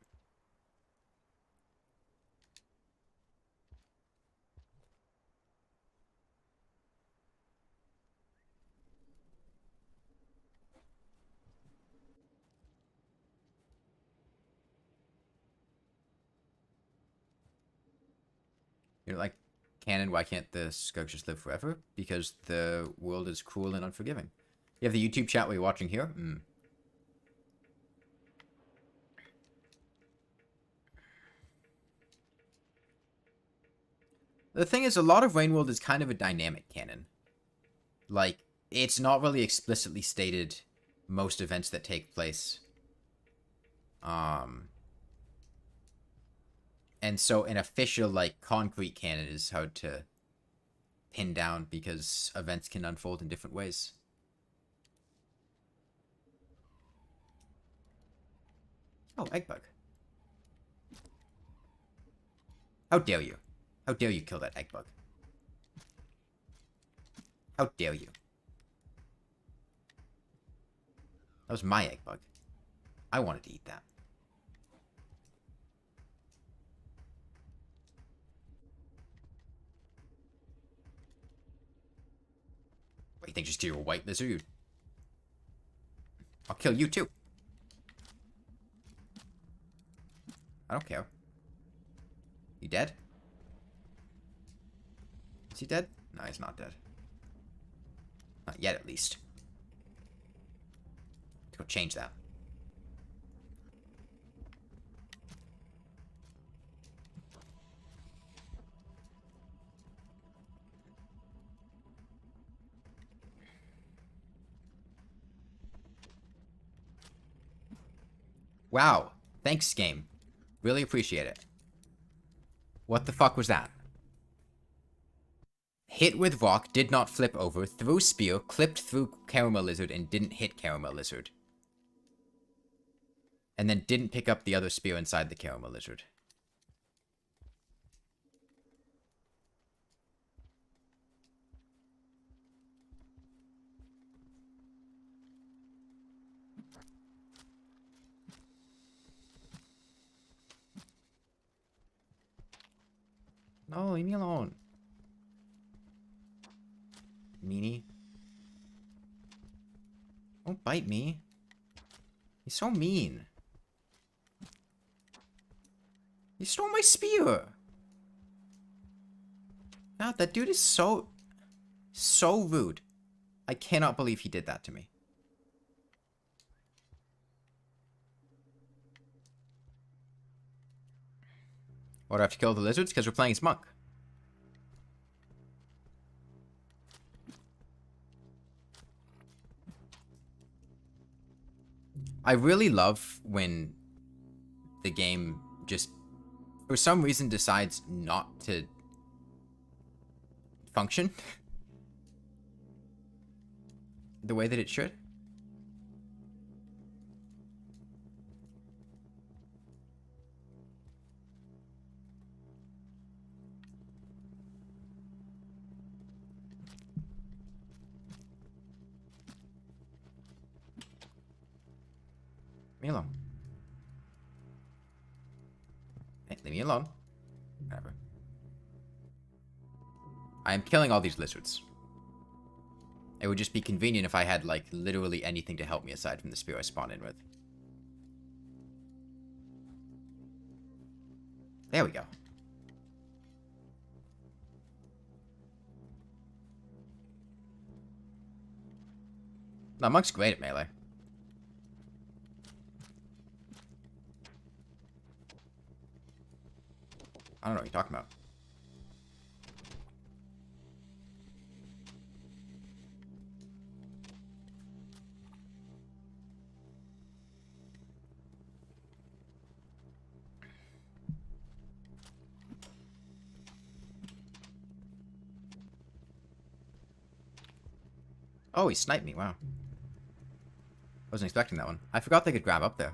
You're like, canon, why can't the Skugs just live forever? Because the world is cruel and unforgiving. You have the YouTube chat where you're watching here? The thing is, a lot of Rainworld is kind of a dynamic canon. Like, it's not really explicitly stated most events that take place. And so an official, like, concrete canon is hard to pin down because events can unfold in different ways. Oh, Eggbug. How dare you? How dare you kill that Eggbug? How dare you? That was my Eggbug. I wanted to eat that. What, you think just you're a white lizard? I'll kill you too. I don't care. You dead? Is he dead? No, he's not dead. Not yet, at least. Let's go change that. Wow. Thanks, game. Really appreciate it. What the fuck was that? Hit with rock, did not flip over, threw spear, clipped through Caramel Lizard, and didn't hit Caramel Lizard. And then didn't pick up the other spear inside the Caramel Lizard. No, leave me alone. Meanie. Don't bite me. He's so mean. He stole my spear. God, that dude is so rude. I cannot believe he did that to me. Why do I have to kill the lizards? Because we're playing as Monk. I really love when the game just, for some reason, decides not to function the way that it should. Me alone. Hey, leave me alone. Whatever. I am killing all these lizards. It would just be convenient if I had, like, literally anything to help me aside from the spear I spawned in with. There we go. No, Monk's great at melee. I don't know what you're talking about. Oh, he sniped me. Wow. Wasn't expecting that one. I forgot they could grab up there.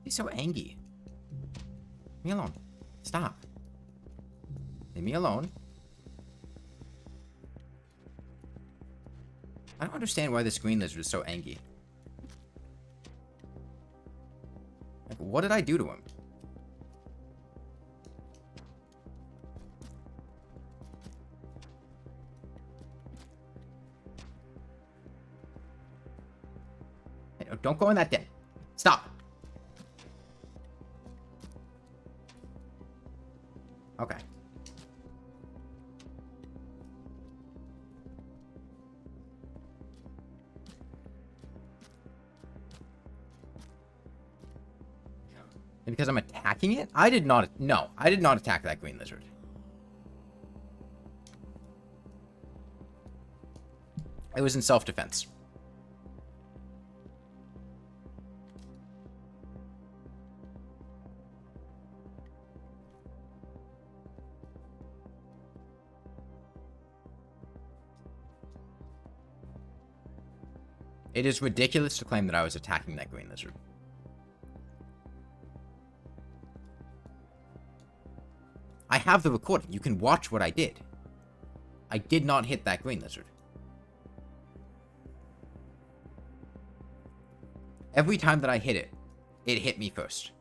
He's so angry. Leave me alone. Stop. Leave me alone. I don't understand why this green lizard is so angry. Like, what did I do to him? Hey, don't go in that den. Stop. Okay. And because I'm attacking it? I did not... No, I did not attack that green lizard. It was in self-defense. It is ridiculous to claim that I was attacking that green lizard. I have the recording. You can watch what I did. I did not hit that green lizard. Every time that I hit it, it hit me first.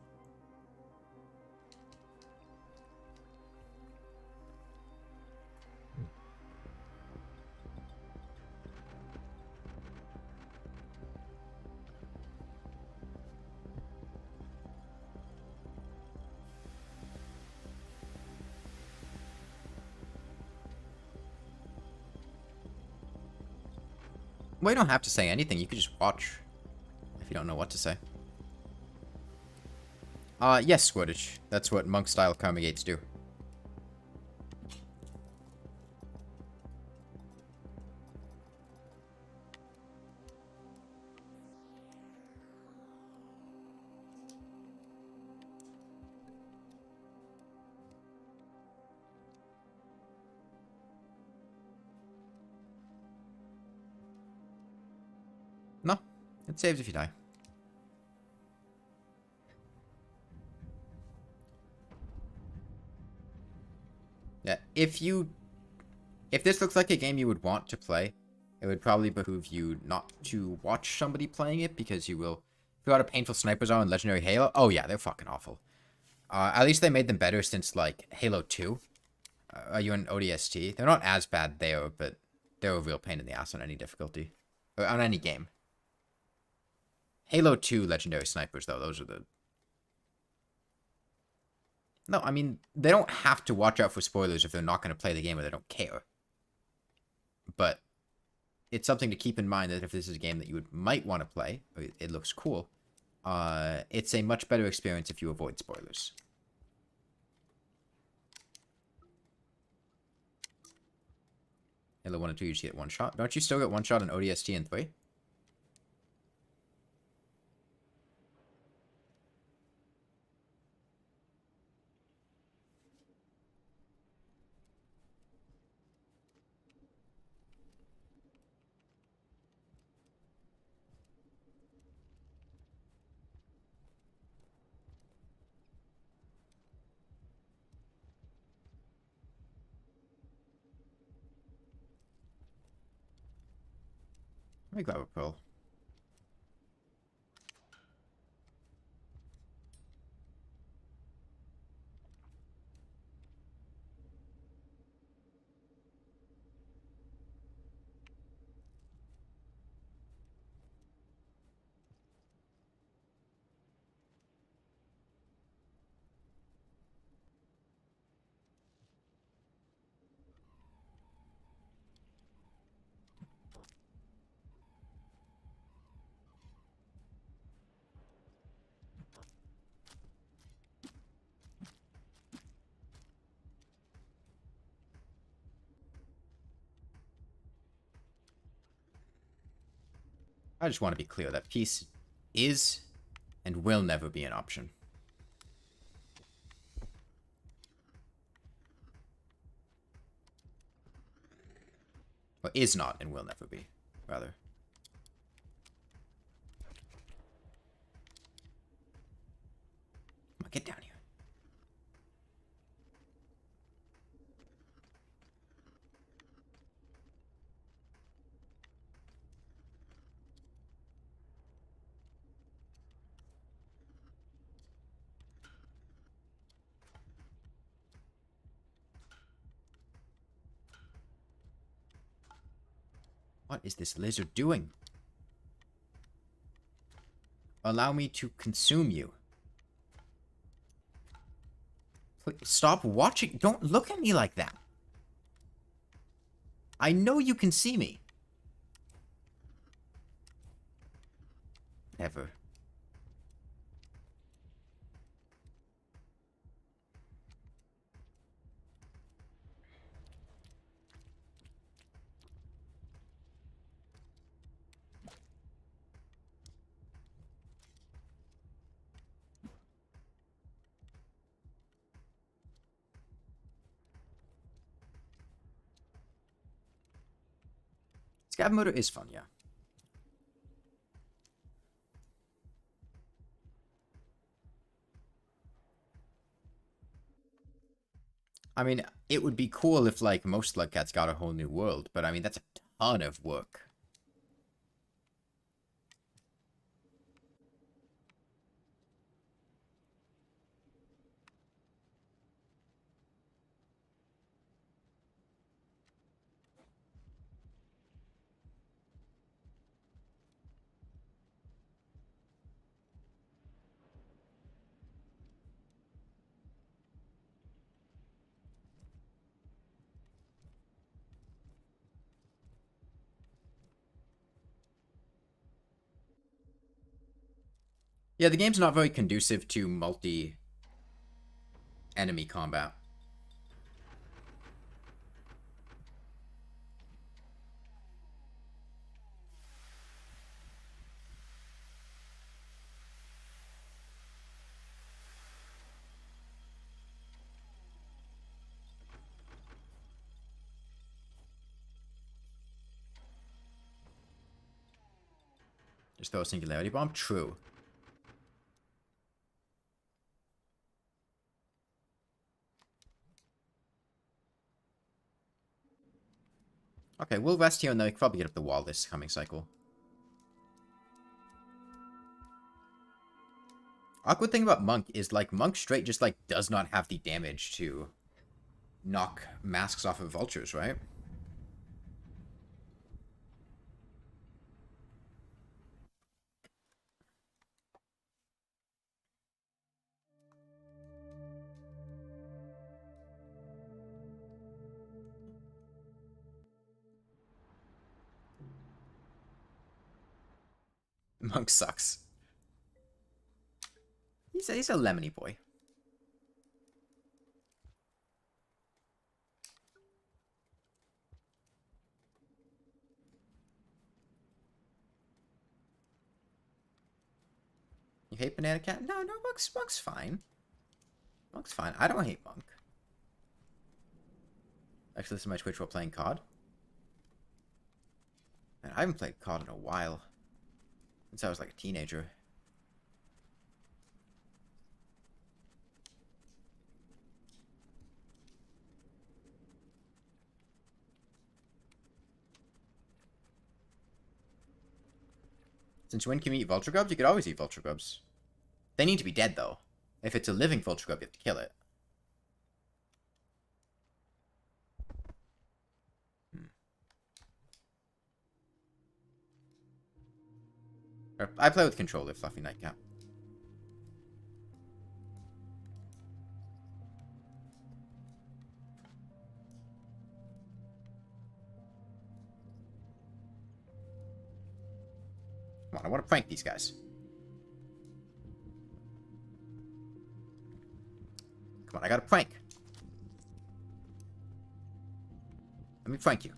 Well, you don't have to say anything. You could just watch if you don't know what to say. Yes, Squirtage. That's what monk-style karma gates do. No, it saves if you die. Yeah, if this looks like a game you would want to play, it would probably behoove you not to watch somebody playing it, because you will... If you got a Painful Sniper Zone and Legendary Halo, oh yeah, they're fucking awful. At least they made them better since, like, Halo 2. Are you an ODST? They're not as bad there, but they're a real pain in the ass on any difficulty. Or on any game. Halo 2 Legendary Snipers, though, those are the... No, I mean, they don't have to watch out for spoilers if they're not going to play the game or they don't care. But it's something to keep in mind that if this is a game that you might want to play, or it looks cool, it's a much better experience if you avoid spoilers. Halo 1 and 2 usually get one shot. Don't you still get one shot in ODST and 3? Let me grab a pearl. I just want to be clear that peace is and will never be an option. Well, is not and will never be, rather. Come on, get down here. What is this lizard doing? Allow me to consume you. Please stop watching. Don't look at me like that. I know you can see me. Never. Scav motor is fun, yeah. I mean, it would be cool if, like, most Slug Cats got a whole new world, but I mean, that's a ton of work. Yeah, the game's not very conducive to multi-enemy combat. Just throw a singularity bomb? True. Okay, we'll rest here and then we can probably get up the wall this coming cycle. Awkward thing about Monk is, like, Monk straight just, like, does not have the damage to knock masks off of vultures, right? Monk sucks. He's a lemony boy. You hate Banana Cat? No, Monk's fine. Monk's fine. I don't hate Monk. Actually, listen to my Twitch while playing COD. Man, I haven't played COD in a while. Since I was like a teenager. Since when can you eat vulture grubs? You could always eat vulture grubs. They need to be dead, though. If it's a living vulture grub, you have to kill it. I play with controller, Fluffy Nightcap. Come on, I want to prank these guys. Come on, I got a prank. Let me prank you.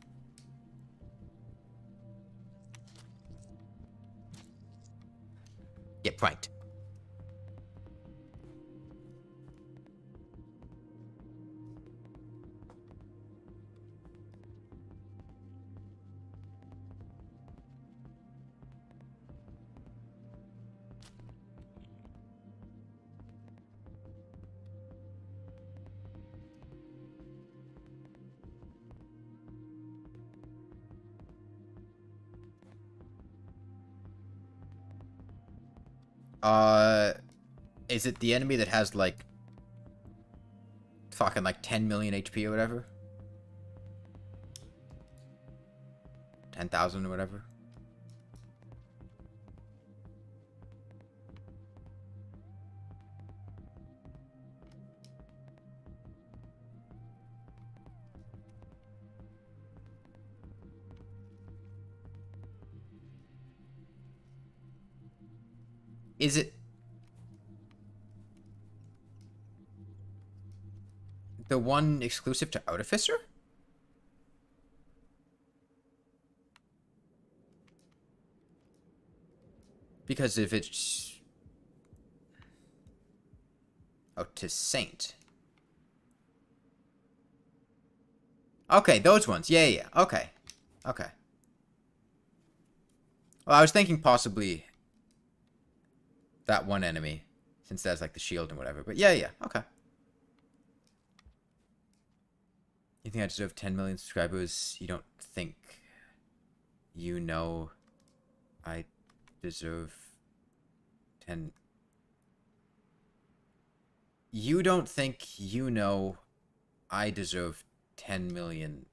Get pranked. Is it the enemy that has, like, fucking, like, 10 million HP or whatever? 10,000 or whatever? Is it the one exclusive to Artificer? Because if it's... Oh, to Saint. Okay, those ones. Yeah. Okay. Okay. Well, I was thinking possibly that one enemy, since that's like the shield and whatever. But yeah. Okay. You think I deserve 10 million subscribers? You don't think you know I deserve 10... You don't think you know I deserve 10 million...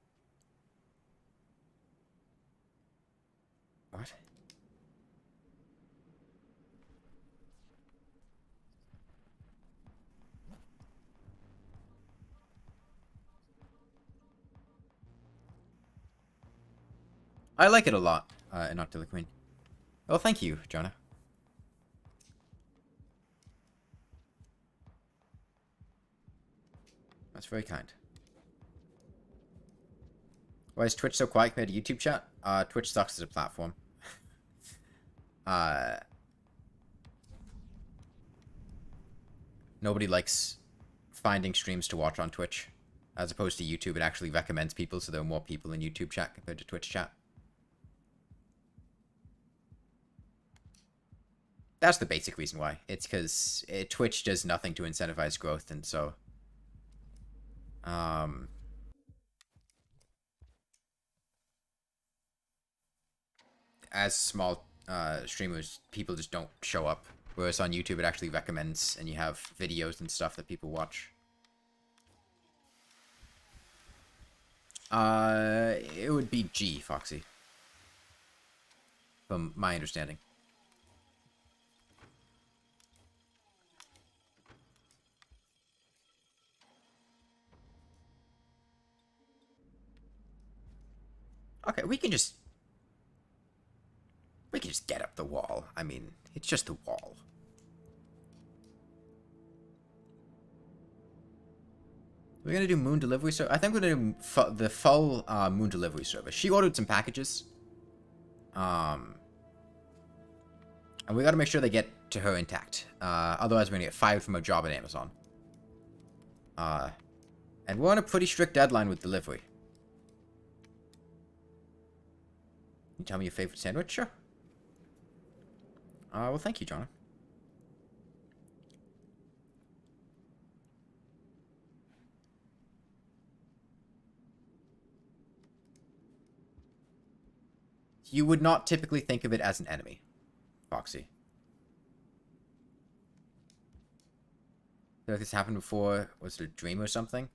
What? I like it a lot, and not to the Queen. Well, thank you, Jonah. That's very kind. Why is Twitch so quiet compared to YouTube chat? Twitch sucks as a platform. Nobody likes finding streams to watch on Twitch. As opposed to YouTube, it actually recommends people, so there are more people in YouTube chat compared to Twitch chat. That's the basic reason why. It's because Twitch does nothing to incentivize growth, and so... as small streamers, people just don't show up. Whereas on YouTube, it actually recommends, and you have videos and stuff that people watch. It would be G, Foxy. From my understanding. Okay, we can just We can just get up the wall. I mean, it's just a wall. We're gonna do moon delivery service. I think we're gonna do the full moon delivery service. She ordered some packages. And we gotta make sure they get to her intact. Otherwise, we're gonna get fired from our job at Amazon. And we're on a pretty strict deadline with delivery. Can you tell me your favorite sandwich? Sure. Well, thank you, John. You would not typically think of it as an enemy, Foxy. I feel like this happened before. Was it a dream or something?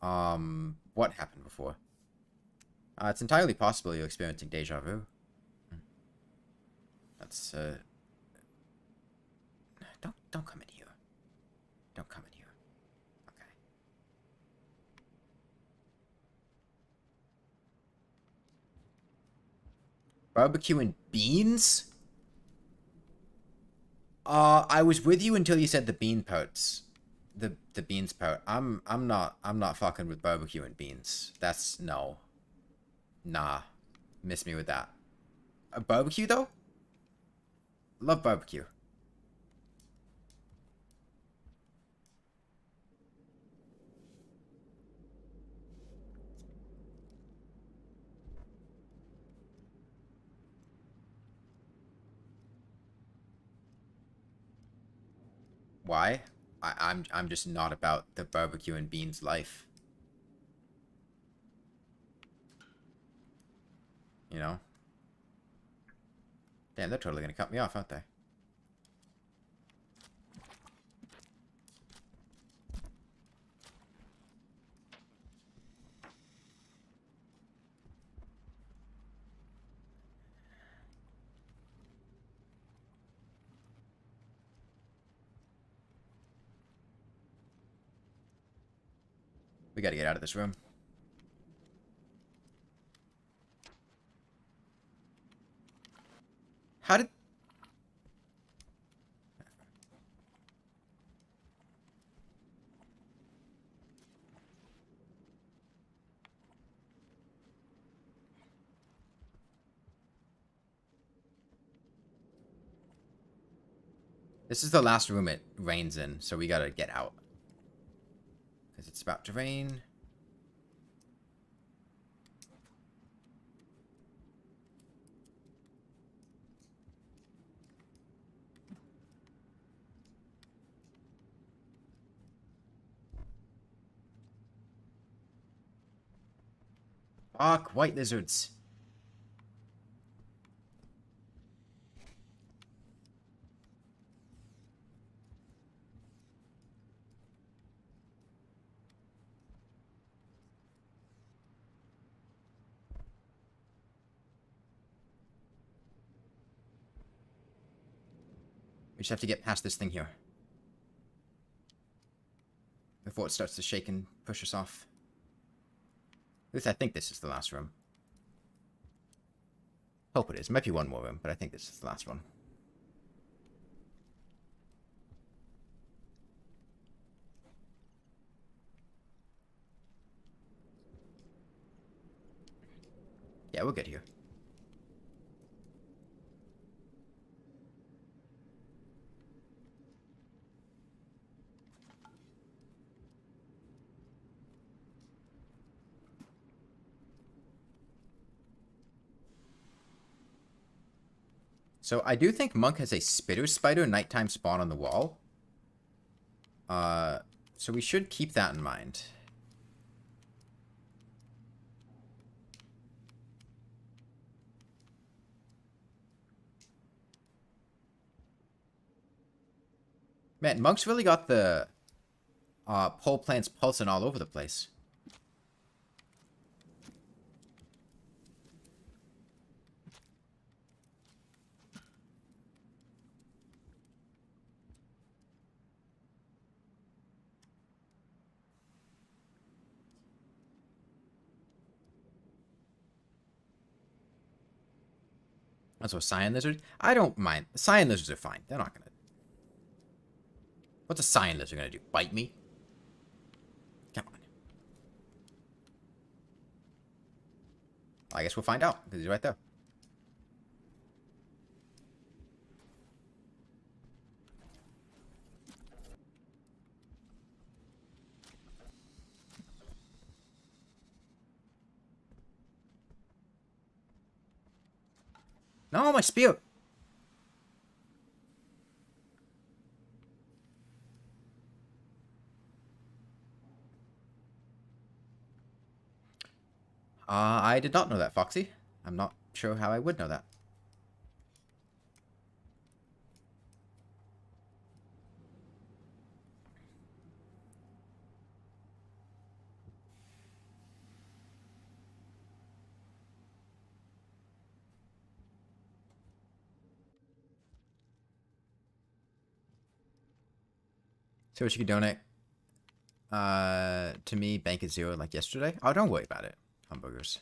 What happened before? It's entirely possible you're experiencing deja vu. That's, Don't come in here. Don't come in here. Okay. Barbecue and beans? I was with you until you said the bean parts. The beans part. I'm not fucking with barbecue and beans. That's no. Nah. Miss me with that. A barbecue though? Love barbecue. Why? I'm just not about the barbecue and beans life. You know? Damn, they're totally gonna cut me off, aren't they? We gotta get out of this room. How did... This is the last room it rains in, so we gotta get out. Because it's about to rain. Fuck, white lizards. We just have to get past this thing here. Before it starts to shake and push us off. At least I think this is the last room. Hope it is. Might be one more room, but I think this is the last one. Yeah, we're good here. So I do think Monk has a spitter spider nighttime spawn on the wall. So we should keep that in mind. Man, Monk's really got the pole plants pulsing all over the place. That's what cyan lizard. I don't mind. Cyan lizards are fine. They're not gonna. What's a cyan lizard gonna do? Bite me? Come on. I guess we'll find out because he's right there. No, my spear. I did not know that, Foxy. I'm not sure how I would know that. So what you could donate to me, bank at 0 like yesterday. Oh, don't worry about it, hamburgers.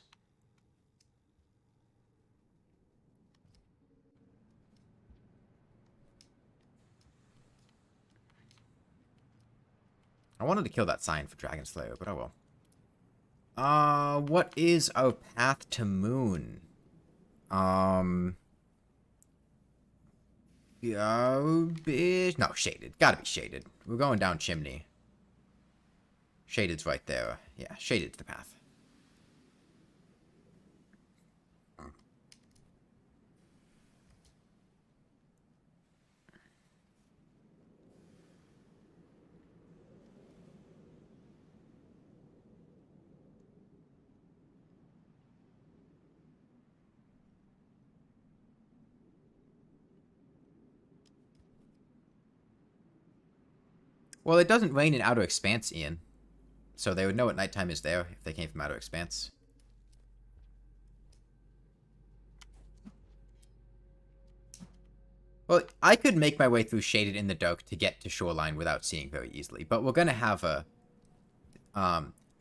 I wanted to kill that sign for Dragon Slayer, but oh well. What is our path to moon? Garbage. No, shaded. Gotta be shaded. We're going down chimney. Shaded's right there. Yeah, shaded's the path. Well, it doesn't rain in Outer Expanse, Ian. So they would know what nighttime is there if they came from Outer Expanse. Well, I could make my way through Shaded in the dark to get to Shoreline without seeing very easily. But we're going to have a...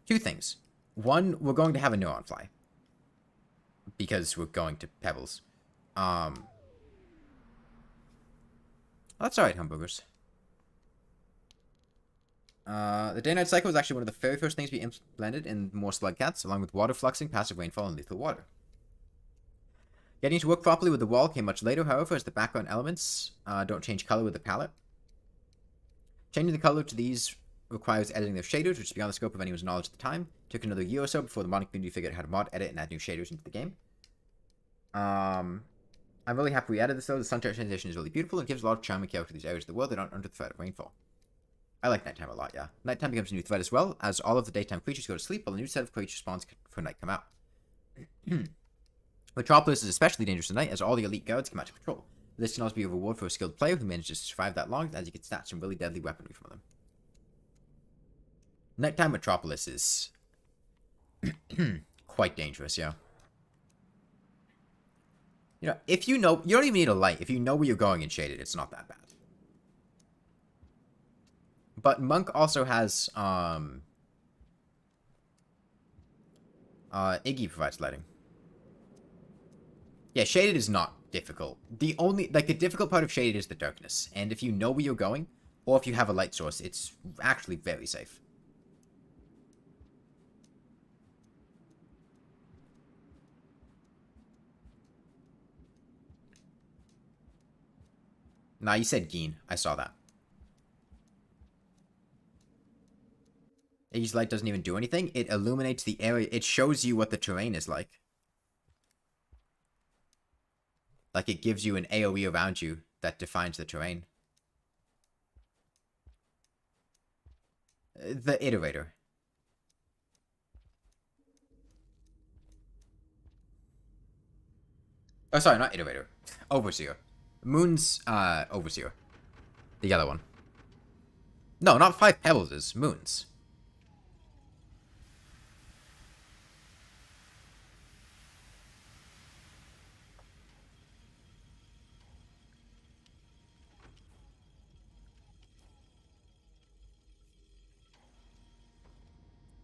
two things. One, we're going to have a Neuron fly. Because we're going to Pebbles. That's alright, hamburgers. The day-night cycle is actually one of the very first things we implemented in more Slugcats, along with water fluxing, passive rainfall, and lethal water. Getting to work properly with the wall came much later, however, as the background elements don't change color with the palette. Changing the color to these requires editing their shaders, which is beyond the scope of anyone's knowledge at the time. Took another year or so before the modding community figured out how to mod, edit, and add new shaders into the game. I'm really happy we added this though. The sunset transition is really beautiful and gives a lot of charm and character to these areas of the world that aren't under the threat of rainfall. I like nighttime a lot, yeah. Nighttime becomes a new threat as well, as all of the daytime creatures go to sleep while a new set of creatures spawns for night come out. Metropolis is especially dangerous at night, as all the elite guards come out to patrol. This can also be a reward for a skilled player who manages to survive that long, as you can snatch some really deadly weaponry from them. Nighttime Metropolis is quite dangerous, yeah. You know, if you know, you don't even need a light. If you know where you're going in Shaded, it's not that bad. But Monk also has, Iggy provides lighting. Yeah, Shaded is not difficult. The only, like, the difficult part of Shaded is the darkness. And if you know where you're going, or if you have a light source, it's actually very safe. Nah, you said Geen. I saw that. Iggy's light doesn't even do anything. It illuminates the area. It shows you what the terrain is like. Like, it gives you an AoE around you that defines the terrain. The Iterator. Oh, sorry, not Iterator. Overseer. Moon's, Overseer. The yellow one. No, not 5 Pebbles, Moon's.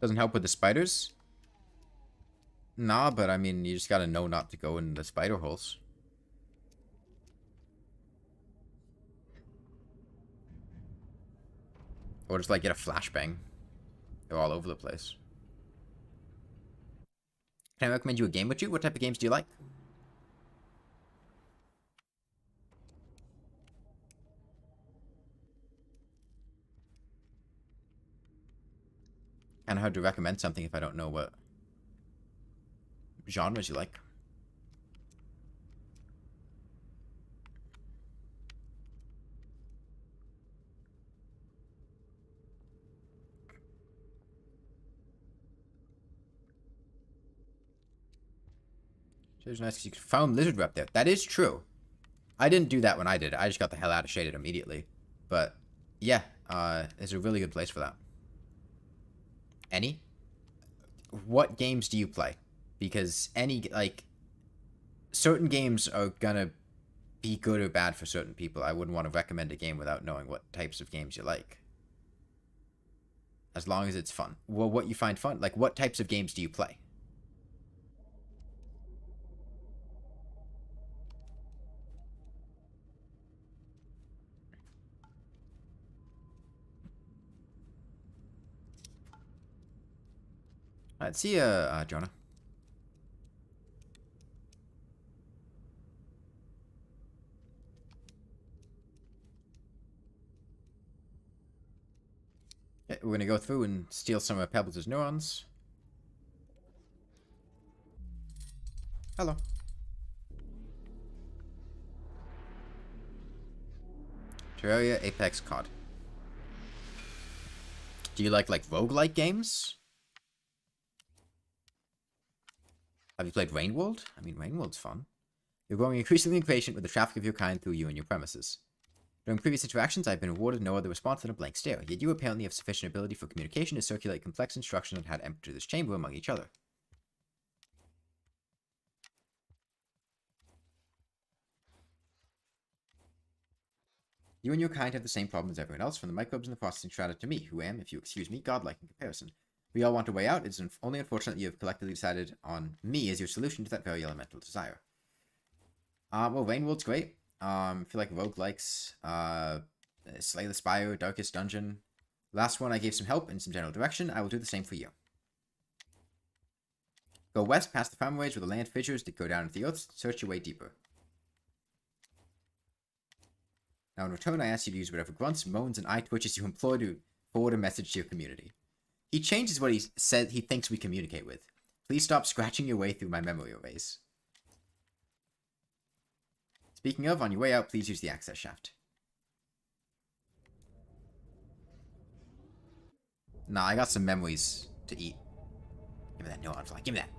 Doesn't help with the spiders? Nah, but I mean, you just gotta know not to go in the spider holes. Or just, like, get a flashbang. They're all over the place. Can I recommend you a game or two? What type of games do you like? Kind of hard to recommend something if I don't know what genres you like. Shader's nice because you found Lizard Rep there. That is true. I didn't do that when I did it. I just got the hell out of Shaded immediately. But, yeah, it's a really good place for that. Any? What games do you play? Because certain games are gonna be good or bad for certain people. I wouldn't want to recommend a game without knowing what types of games you like. As long as it's fun. Well, what you find fun. Like, what types of games do you play? Alright, see ya, Jonah. Okay, we're gonna go through and steal some of Pebbles' neurons. Hello. Terraria, Apex, COD. Do you like roguelike games? Have you played Rainworld? I mean, Rainworld's fun. You're growing increasingly impatient with the traffic of your kind through you and your premises. During previous interactions, I've been awarded no other response than a blank stare, yet you apparently have sufficient ability for communication to circulate complex instructions on how to enter this chamber among each other. You and your kind have the same problem as everyone else, from the microbes in the processing strata to me, who am, if you excuse me, godlike in comparison. We all want a way out. It's only unfortunate you have collectively decided on me as your solution to that very elemental desire. Well, Rainworld's great. If you like roguelikes, Slay the Spire, Darkest Dungeon. Last one I gave some help and some general direction. I will do the same for you. Go west past the farmways where the land fissures that go down into the earth. Search your way deeper. Now in return, I ask you to use whatever grunts, moans, and eye twitches you employ to forward a message to your community. He changes what he said he thinks we communicate with. Please stop scratching your way through my memory erase. Speaking of, on your way out, please use the access shaft. Nah, I got some memories to eat. Give me that neuron fly. Give me that.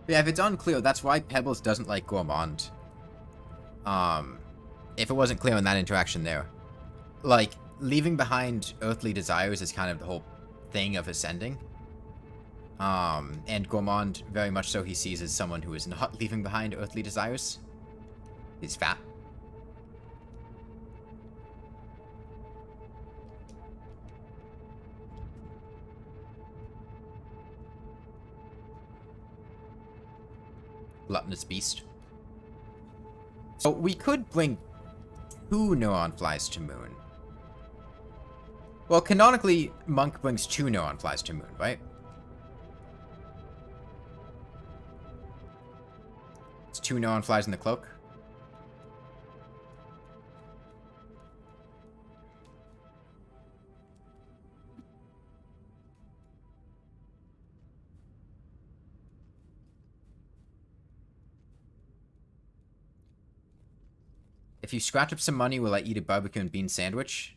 Yeah, if it's unclear, that's why Pebbles doesn't like Gourmand. If it wasn't clear in that interaction there. Like, leaving behind earthly desires is kind of the whole thing of ascending. And Gourmand, very much so he sees as someone who is not leaving behind earthly desires. He's fat. Gluttonous beast. So we could bring 2 neuron flies to Moon. Well, canonically, Monk brings 2 neuron flies to Moon, right? It's 2 neuron flies in the cloak. If you scratch up some money, will I eat a barbecue and bean sandwich?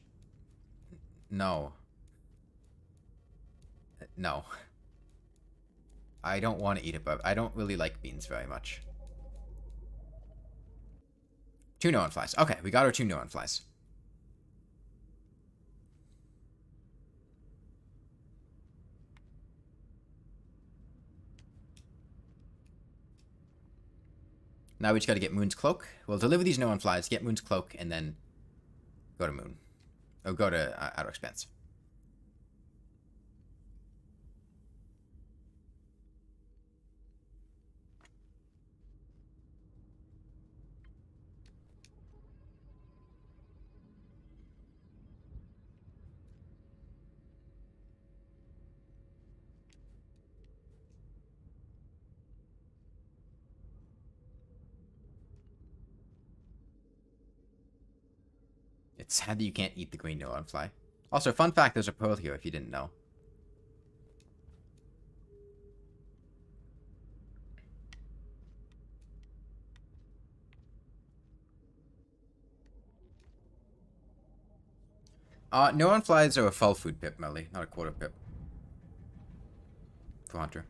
No. No. I don't want to eat a barbecue. I don't really like beans very much. 2 neuron flies. Okay, we got our 2 neuron flies. Now we just gotta get Moon's Cloak. We'll deliver these Neon Flies, get Moon's Cloak, and then go to Moon. Or go to Outer Expanse. It's sad that you can't eat the green Neon Fly. Also, fun fact, there's a pearl here if you didn't know. Neon Flies are a full food pip, Melly, not a quarter pip. For Hunter.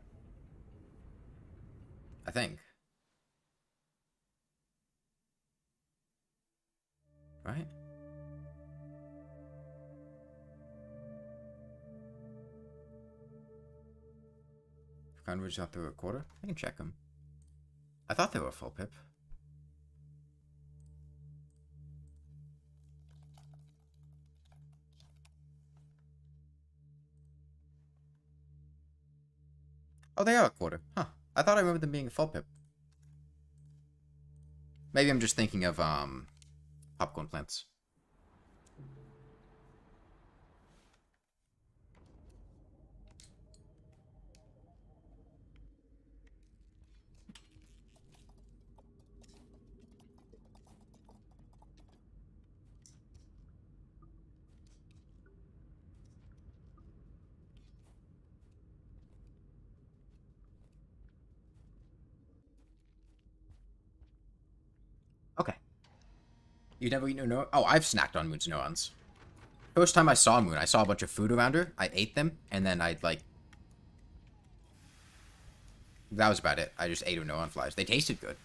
I think. Right? Converge out through a quarter? I can check them. I thought they were a full pip. Oh, they are a quarter. Huh. I thought I remembered them being a full pip. Maybe I'm just thinking of, popcorn plants. Okay. You never eaten a Neurons? Oh, I've snacked on Moon's Neurons. First time I saw Moon, I saw a bunch of food around her. I ate them, and then I'd, like... That was about it. I just ate her Neuron Flies. They tasted good.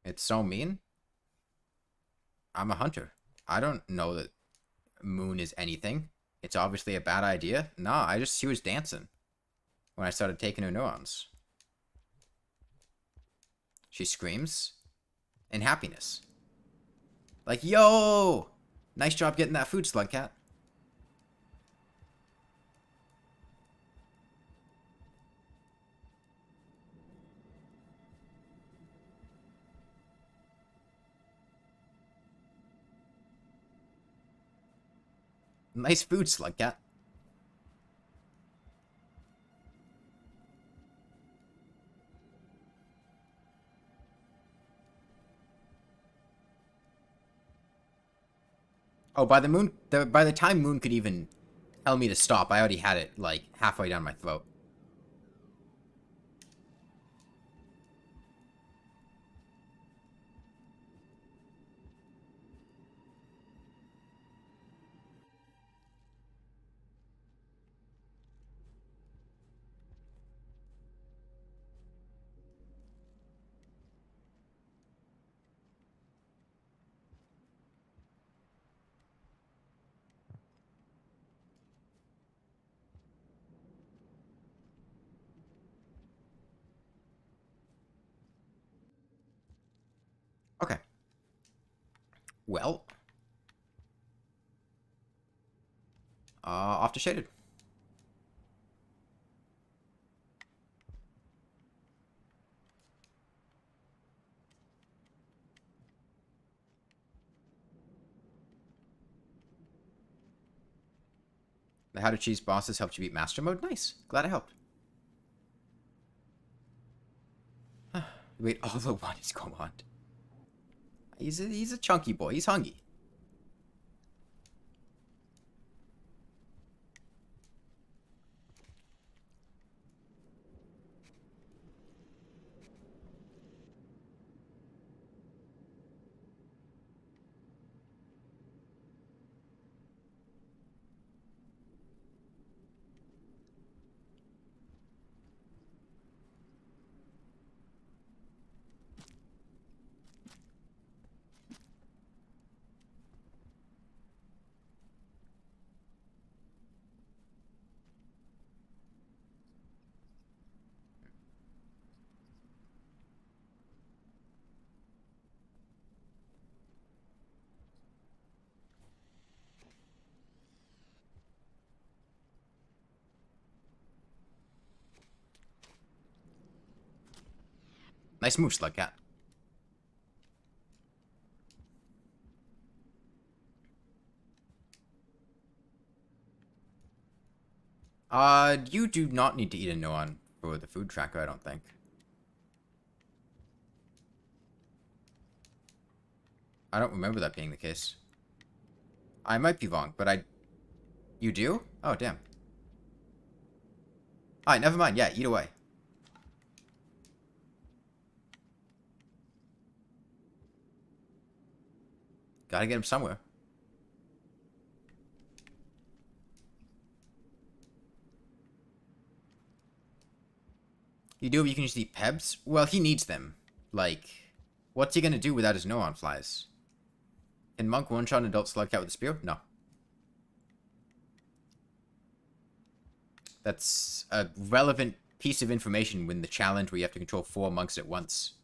It's so mean. I'm a hunter. I don't know that Moon is anything. It's obviously a bad idea. Nah, she was dancing when I started taking her neurons. She screams in happiness. Like, yo! Nice job getting that food, Slug Cat. Nice food, Slug Cat. Oh, by the time Moon could even tell me to stop, I already had it, like, halfway down my throat. Okay. Well. Off to Shaded. The How to Cheese bosses helped you beat Master Mode? Nice. Glad I helped. Wait, all the one is Gourmand. He's a chunky boy. He's hungry. Nice move, Slugcat. You do not need to eat a Neuron for the food tracker, I don't think. I don't remember that being the case. I might be wrong, but You do? Oh, damn. Alright, never mind. Yeah, eat away. Gotta get him somewhere. You do, but you can just eat Pebs? Well, he needs them. Like, what's he gonna do without his Neuron flies? Can Monk one-shot an adult Slugcat with a spear? No. That's a relevant piece of information when the challenge where you have to control 4 monks at once.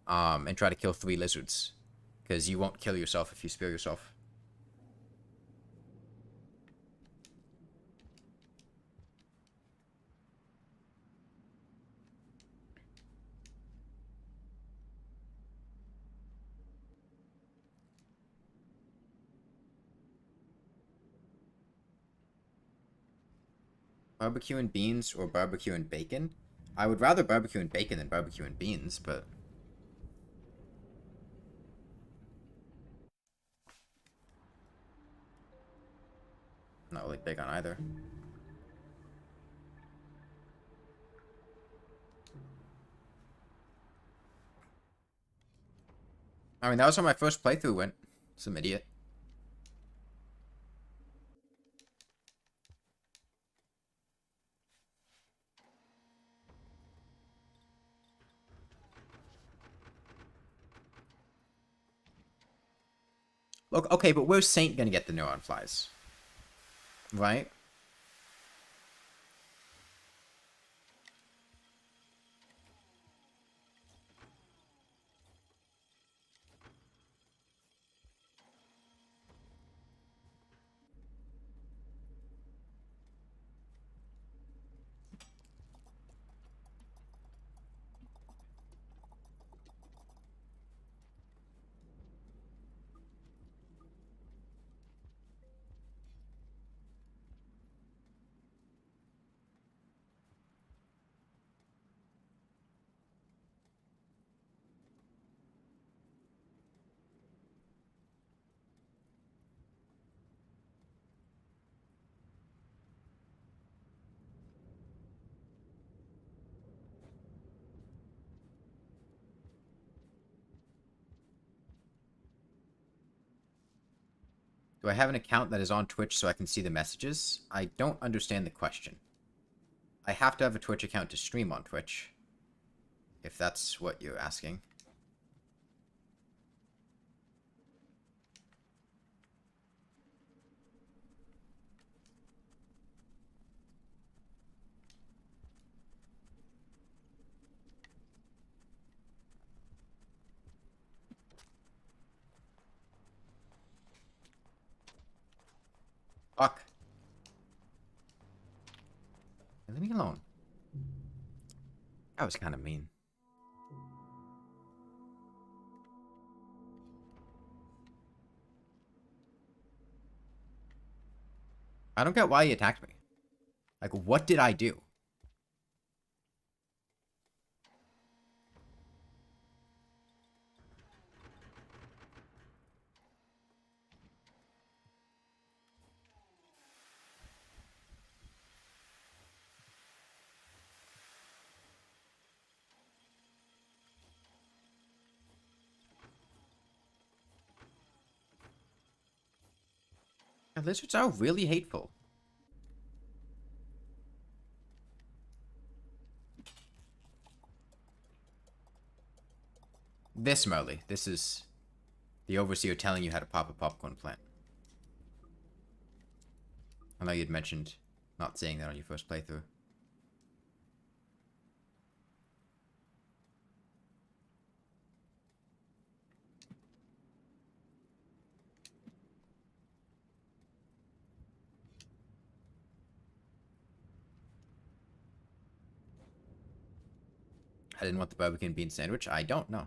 And try to kill 3 lizards. Because you won't kill yourself if you spear yourself. Barbecue and beans or barbecue and bacon? I would rather barbecue and bacon than barbecue and beans, but... not really big on either. I mean, that was how my first playthrough went. Some idiot. Look, okay, but where's Saint gonna get the Neuron flies? Right? Do I have an account that is on Twitch so I can see the messages? I don't understand the question. I have to have a Twitch account to stream on Twitch. If that's what you're asking. Fuck. Leave me alone. That was kind of mean. I don't get why he attacked me. Like, what did I do? And lizards are really hateful. This, Marley. This is the overseer telling you how to pop a popcorn plant. I know you'd mentioned not saying that on your first playthrough. I didn't want the barbecue and bean sandwich. I don't know.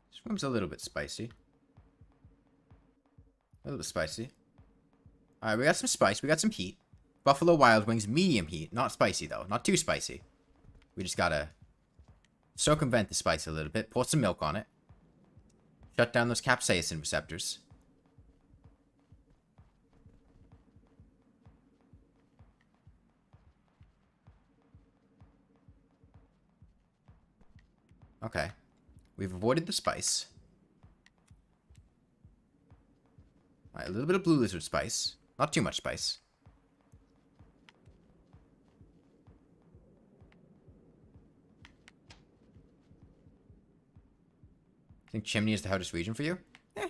This room's a little bit spicy. A little bit spicy. Alright, we got some spice. We got some heat. Buffalo Wild Wings, medium heat. Not spicy, though. Not too spicy. We just gotta circumvent the spice a little bit. Pour some milk on it. Shut down those capsaicin receptors. Okay. We've avoided the spice. Alright, a little bit of blue lizard spice. Not too much spice. Think chimney is the hottest region for you? Eh.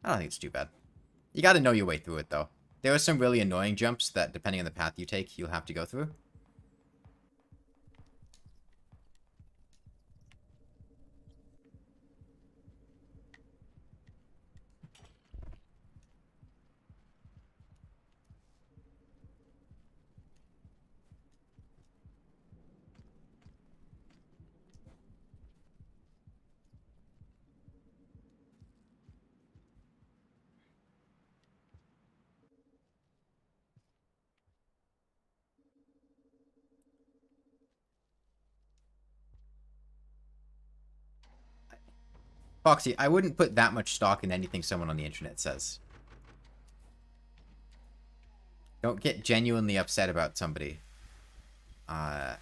I don't think it's too bad. You gotta know your way through it, though. There are some really annoying jumps that, depending on the path you take, you'll have to go through. Foxy, I wouldn't put that much stock in anything someone on the internet says. Don't get genuinely upset about somebody. I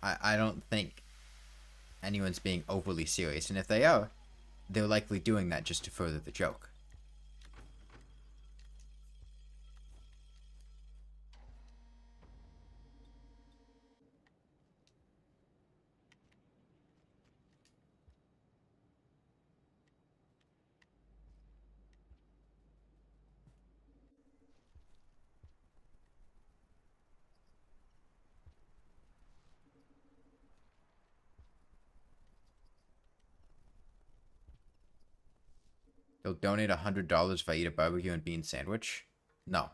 don't think anyone's being overly serious, and if they are, they're likely doing that just to further the joke. They'll donate $100 if I eat a barbecue and bean sandwich? No.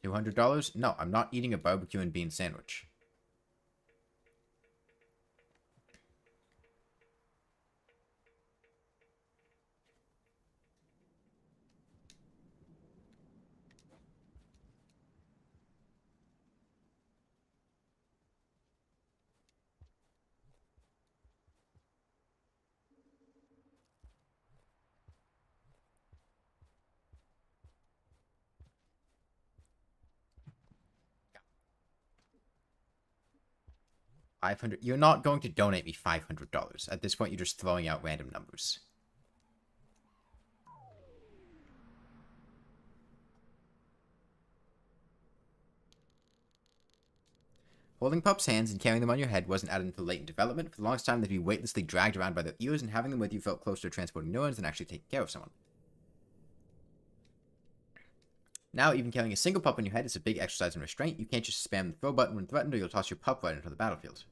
$200? No, I'm not eating a barbecue and bean sandwich. $500. You're not going to donate me $500. At this point, you're just throwing out random numbers. Holding pups' hands and carrying them on your head wasn't added until late in development. For the longest time, they'd be weightlessly dragged around by their ears, and having them with you felt closer to transporting neurons than actually taking care of someone. Now, even carrying a single pup on your head is a big exercise in restraint. You can't just spam the throw button when threatened, or you'll toss your pup right into the battlefield.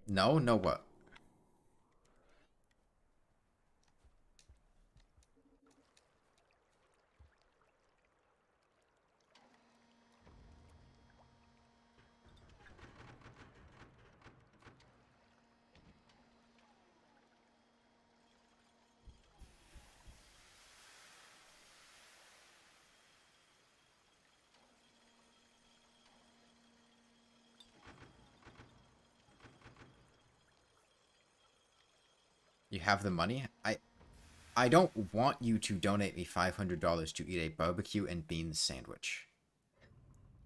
No? No what? You have the money? I don't want you to donate me $500 to eat a barbecue and beans sandwich.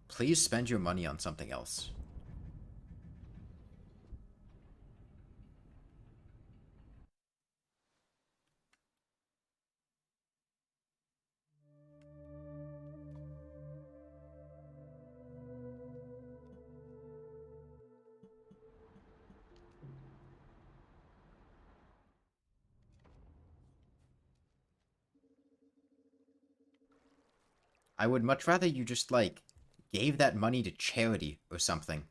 Please spend your money on something else. I would much rather you just, like, gave that money to charity or something,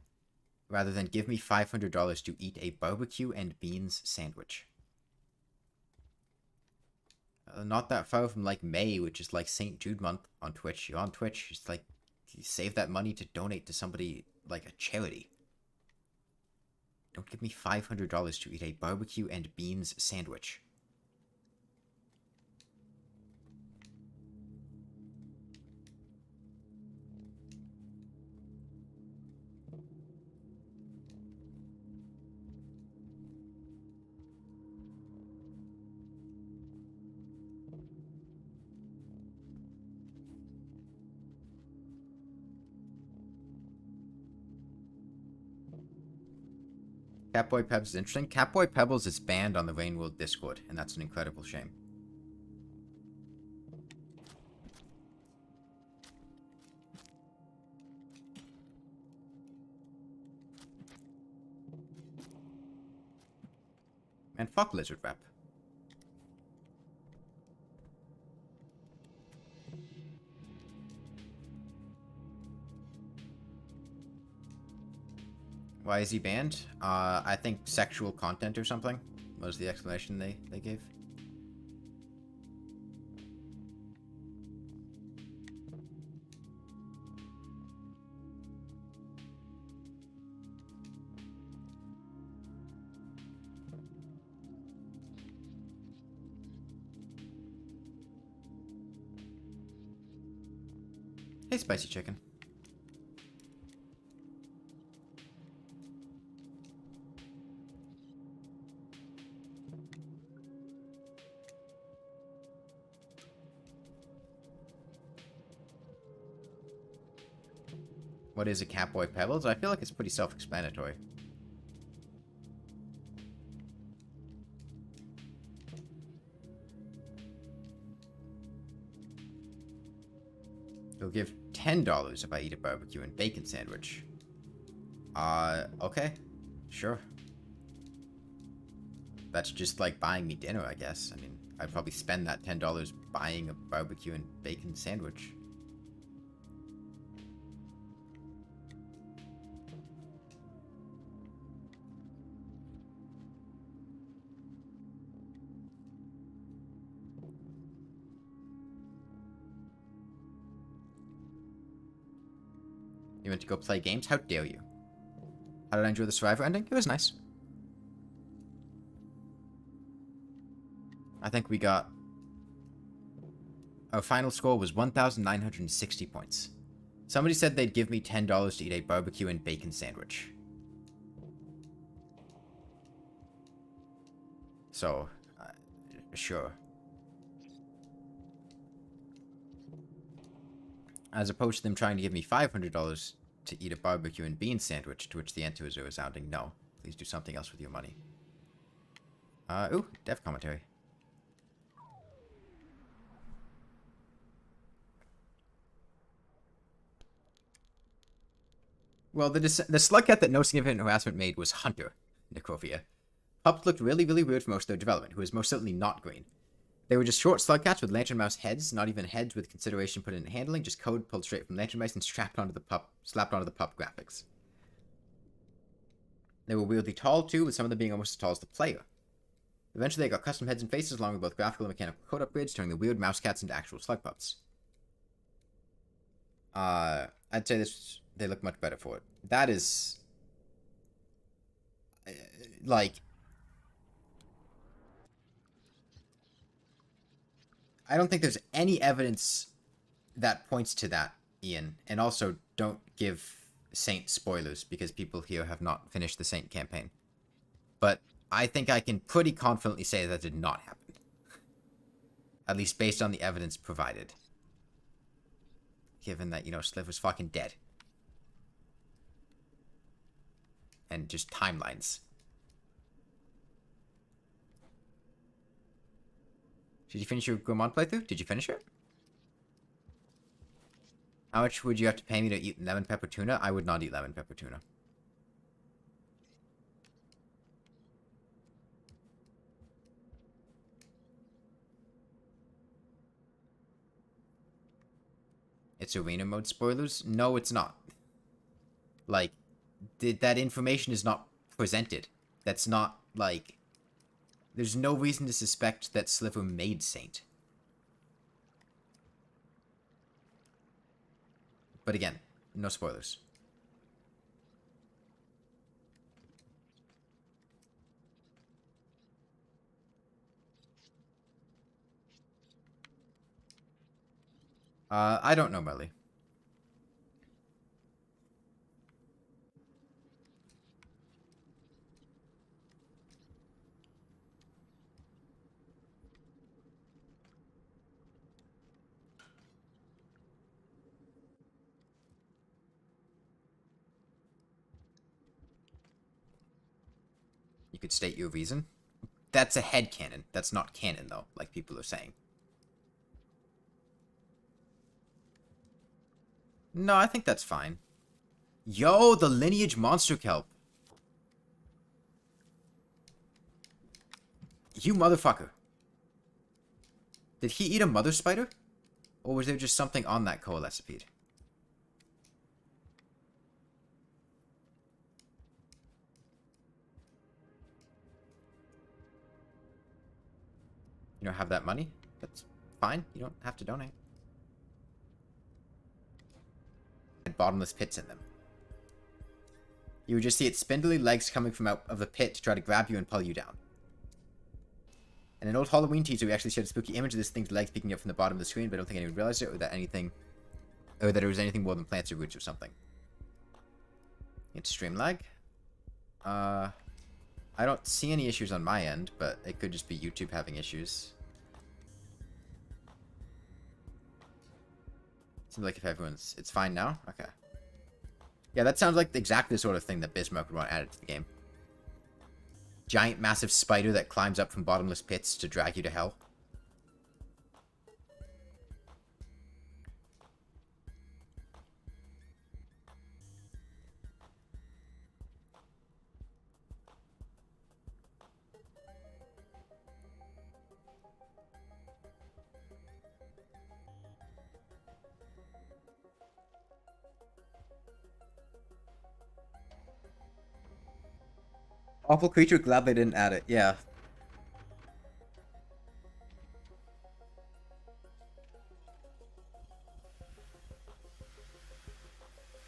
rather than give me $500 to eat a barbecue and beans sandwich. Not that far from, like, May, which is, like, St. Jude month on Twitch. You're on Twitch, just, like, you save that money to donate to somebody, like, a charity. Don't give me $500 to eat a barbecue and beans sandwich. Catboy Pebbles is interesting. Catboy Pebbles is banned on the Rain World Discord, and that's an incredible shame. Man, fuck Lizard Rep. Why is he banned? I think sexual content or something was the explanation they gave. Hey, Spicy Chicken. What is a Catboy Pebbles? I feel like it's pretty self-explanatory. You'll give $10 if I eat a barbecue and bacon sandwich. Okay. Sure. That's just like buying me dinner, I guess. I mean, I'd probably spend that $10 buying a barbecue and bacon sandwich. You went to go play games? How dare you? How did I enjoy the Survivor ending? It was nice. I think we got... Our final score was 1,960 points. Somebody said they'd give me $10 to eat a barbecue and bacon sandwich. So, sure. As opposed to them trying to give me $500 to eat a barbecue and bean sandwich, to which the answer is a resounding no. Please do something else with your money. Ooh, dev commentary. Well, the slug cat that no significant harassment made was Hunter, Necrophia. Pups looked really, really weird for most of their development, who is most certainly not green. They were just short slug cats with lantern mouse heads, not even heads with consideration put into handling, just code pulled straight from lantern mice and slapped onto the pup graphics. They were weirdly tall too, with some of them being almost as tall as the player. Eventually, they got custom heads and faces along with both graphical and mechanical code upgrades, turning the weird mouse cats into actual slug pups. I'd say they look much better for it. That is, like, I don't think there's any evidence that points to that, Ian. And also, don't give Saint spoilers, because people here have not finished the Saint campaign. But I think I can pretty confidently say that did not happen. At least based on the evidence provided. Given that, Sliv was fucking dead. And just timelines. Did you finish your Gourmand playthrough? Did you finish it? How much would you have to pay me to eat lemon pepper tuna? I would not eat lemon pepper tuna. It's arena mode spoilers? No, it's not. Like, that information is not presented. That's not, like... There's no reason to suspect that Sliver made Saint. But again, no spoilers. I don't know, Melly. You could state your reason. That's a headcanon. That's not canon, though, like people are saying. No, I think that's fine. Yo, the lineage monster kelp. You motherfucker. Did he eat a mother spider? Or was there just something on that coalescipede? You don't have that money? That's fine. You don't have to donate. And bottomless pits in them. You would just see its spindly legs coming from out of the pit to try to grab you and pull you down. In an old Halloween teaser, we actually showed a spooky image of this thing's legs peeking up from the bottom of the screen, but I don't think anyone realized it, or that it was anything more than plants or roots or something. It's stream lag. I don't see any issues on my end, but it could just be YouTube having issues. Seems like if everyone's... It's fine now? Okay. Yeah, that sounds like exactly the sort of thing that Bismarck would want added to the game. Giant, massive spider that climbs up from bottomless pits to drag you to hell. Awful creature, glad they didn't add it. Yeah.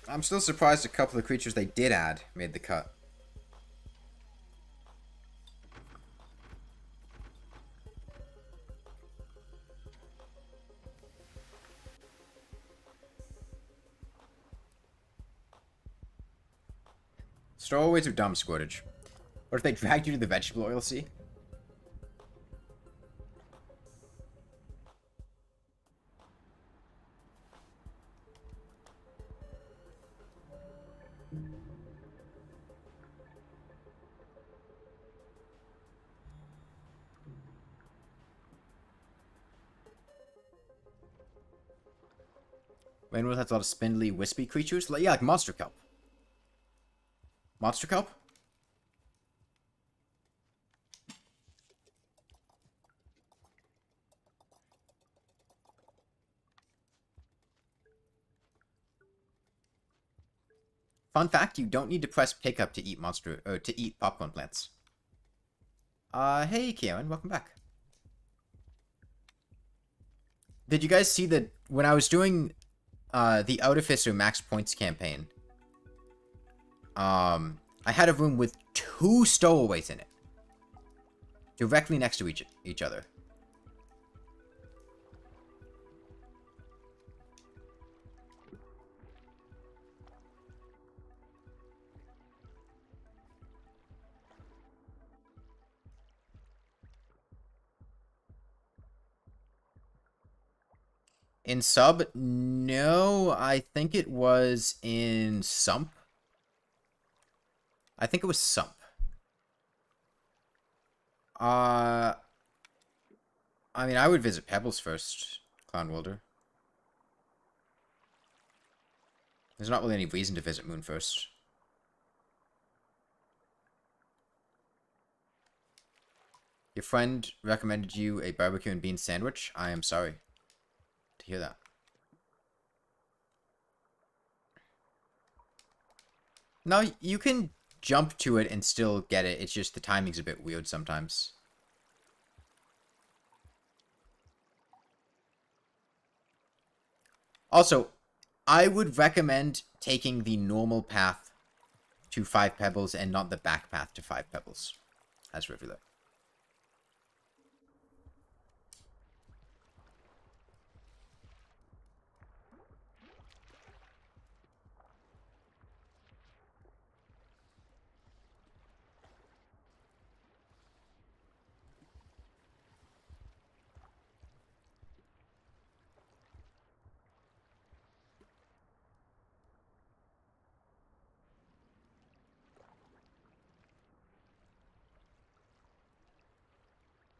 I'm still surprised a couple of creatures they did add made the cut. Stowaways are dumb, Squirtage. Or if they dragged you to the vegetable oil sea? Rainworld has a lot of spindly, wispy creatures. Yeah, like Monster Kelp. Monster Kelp? Fun fact, you don't need to press pick up to eat to eat popcorn plants. Hey Kieran, welcome back. Did you guys see that when I was doing the Artificer Max Points campaign, I had a room with 2 stowaways in it. Directly next to each other. In sub? No, I think it was in sump. I think it was sump. I mean, I would visit Pebbles first, Clown Wilder. There's not really any reason to visit Moon first. Your friend recommended you a barbecue and bean sandwich? I am sorry to hear that. No, you can jump to it and still get it. It's just the timing's a bit weird sometimes. Also, I would recommend taking the normal path to 5 Pebbles and not the back path to 5 Pebbles as Rivulet.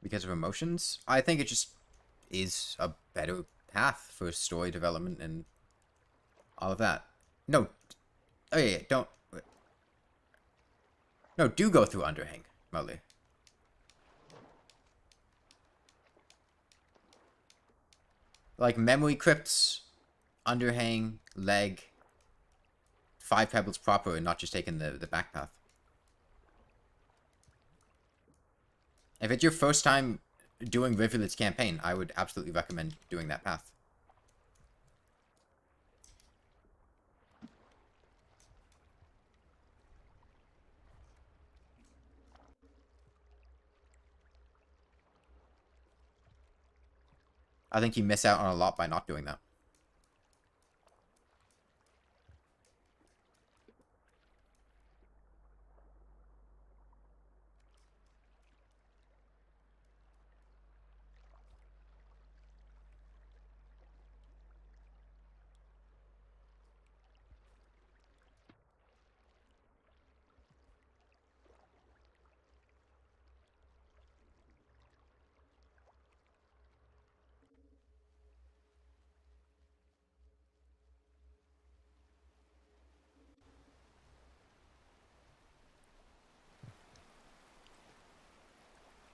Because of emotions? I think it just is a better path for story development and all of that. No. Oh, yeah, don't. No, do go through Underhang, Molly. Like, Memory Crypts, Underhang, Leg, 5 Pebbles proper, and not just taking the back path. If it's your first time doing Rivulet's campaign, I would absolutely recommend doing that path. I think you miss out on a lot by not doing that.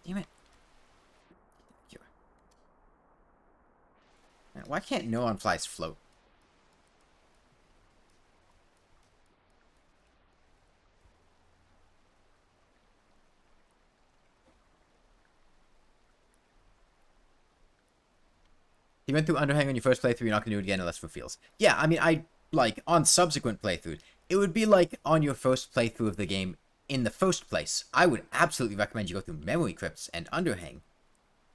Damn it. Man, why can't Neuron flies float? You went through Underhang on your first playthrough, you're not going to do it again unless for feels. Yeah, I mean, like, on subsequent playthroughs, it would be like on your first playthrough of the game in the first place. I would absolutely recommend you go through Memory Crypts and Underhang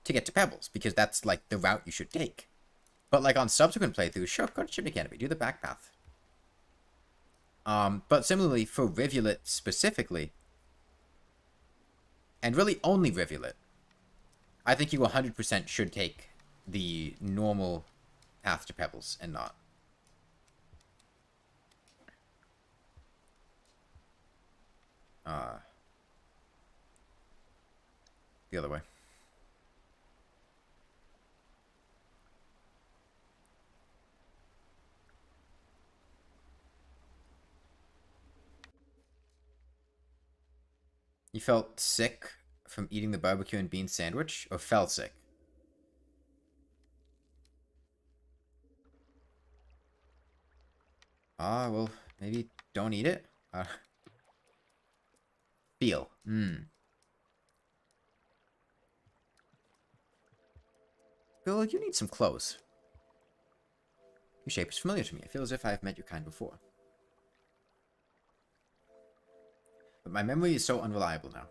to get to Pebbles, because that's, like, the route you should take. But, like, on subsequent playthroughs, sure, go to Chimney Canopy, do the back path. But similarly, for Rivulet specifically, and really only Rivulet, I think you 100% should take the normal path to Pebbles and not the other way. You felt sick from eating the barbecue and bean sandwich, or felt sick? Well, maybe Don't eat it. Feel. Bill, you need some clothes. Your shape is familiar to me. I feel as if I have met your kind before. But my memory is so unreliable now.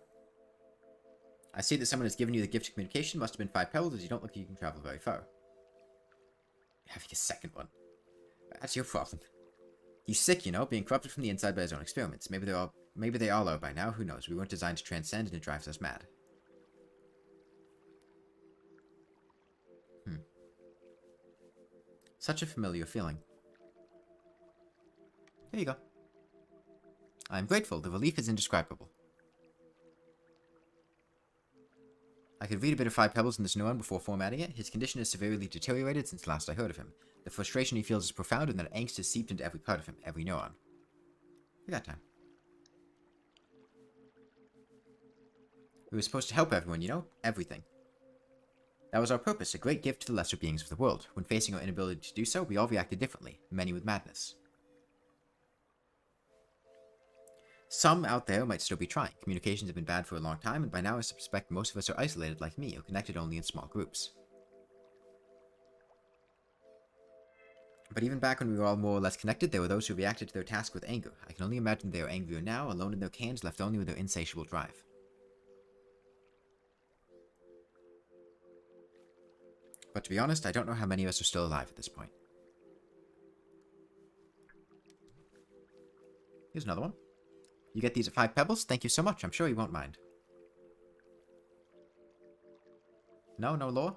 I see that someone has given you the gift of communication. Must have been 5 pebbles, as you don't look like you can travel very far. Having a second one. That's your problem. He's sick, you know, being corrupted from the inside by his own experiments. Maybe they all are by now. Who knows? We weren't designed to transcend, and it drives us mad. Such a familiar feeling. Here you go. I am grateful. The relief is indescribable. I could read a bit of 5 pebbles in this neuron before formatting it. His condition has severely deteriorated since last I heard of him. The frustration he feels is profound, and that angst has seeped into every part of him, every neuron. We got time. We were supposed to help everyone, you know? Everything. That was our purpose, a great gift to the lesser beings of the world. When facing our inability to do so, we all reacted differently, many with madness. Some out there might still be trying. Communications have been bad for a long time, and by now I suspect most of us are isolated like me, or connected only in small groups. But even back when we were all more or less connected, there were those who reacted to their task with anger. I can only imagine they are angrier now, alone in their cans, left only with their insatiable drive. But to be honest, I don't know how many of us are still alive at this point. Here's another one. You get these at 5 pebbles? Thank you so much. I'm sure you won't mind. No lore?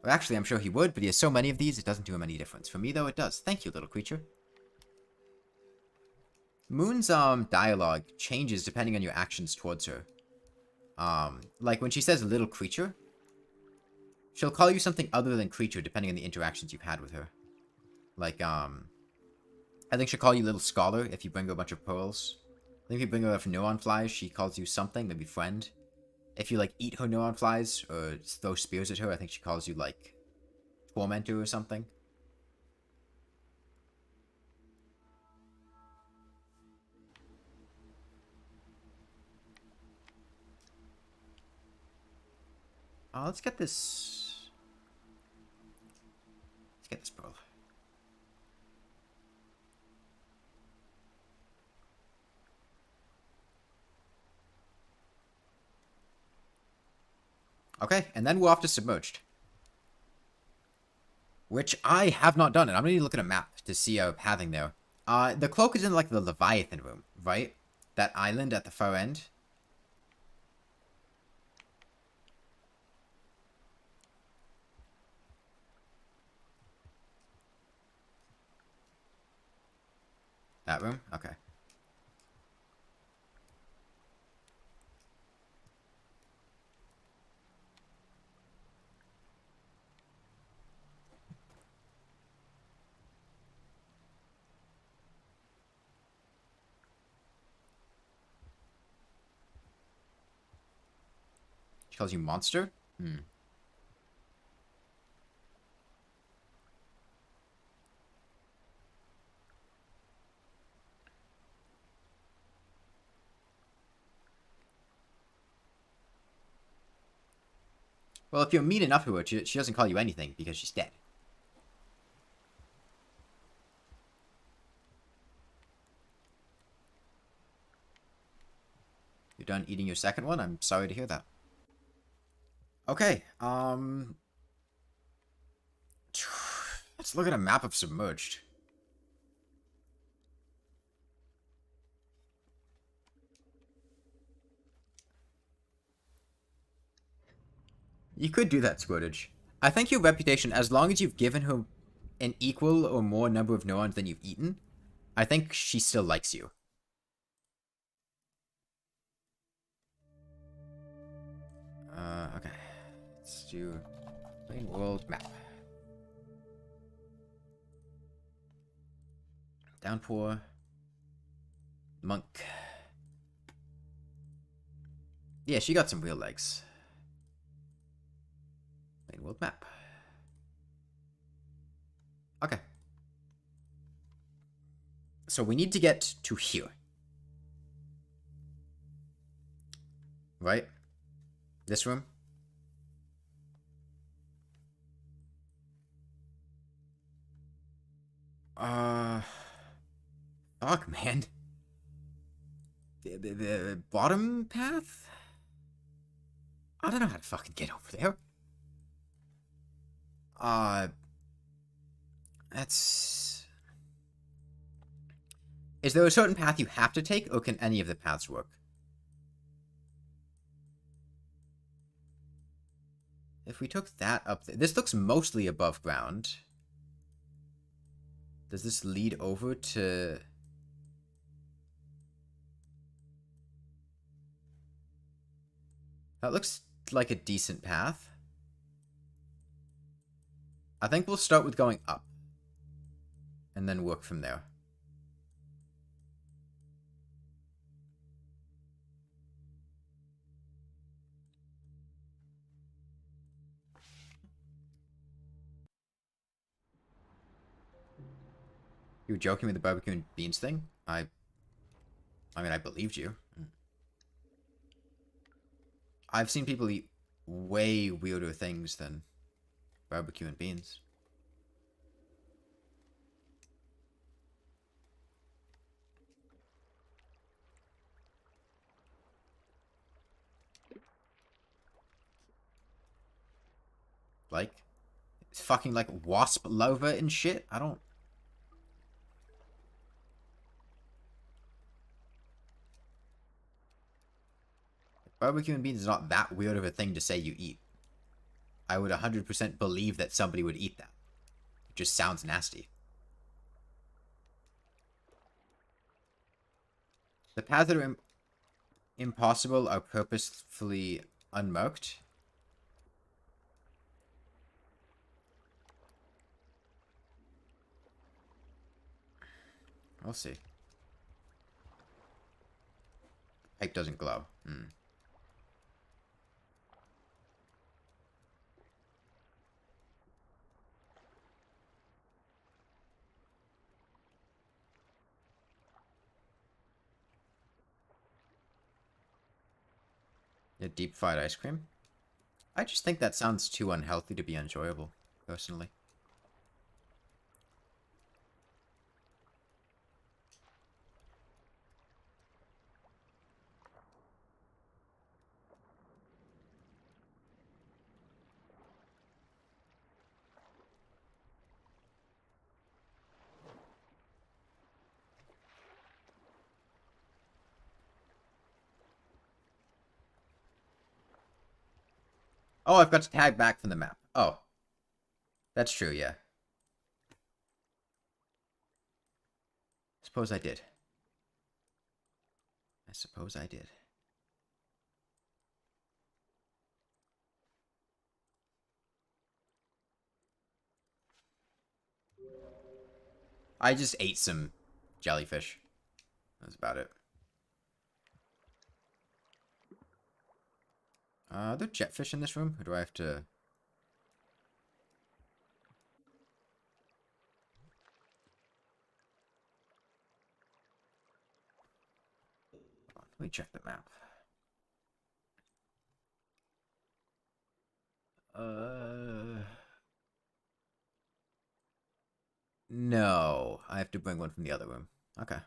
Well, actually, I'm sure he would, but he has so many of these, it doesn't do him any difference. For me, though, it does. Thank you, little creature. Moon's, dialogue changes depending on your actions towards her. Like, when she says little creature, she'll call you something other than creature depending on the interactions you've had with her. Like, I think she'll call you little scholar if you bring her a bunch of pearls. I think if you bring her a neuron flies, she calls you something, maybe friend. If you, like, eat her neuron flies or throw spears at her, I think she calls you, like, tormentor or something. Let's get this... Let's get this pearl. Okay, and then we're off to Submerged. Which I have not done, and I'm going to need to look at a map to see a pathing there. The Cloak is in, like, the Leviathan room, right? That island at the far end. That room? Okay. She calls you monster? Well, if you're mean enough to her, she doesn't call you anything because she's dead. You're done eating your second one? I'm sorry to hear that. Okay, let's look at a map of Submerged. You could do that, Squirtage. I think your reputation, as long as you've given her an equal or more number of neurons than you've eaten, I think she still likes you. Okay. Let's do plain world map. Downpour. Monk. Yeah, she got some real legs. Plain world map. Okay. So we need to get to here. Right? This room? Fuck, man. The bottom path? I don't know how to fucking get over there. That's... Is there a certain path you have to take, or can any of the paths work? If we took that up there... This looks mostly above ground. Does this lead over to... That looks like a decent path. I think we'll start with going up. And then work from there. You were joking with the barbecue and beans thing? I mean, I believed you. I've seen people eat way weirder things than barbecue and beans. Like, it's fucking like wasp larva and shit. I don't... Barbecue and beans is not that weird of a thing to say you eat. I would 100% believe that somebody would eat that. It just sounds nasty. The paths that are impossible are purposefully unmarked. We'll see. Pipe doesn't glow. Yeah, deep fried ice cream? I just think that sounds too unhealthy to be enjoyable, personally. Oh, I've got to tag back from the map. Oh. That's true, yeah. Suppose I did. I suppose I did. I just ate some jellyfish. That's about it. Are there jetfish in this room? Or do I have to... Let me check the map. No. I have to bring one from the other room. Okay.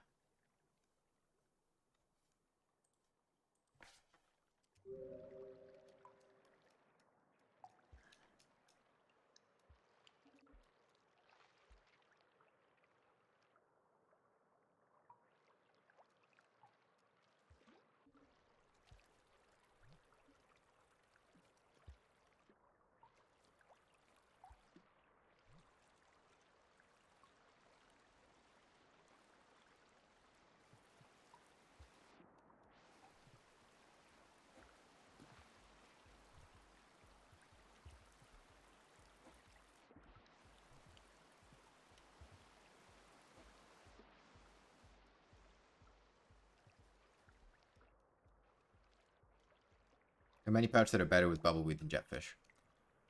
There are many parts that are better with bubbleweed than jetfish.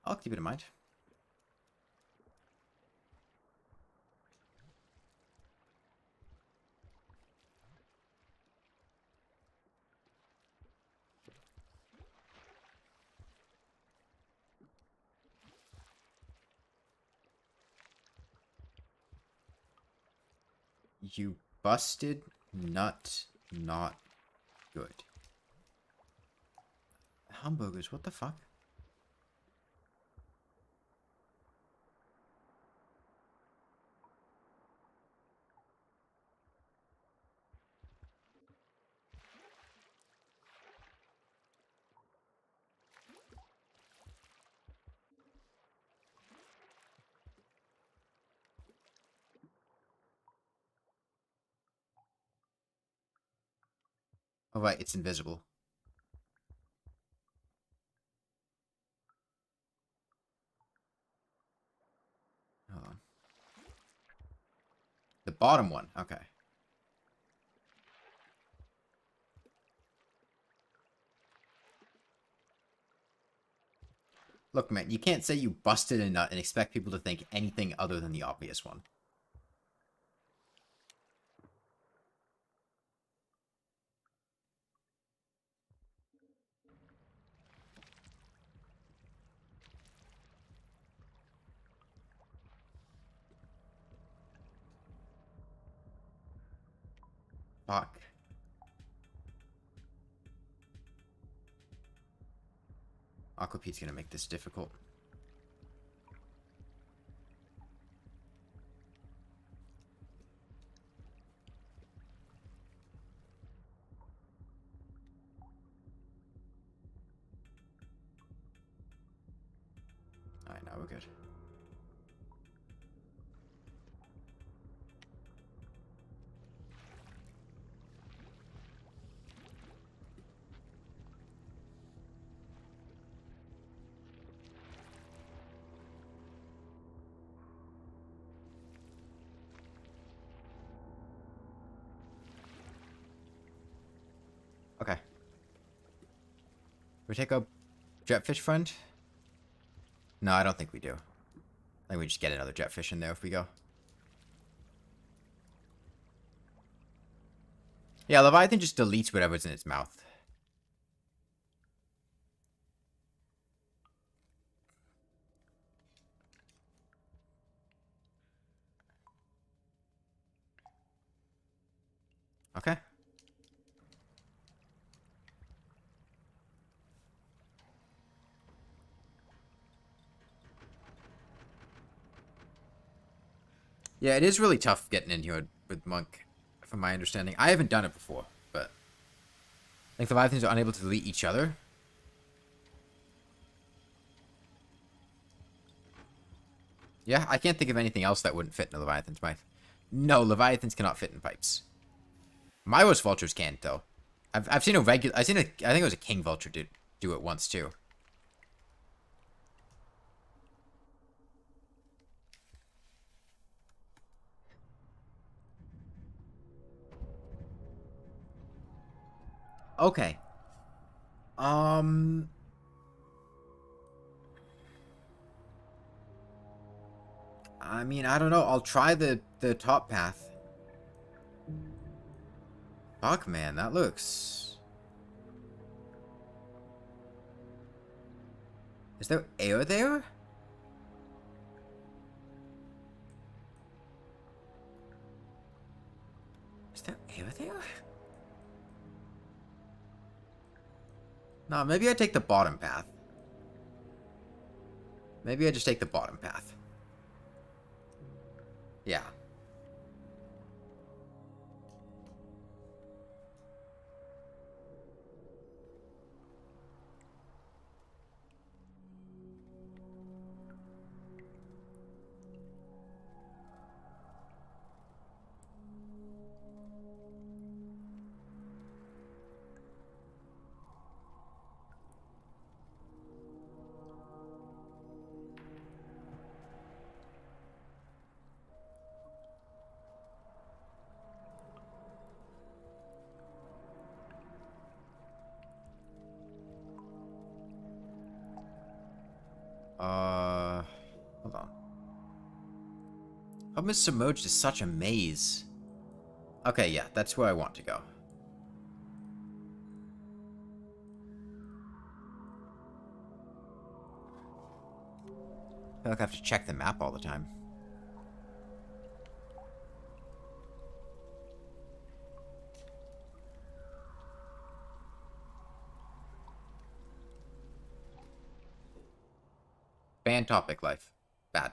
I'll keep it in mind. You busted nut not good. Hamburgers, what the fuck? Oh right, it's invisible. Hold on. The bottom one, okay. Look, man, you can't say you busted a nut and expect people to think anything other than the obvious one. Fuck. Aquapete's gonna make this difficult. Alright, now we're good. Okay. We take a jetfish friend? No, I don't think we do. I think we just get another jetfish in there if we go. Yeah, Leviathan just deletes whatever's in its mouth. Okay. Yeah, it is really tough getting in here with Monk, from my understanding. I haven't done it before, but I think the Leviathans are unable to delete each other. Yeah, I can't think of anything else that wouldn't fit in a Leviathan's mouth. No, Leviathans cannot fit in pipes. Myros vultures can, though. I've seen a regular... I think it was a king vulture do it once, too. Okay. I mean, I don't know. I'll try the top path. Fuck, man, that looks... Is there air there? Is there air there? No, maybe I take the bottom path. Maybe I just take the bottom path. Yeah. Hold on. Hub is submerged is such a maze. Okay, yeah, that's where I want to go. I feel like I have to check the map all the time. Ban topic life. Bad.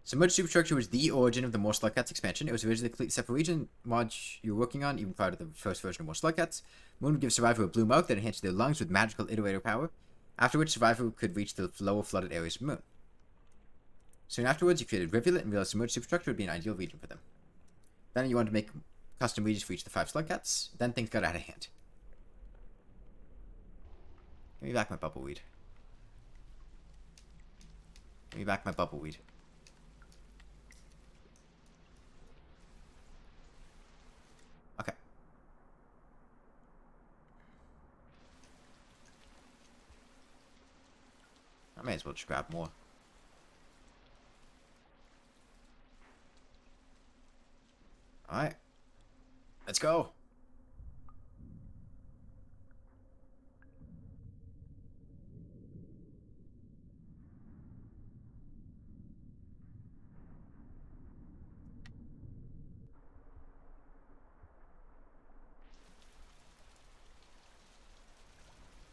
Submerged Superstructure was the origin of the More Slugcats expansion. It was originally a completely separate region mod you were working on, even prior to the first version of More Slugcats. Moon would give Survivor a blue mouth that enhanced their lungs with magical iterator power, after which Survivor could reach the lower flooded areas of Moon. Soon afterwards, you created Rivulet and realized Submerged Superstructure would be an ideal region for them. Then you wanted to make custom regions for each of the 5 Slugcats. Then things got out of hand. Give me back my bubbleweed. Give me back my bubbleweed. Okay. I may as well just grab more. Alright. Let's go.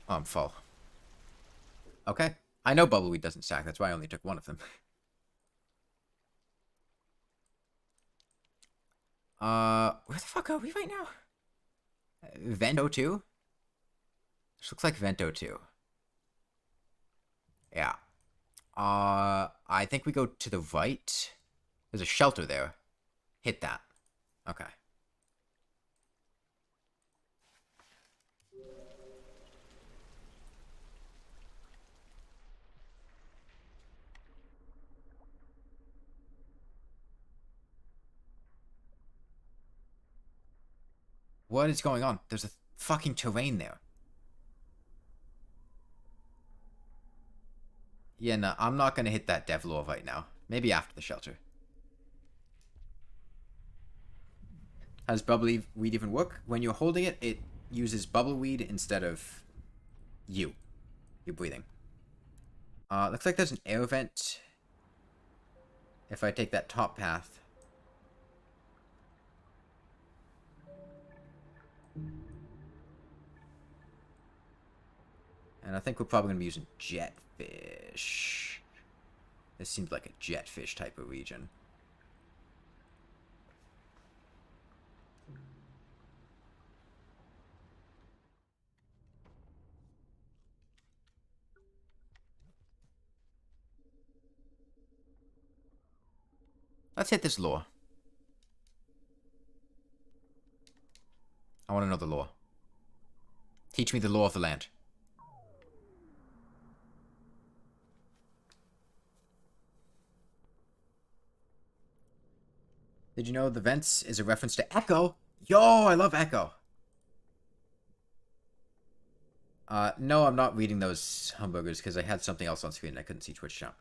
Oh, I'm full. Okay. I know bubbleweed doesn't stack. That's why I only took one of them. Where the fuck are we right now? Vento 2? This looks like Vento 2. Yeah. I think we go to the right. There's a shelter there. Hit that. Okay. What is going on? There's a fucking terrain there. Yeah, no, I'm not gonna hit that devil right now. Maybe after the shelter. How does bubbleweed even work? When you're holding it, it uses bubbleweed instead of you. You're breathing. Looks like there's an air vent. If I take that top path. And I think we're probably going to be using jetfish. This seems like a jetfish type of region. Let's hit this lore. I want to know the lore. Teach me the lore of the land. Did you know the vents is a reference to Echo? Yo, I love Echo. No, I'm not reading those hamburgers because I had something else on screen and I couldn't see Twitch chat.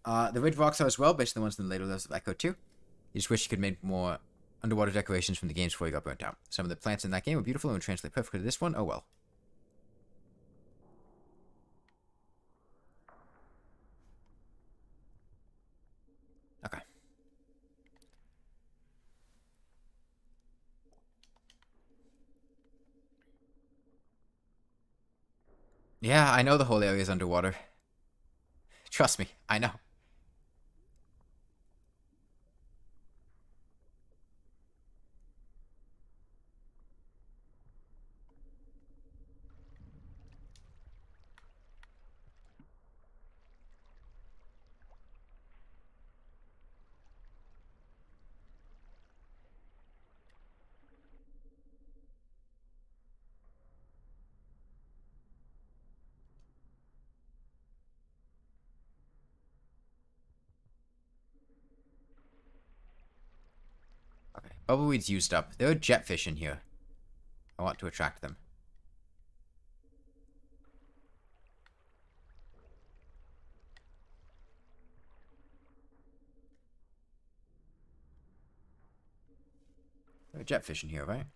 The ridge rocks are as well, based on the ones in the later levels of Echo 2. You just wish you could make more underwater decorations from the games before you got burnt out. Some of the plants in that game were beautiful and would translate perfectly to this one. Oh well. Okay. Yeah, I know the whole area is underwater. Trust me, I know. Okay, bubbleweed's used up. There are jetfish in here. I want to attract them. There are jetfish in here, right?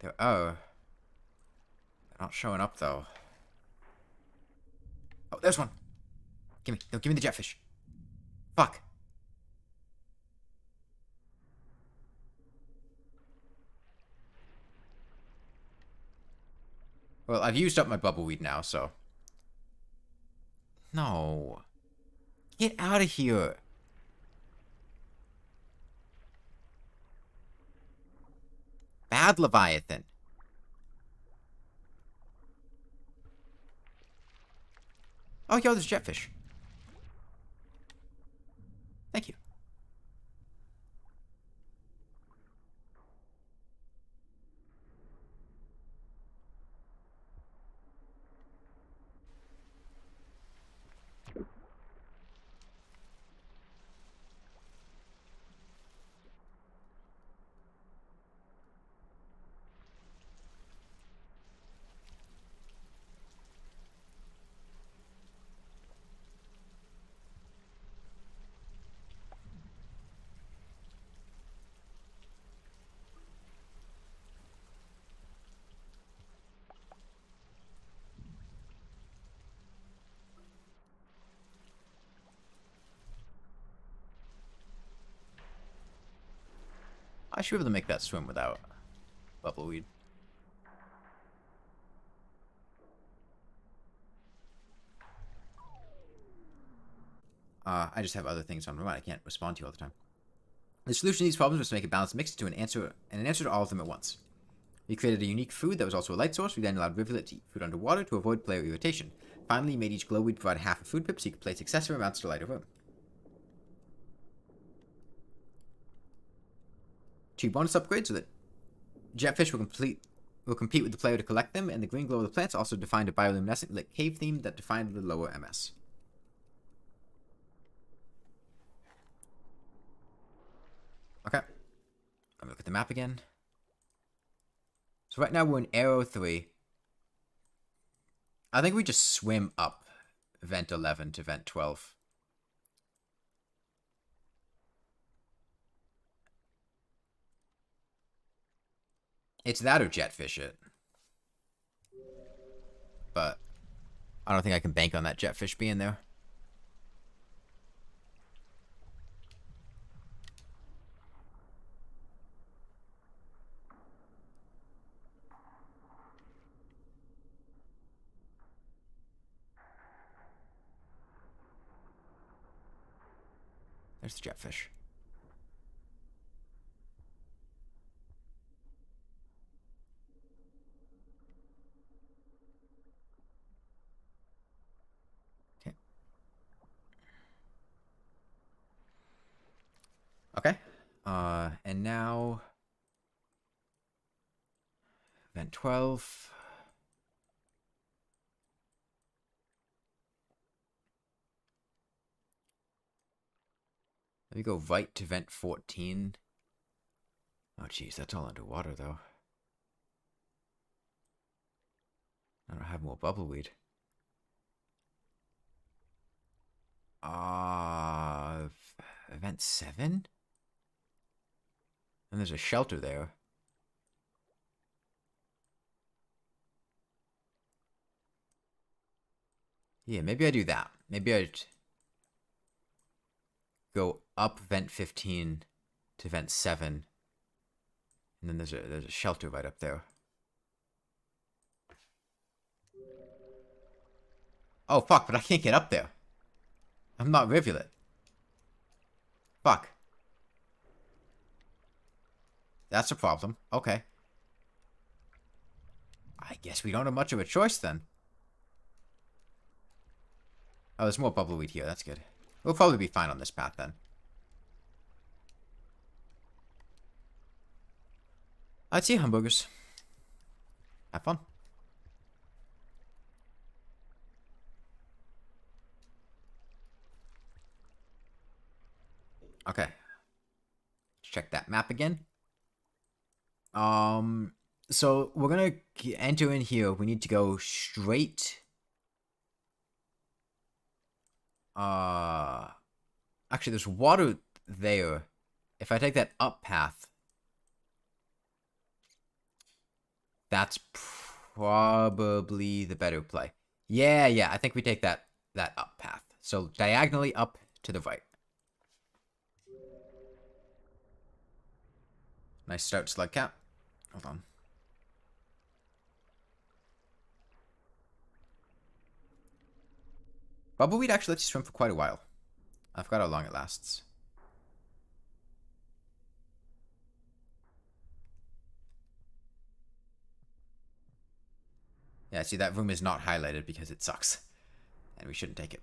They're not showing up though. Oh, there's one. Give me the jetfish. Fuck. Well, I've used up my bubbleweed now, so... No. Get out of here. Bad Leviathan. Oh, yo, there's jetfish. Thank you. I should be able to make that swim without bubbleweed. I just have other things on my mind I can't respond to all the time. The solution to these problems was to make a balanced mix to an answer to all of them at once. We created a unique food that was also a light source. We then allowed Rivulet to eat food underwater to avoid player irritation. Finally, we made each glow weed provide half a food pip so you could place excessive amounts to light a room. 2 bonus upgrades so that jetfish will compete with the player to collect them, and the green glow of the plants also defined a bioluminescent lit cave theme that defined the lower MS. Okay. Let me look at the map again. So right now we're in Arrow 3. I think we just swim up Vent 11 to Vent 12. It's that or jetfish it. But I don't think I can bank on that jetfish being there. There's the jetfish. Okay. And now Vent 12. Let me go right to Vent 14. Oh, jeez, that's all underwater, though. I don't have more bubbleweed. Vent 7? And there's a shelter there. Yeah, maybe I do that. Maybe I'd go up Vent 15 to Vent 7. And then there's a shelter right up there. Oh, fuck, but I can't get up there. I'm not Rivulet. Fuck. That's a problem. Okay. I guess we don't have much of a choice then. Oh, there's more bubbleweed here. That's good. We'll probably be fine on this path then. I'd see hamburgers. Have fun. Okay. Let's check that map again. So we're gonna enter in here. We need to go straight. Actually, there's water there. If I take that up path, that's probably the better play. Yeah, I think we take that up path. So diagonally up to the right. Nice stout slug cat. Hold on. Bubbleweed actually lets you swim for quite a while. I forgot how long it lasts. Yeah, see, that room is not highlighted because it sucks. And we shouldn't take it.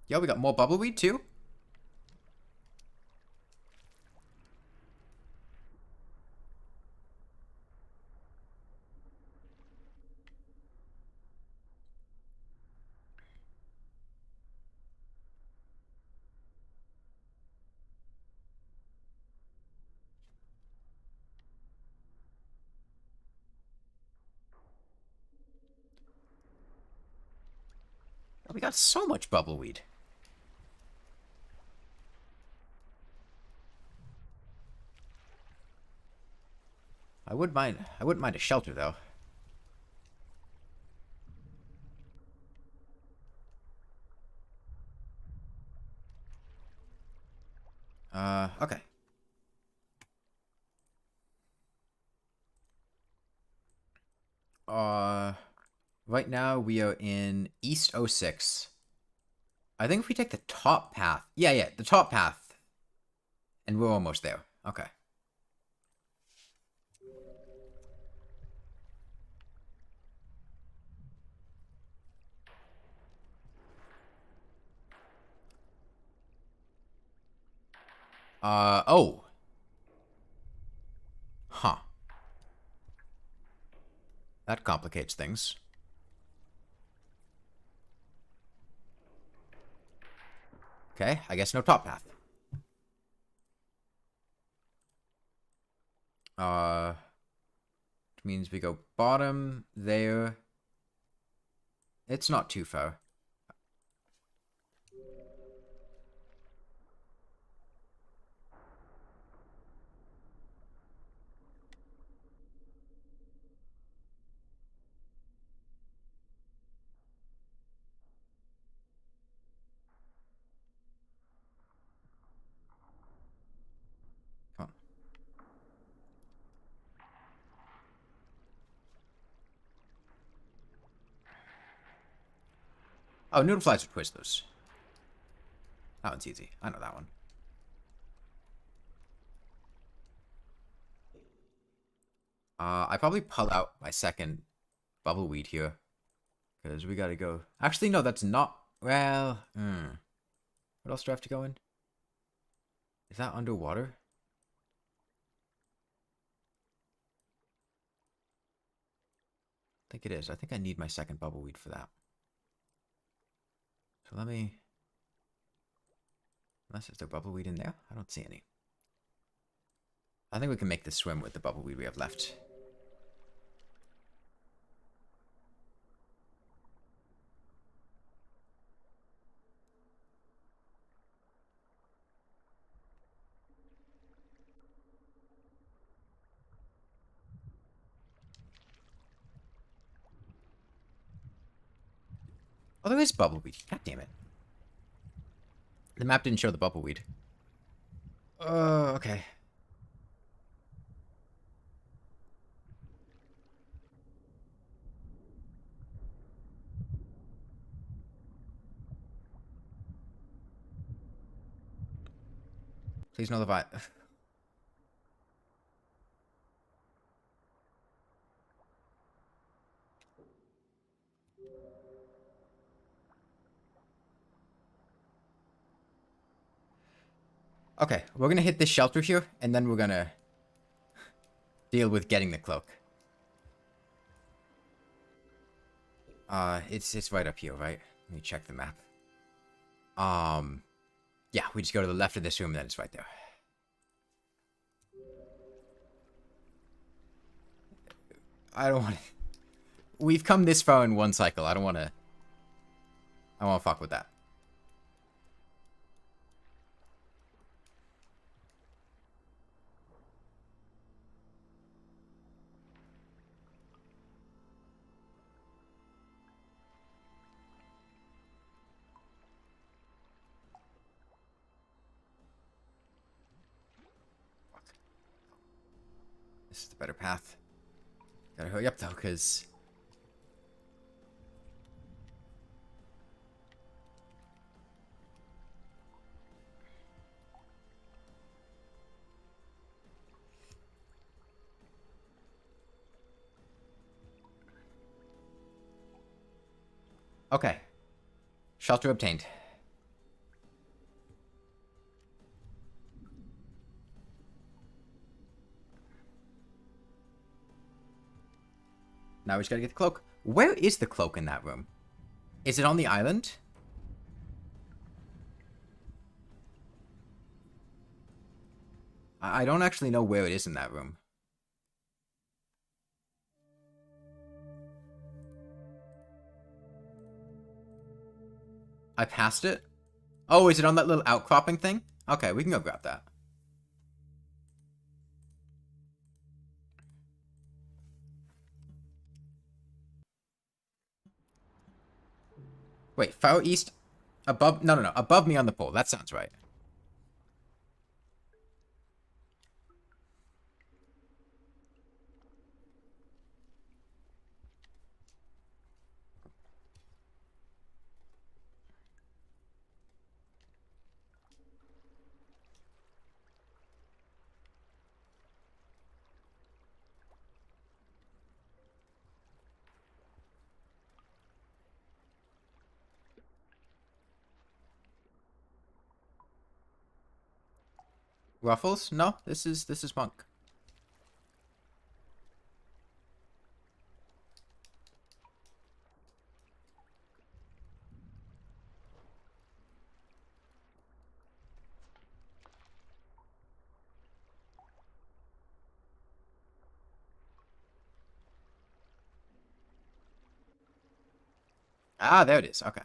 Yo, we got more bubbleweed too? Oh, we got so much bubbleweed. I wouldn't mind a shelter though. Okay. Right now we are in East 06. I think if we take the top path. Yeah, the top path. And we're almost there. Okay. Oh. Huh. That complicates things. Okay, I guess no top path. Which means we go bottom there. It's not too far. Come on. Oh, noodle flies are Twizzlers. That one's easy. I know that one. I probably pull out my second bubbleweed here. Because we gotta go. Actually, no, that's not. Well, what else do I have to go in? Is that underwater? I think it is. I think I need my second bubbleweed for that. So let me. Unless there's a bubbleweed in there? I don't see any. I think we can make this swim with the bubbleweed we have left. Oh, there is bubbleweed. God damn it. The map didn't show the bubbleweed. Okay. Please know the vibe. Okay, we're gonna hit this shelter here, and then we're gonna deal with getting the cloak. It's right up here, right? Let me check the map. Yeah, we just go to the left of this room, and then it's right there. I don't want to... We've come this far in one cycle. I don't want to... I want to fuck with that. This is the better path. Gotta hurry up, though, because... Okay. Shelter obtained. Now we just gotta get the cloak. Where is the cloak in that room? Is it on the island? I don't actually know where it is in that room. I passed it? Oh, is it on that little outcropping thing? Okay, we can go grab that. Wait, far east? Above? No, no, no. Above me on the pole. That sounds right. Ruffles? No, this is Monk. Ah, there it is. Okay.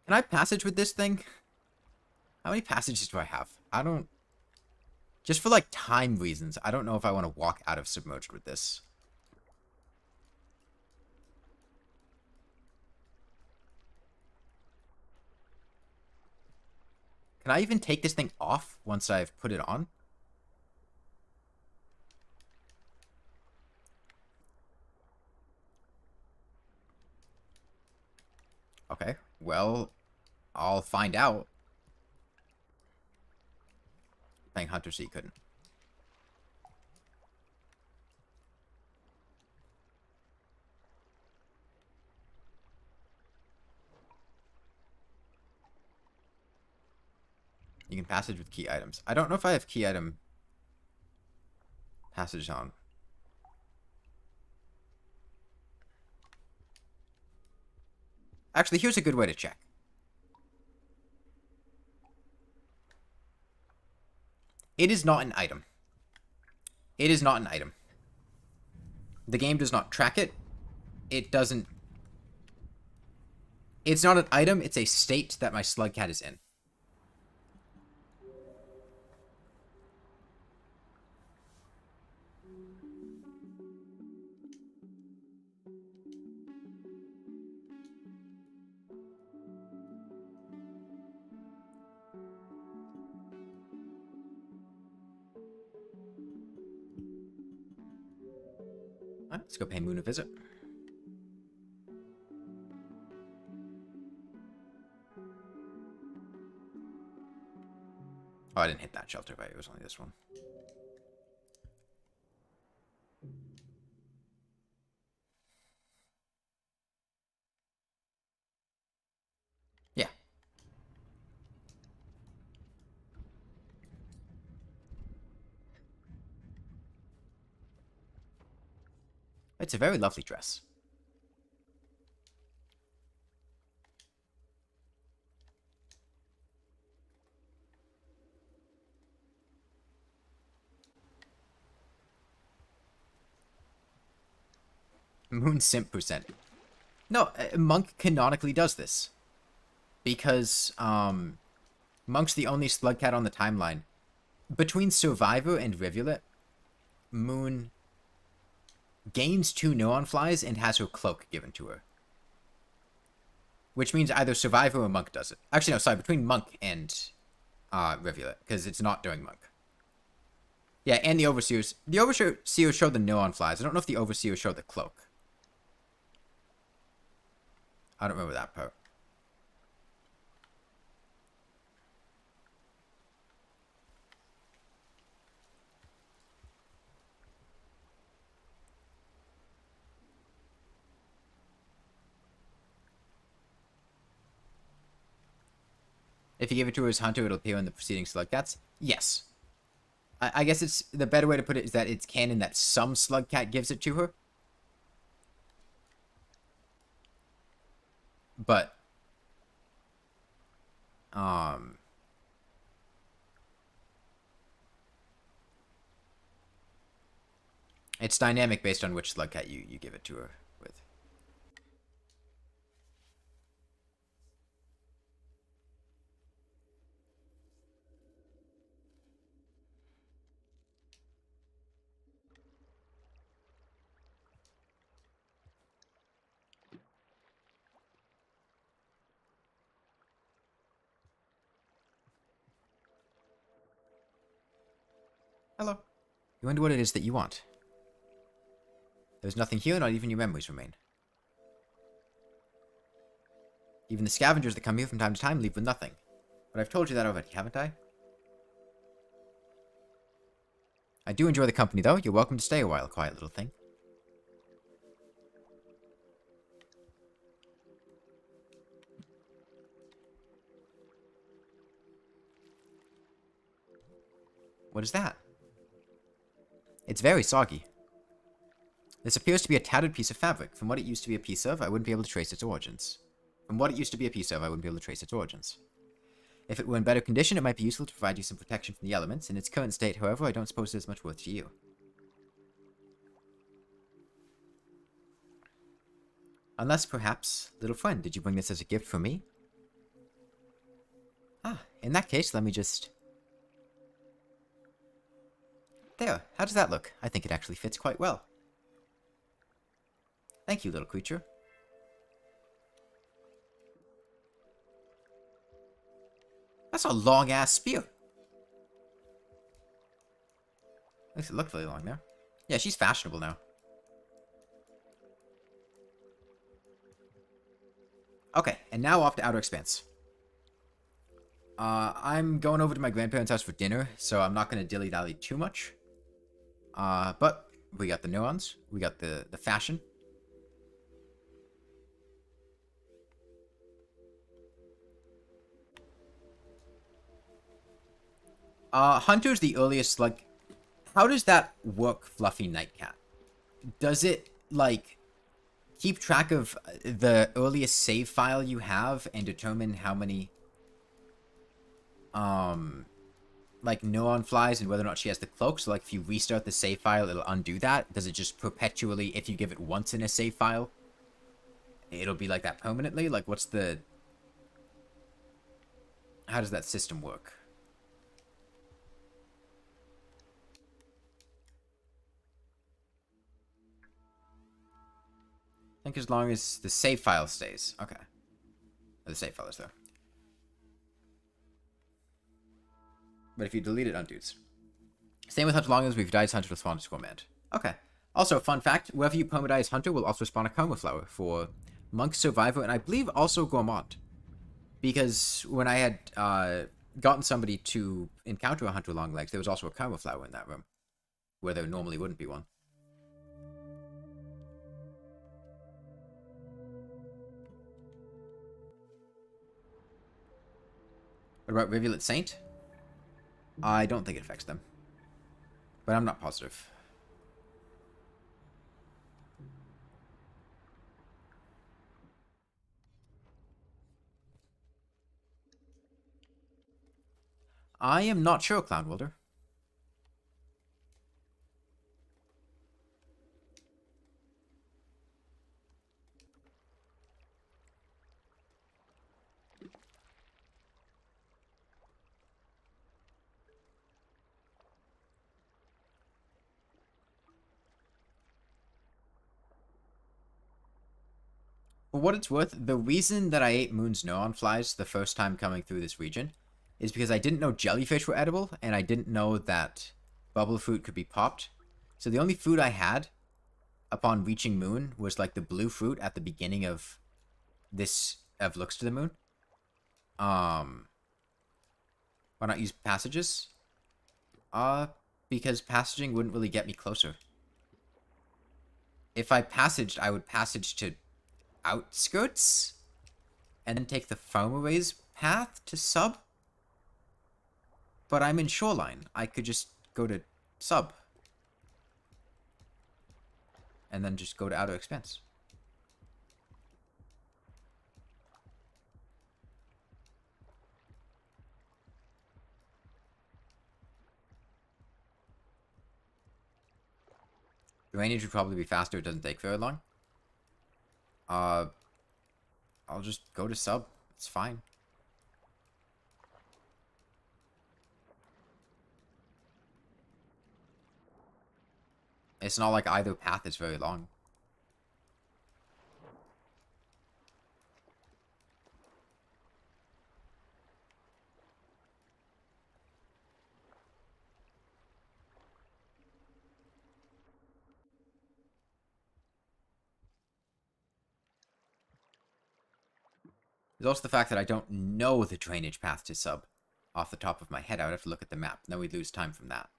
Can I passage with this thing? How many passages do I have? I don't... Just for, like, time reasons, I don't know if I want to walk out of Submerged with this. Can I even take this thing off once I've put it on? Okay, well, I'll find out. Playing Hunter C couldn't. You can passage with key items. I don't know if I have key item passage on. Actually, here's a good way to check. It is not an item. It is not an item. The game does not track it. It doesn't... It's not an item, it's a state that my slug cat is in. Alright, let's go pay Moon a visit. Oh, I didn't hit that shelter, but it was only this one. Yeah. It's a very lovely dress. Moon simp percent. No, Monk canonically does this. Because, Monk's the only slug cat on the timeline. Between Survivor and Rivulet, Moon gains 2 Neuron flies and has her cloak given to her. which means either Survivor or Monk does it. Actually, no, sorry, between Monk and Rivulet, because it's not during Monk. Yeah, and the Overseers. The Overseers showed the Neuron flies. I don't know if the Overseers showed the Cloak. I don't remember that part. If you give it to her as Hunter, it'll appear in the preceding Slugcats? Yes. I guess it's the better way to put it is that it's canon that some Slugcat gives it to her. But it's dynamic based on which Slugcat you give it to her with. Hello. You wonder what it is that you want. There's nothing here, not even your memories remain. Even the scavengers that come here from time to time leave with nothing. But I've told you that already, haven't I? I do enjoy the company, though. You're welcome to stay a while, quiet little thing. What is that? It's very soggy. This appears to be a tattered piece of fabric. From what it used to be a piece of, I wouldn't be able to trace its origins. If it were in better condition, it might be useful to provide you some protection from the elements. In its current state, however, I don't suppose it is much worth to you. Unless, perhaps, little friend, did you bring this as a gift for me? Ah, in that case, let me just... There, how does that look? I think it actually fits quite well. Thank you, little creature. That's a long-ass spear. At least it looked really long there. Yeah, she's fashionable now. Okay, and now off to Outer Expanse. I'm going over to my grandparents' house for dinner, so I'm not going to dilly-dally too much. But we got the Neurons, we got the fashion. Hunter's the earliest, like... How does that work, Fluffy Nightcat? Does it, like, keep track of the earliest save file you have and determine how many, like, Neuron flies and whether or not she has the cloak? So, like, if you restart the save file, it'll undo that? Does it just perpetually, if you give it once in a save file, it'll be like that permanently? Like, what's the... How does that system work? I think as long as the save file stays. Okay. The save file is there. But if you delete it, undoes. Same with Hunter long as we've died Hunter to spawn to command. Okay. Also, fun fact, wherever you permadize Hunter will also spawn a Karma Flower for Monk, Survivor, and I believe also Gourmand. Because when I had gotten somebody to encounter a Hunter Longlegs, there was also a Karma Flower in that room. Where there normally wouldn't be one. What about Rivulet Saint? I don't think it affects them. But I'm not positive. I am not sure, Clown Wilder. For what it's worth, the reason that I ate Moon's Neuron Flies the first time coming through this region is because I didn't know jellyfish were edible, and I didn't know that bubble fruit could be popped. So the only food I had upon reaching Moon was like the blue fruit at the beginning of Looks to the Moon. Why not use passages? Because passaging wouldn't really get me closer. If I passaged, I would passage to outskirts and then take the Farmaway's path to Sub. But I'm in Shoreline. I could just go to Sub. And then just go to Outer Expanse. Drainage would probably be faster. It doesn't take very long. I'll just go to Sub. It's fine. It's not like either path is very long. There's also the fact that I don't know the drainage path to Sub off the top of my head. I would have to look at the map. Then we'd lose time from that.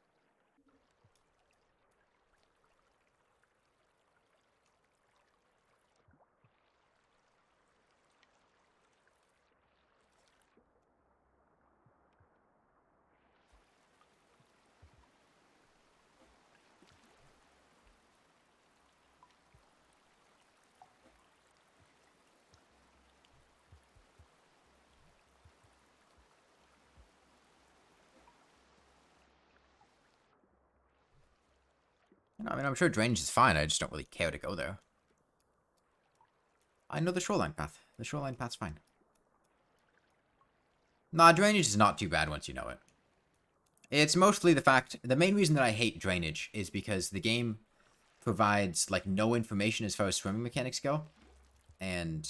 I mean, I'm sure drainage is fine. I just don't really care to go there. I know the shoreline path. The shoreline path's fine. Nah, drainage is not too bad once you know it. It's mostly the fact... The main reason that I hate drainage is because the game provides, like, no information as far as swimming mechanics go. And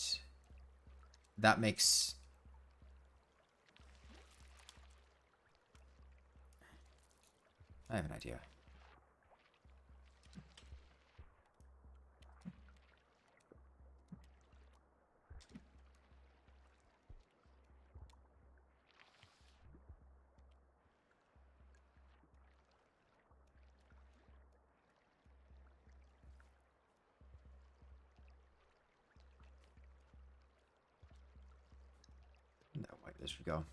that makes... I have an idea. That way this should go.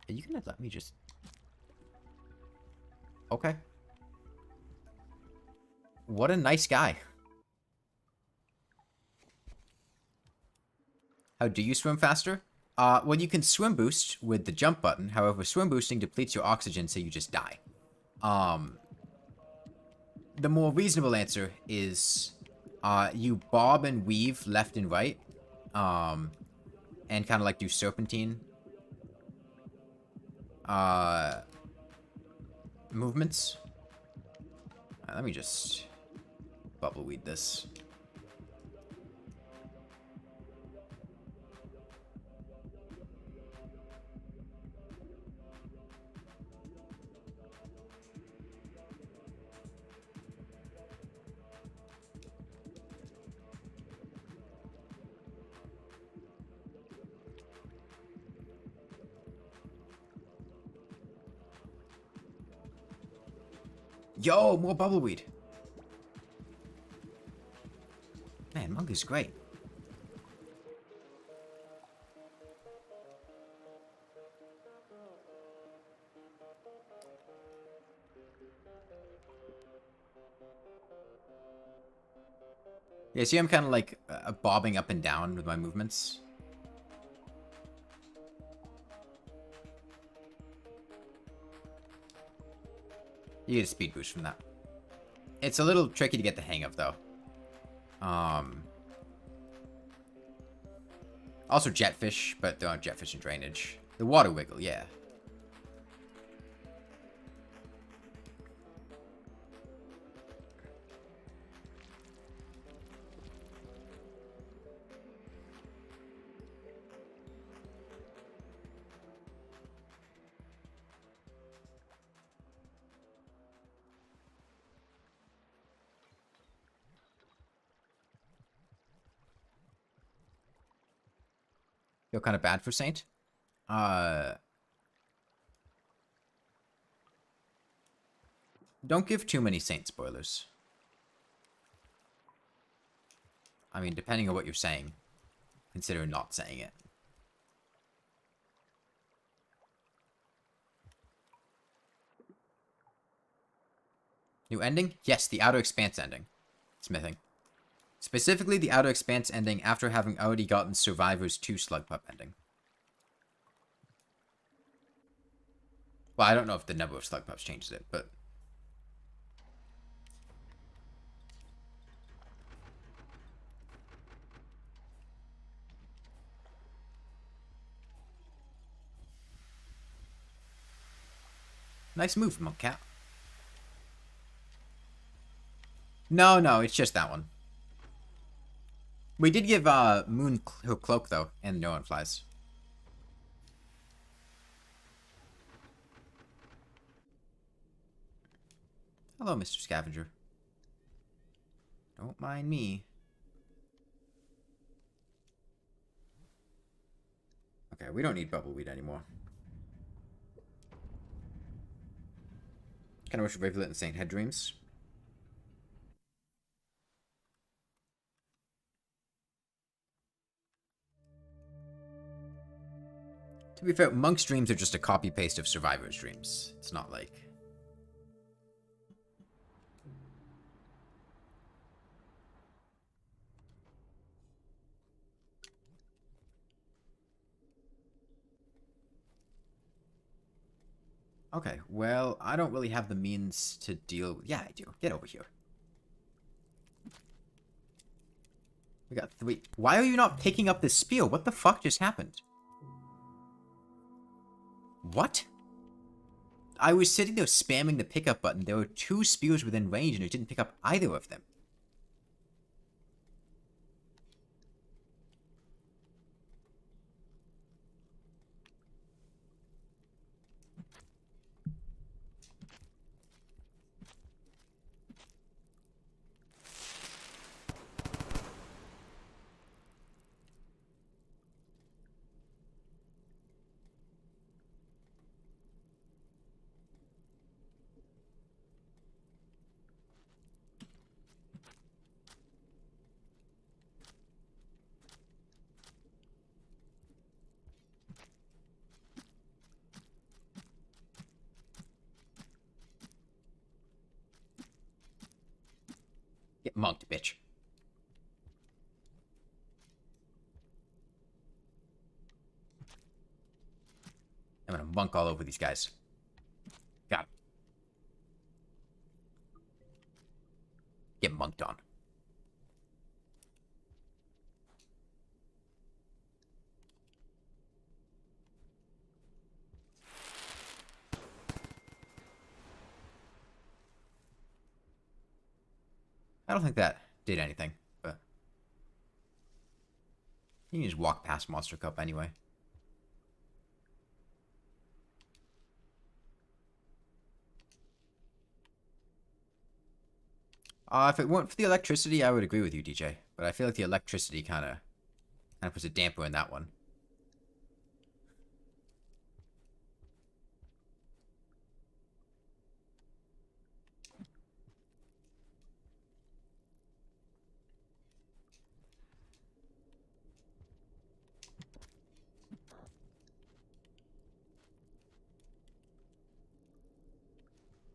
Are you gonna let me just... Okay. What a nice guy. How do you swim faster? Well, you can swim boost with the jump button. However, swim boosting depletes your oxygen, so you just die. The more reasonable answer is you bob and weave left and right. And kind of like do serpentine movements. Let me just bubbleweed this. Yo, more bubbleweed. Man, Monk is great. Yeah, see, I'm kind of like bobbing up and down with my movements. You get a speed boost from that. It's a little tricky to get the hang of, though. Also jetfish, but there aren't jetfish in drainage. The water wiggle, yeah. feel kind of bad for Saint. Don't give too many Saint spoilers. I mean, depending on what you're saying, consider not saying it. New ending? Yes, the Outer Expanse ending. Smithing. Specifically, the Outer Expanse ending after having already gotten Survivor's 2 Slugpup ending. Well, I don't know if the number of Slugpups changes it, but... Nice move, Monk Cat. No, it's just that one. We did give Moon her Cloak, though, and Neuron Flies. Hello, Mr. Scavenger. Don't mind me. Okay, we don't need Bubbleweed anymore. Kind of wish Rivulet and Saint had dreams. To be fair, Monk's dreams are just a copy-paste of Survivor's dreams. It's not like... Okay, well, I don't really have the means to deal... Yeah, I do. Get over here. We got 3... Why are you not picking up this spear? What the fuck just happened? What? I was sitting there spamming the pickup button. There were 2 spears within range and it didn't pick up either of them. Get monked, bitch. I'm gonna monk all over these guys. Got him. Get monked on. I don't think that did anything, but... You can just walk past Monster Cup anyway. If it weren't for the electricity, I would agree with you, DJ. But I feel like the electricity kind of puts a damper in that one.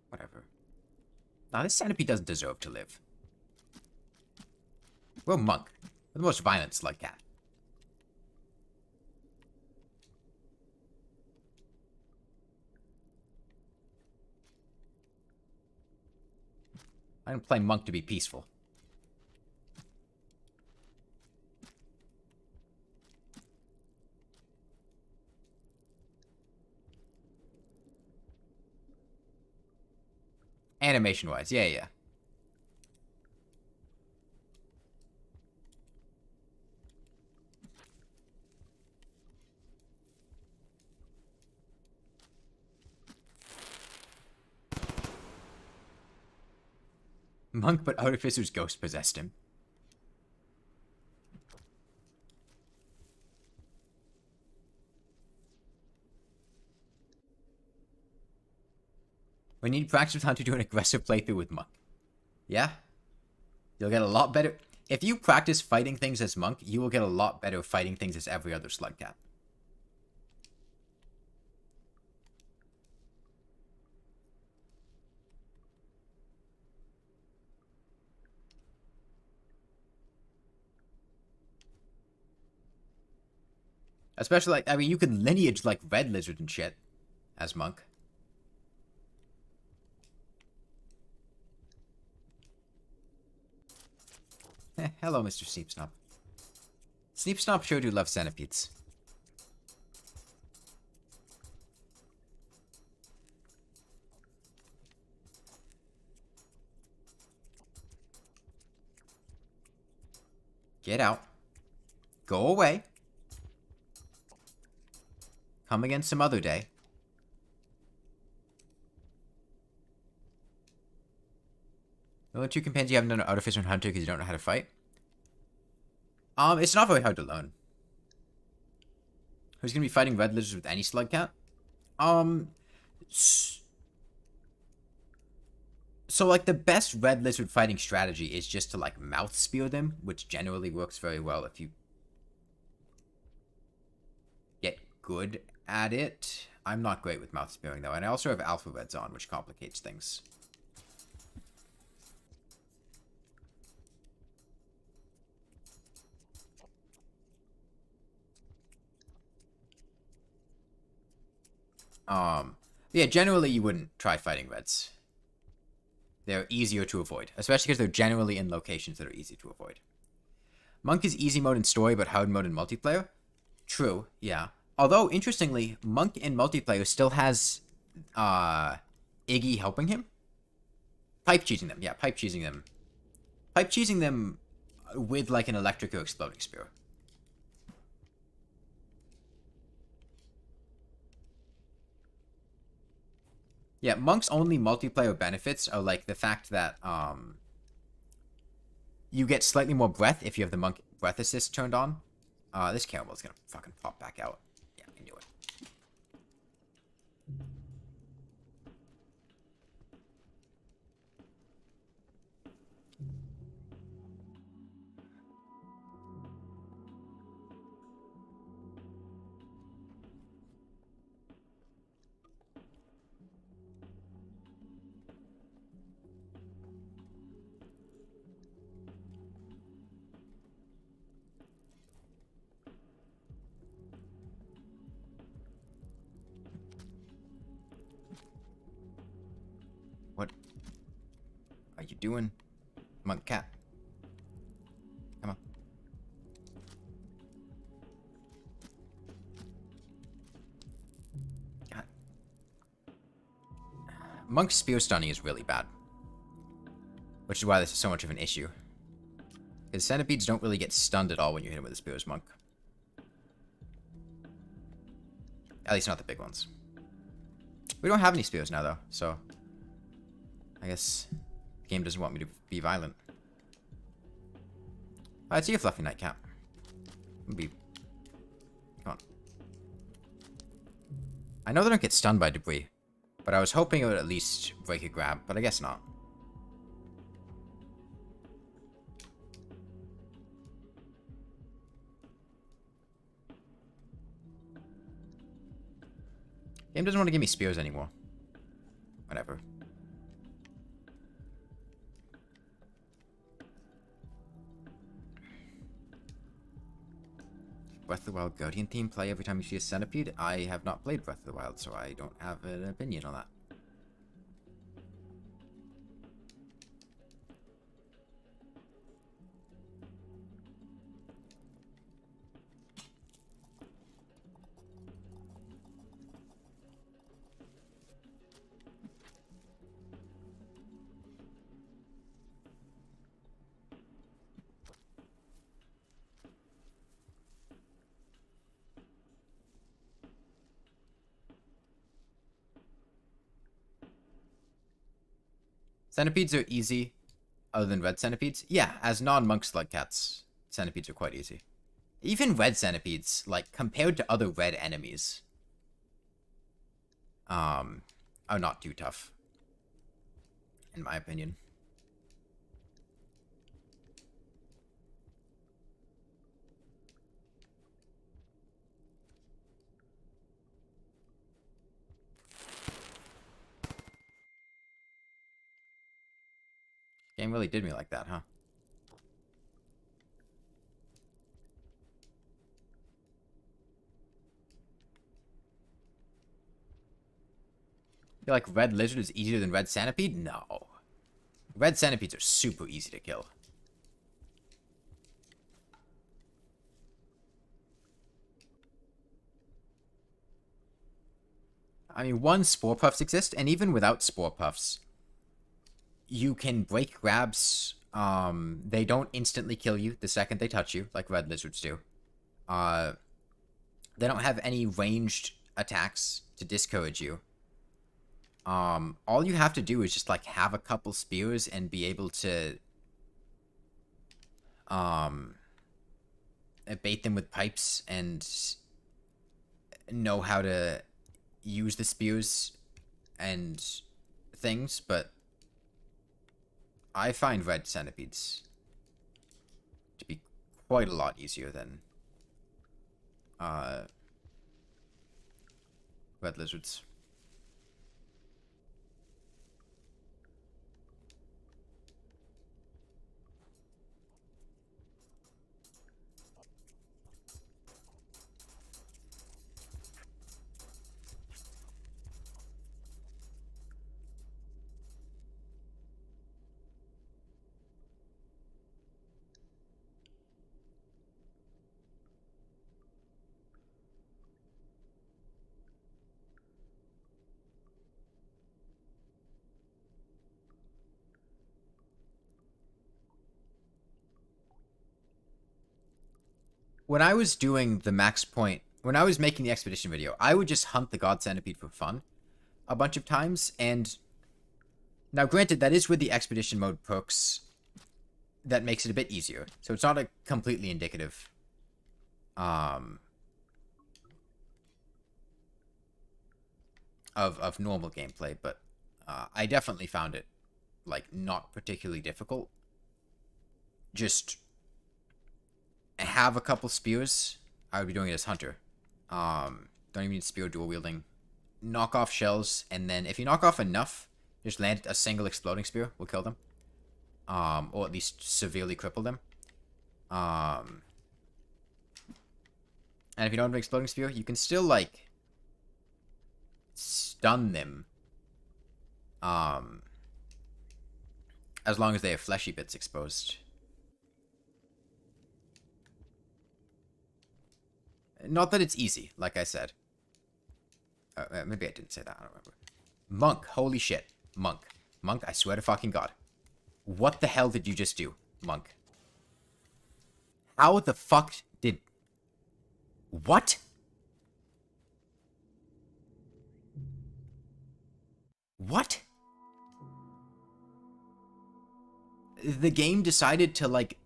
Whatever. Now, this centipede doesn't deserve to live. We're Monk. We're the most violent slug cat. I didn't play Monk to be peaceful. Animation-wise, yeah. Monk, but Artificer's ghost possessed him.
We need practice with how to do an aggressive playthrough with Monk. Yeah? You'll get a lot better. If you practice fighting things as Monk, you will get a lot better fighting things as every other Slug cat. Especially, like, I mean, you can lineage, like, Red Lizard and shit as Monk. Hello, Mr. Sneepsnop. Sneepsnop sure do love centipedes. Get out. Go away. Come again some other day. The only two companions you haven't done are Artificer and Hunter because you don't know how to fight. It's not very hard to learn. Who's gonna be fighting Red Lizards with any Slug cat? So, like, the best Red Lizard fighting strategy is just to, like, mouth spear them, which generally works very well if you get good at it. I'm not great with mouth spearing, though, and I also have Alpha Reds on, which complicates things. Yeah, generally you wouldn't try fighting Reds. They're easier to avoid, especially because they're generally in locations that are easy to avoid. Monk is easy mode in story, but hard mode in multiplayer. True, yeah. Although, interestingly, Monk in multiplayer still has, Iggy helping him. Pipe cheesing them, yeah, pipe cheesing them. Pipe cheesing them with, like, an electric or exploding spear. Yeah, Monk's only multiplayer benefits are, like, the fact that, you get slightly more breath if you have the Monk breath assist turned on. This caramel's gonna fucking pop back out. Yeah, I knew it. What are you doing, Monk cat? Come on. God. Monk's spear stunning is really bad, which is why this is so much of an issue. Because centipedes don't really get stunned at all when you hit him with a spear as Monk. At least not the big ones. We don't have any spears now, though, so I guess the game doesn't want me to be violent. Alright, see you, Fluffy Nightcap. Come on. I know they don't get stunned by debris, but I was hoping it would at least break a grab, but I guess not. Game doesn't want to give me spears anymore. Whatever. Breath of the Wild Guardian theme play every time you see a centipede? I have not played Breath of the Wild, so I don't have an opinion on that. Centipedes are easy, other than red centipedes. Yeah, as non-monk slug cats, centipedes are quite easy. Even red centipedes, like, compared to other red enemies, are not too tough. in my opinion. Game really did me like that, huh? I feel like red lizard is easier than red centipede? No. Red centipedes are super easy to kill. I mean, one, spore puffs exist, and even without spore puffs, you can break grabs. They don't instantly kill you the second they touch you, like red lizards do. They don't have any ranged attacks to discourage you. All you have to do is just, like, have a couple spears and be able to, bait them with pipes and know how to use the spears and things, but I find red centipedes to be quite a lot easier than red lizards. When I was doing the max point, when I was making the expedition video, I would just hunt the god centipede for fun a bunch of times, and now granted, that is with the expedition mode perks that makes it a bit easier, so it's not a completely indicative of normal gameplay, but I definitely found it, like, not particularly difficult. Just have a couple spears. I would be doing it as hunter. Don't even need spear dual wielding. Knock off shells, and then if you knock off enough, just land a single exploding spear will kill them. Or at least severely cripple them. And if you don't have an exploding spear, you can still, like, stun them. As long as they have fleshy bits exposed. Not that it's easy, like I said. Maybe I didn't say that, I don't remember. Monk, holy shit. Monk. Monk, I swear to fucking God. What the hell did you just do, Monk? How the fuck did... What? What? The game decided to, like,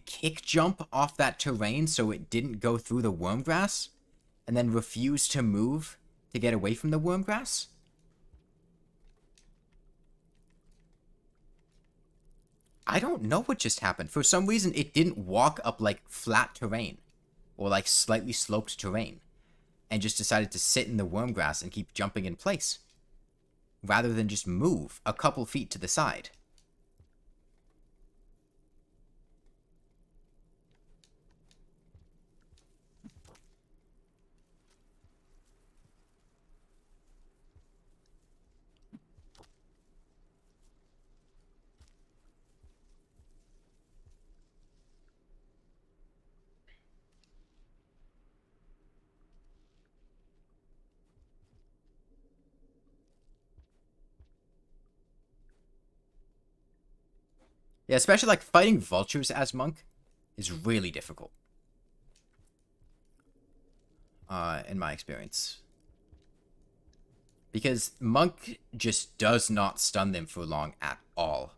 kick jump off that terrain so it didn't go through the worm grass, and then refuse to move to get away from the worm grass? I don't know what just happened. For some reason, it didn't walk up, like, flat terrain, or, like, slightly sloped terrain, and just decided to sit in the worm grass and keep jumping in place, rather than just move a couple feet to the side. Yeah, especially, like, fighting vultures as Monk is really difficult. In my experience. Because Monk just does not stun them for long at all.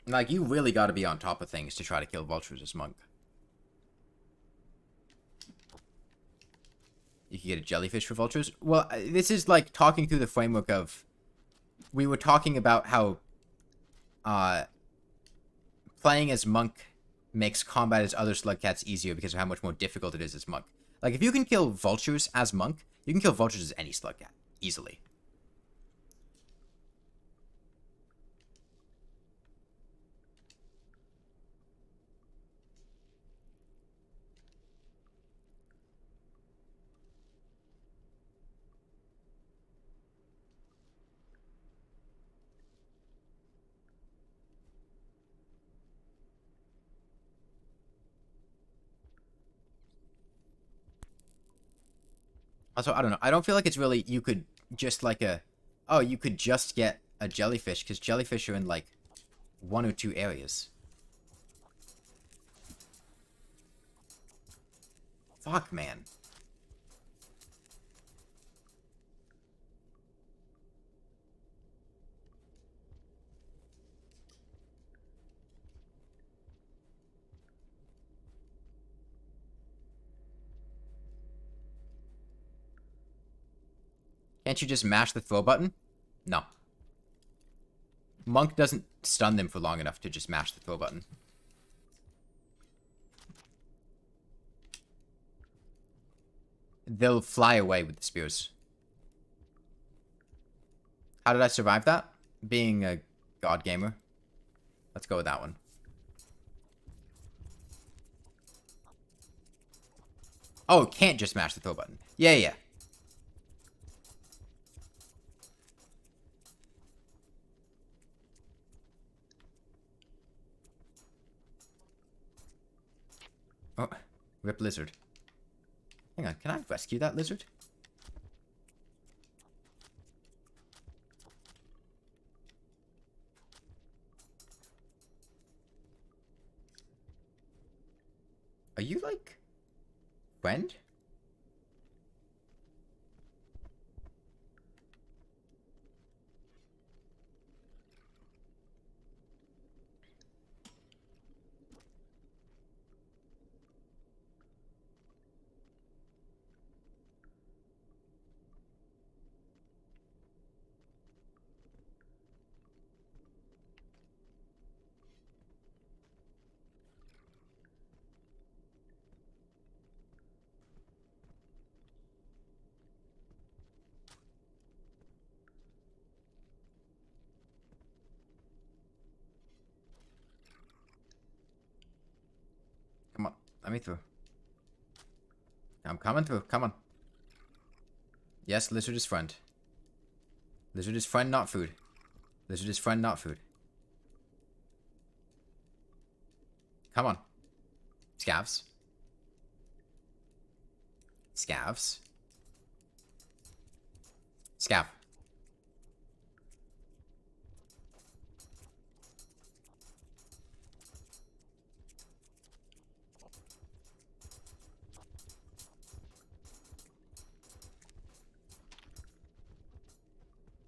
Like, you really gotta be on top of things to try to kill vultures as monk. You can get a jellyfish for vultures. Well, this is like talking through the framework of... We were talking about how playing as monk makes combat as other slug cats easier because of how much more difficult it is as monk. Like, if you can kill vultures as monk, you can kill vultures as any slug cat. Easily. Also, I don't know. I don't feel like it's really... You could just like a... Oh, you could just get a jellyfish, because jellyfish are in like 1 or 2 areas. Fuck, man. Can't you just mash the throw button? No. Monk doesn't stun them for long enough to just mash the throw button. They'll fly away with the spears. How did I survive that? Being a god gamer. Let's go with that one. Oh, it can't just mash the throw button. Yeah, yeah. Oh, rip lizard. Hang on, can I rescue that lizard? Are you, like, friend? Come on, let me through. I'm coming through, come on. Yes, lizard is friend. Lizard is friend, not food. Lizard is friend, not food. Come on. Scavs. Scavs. Scav.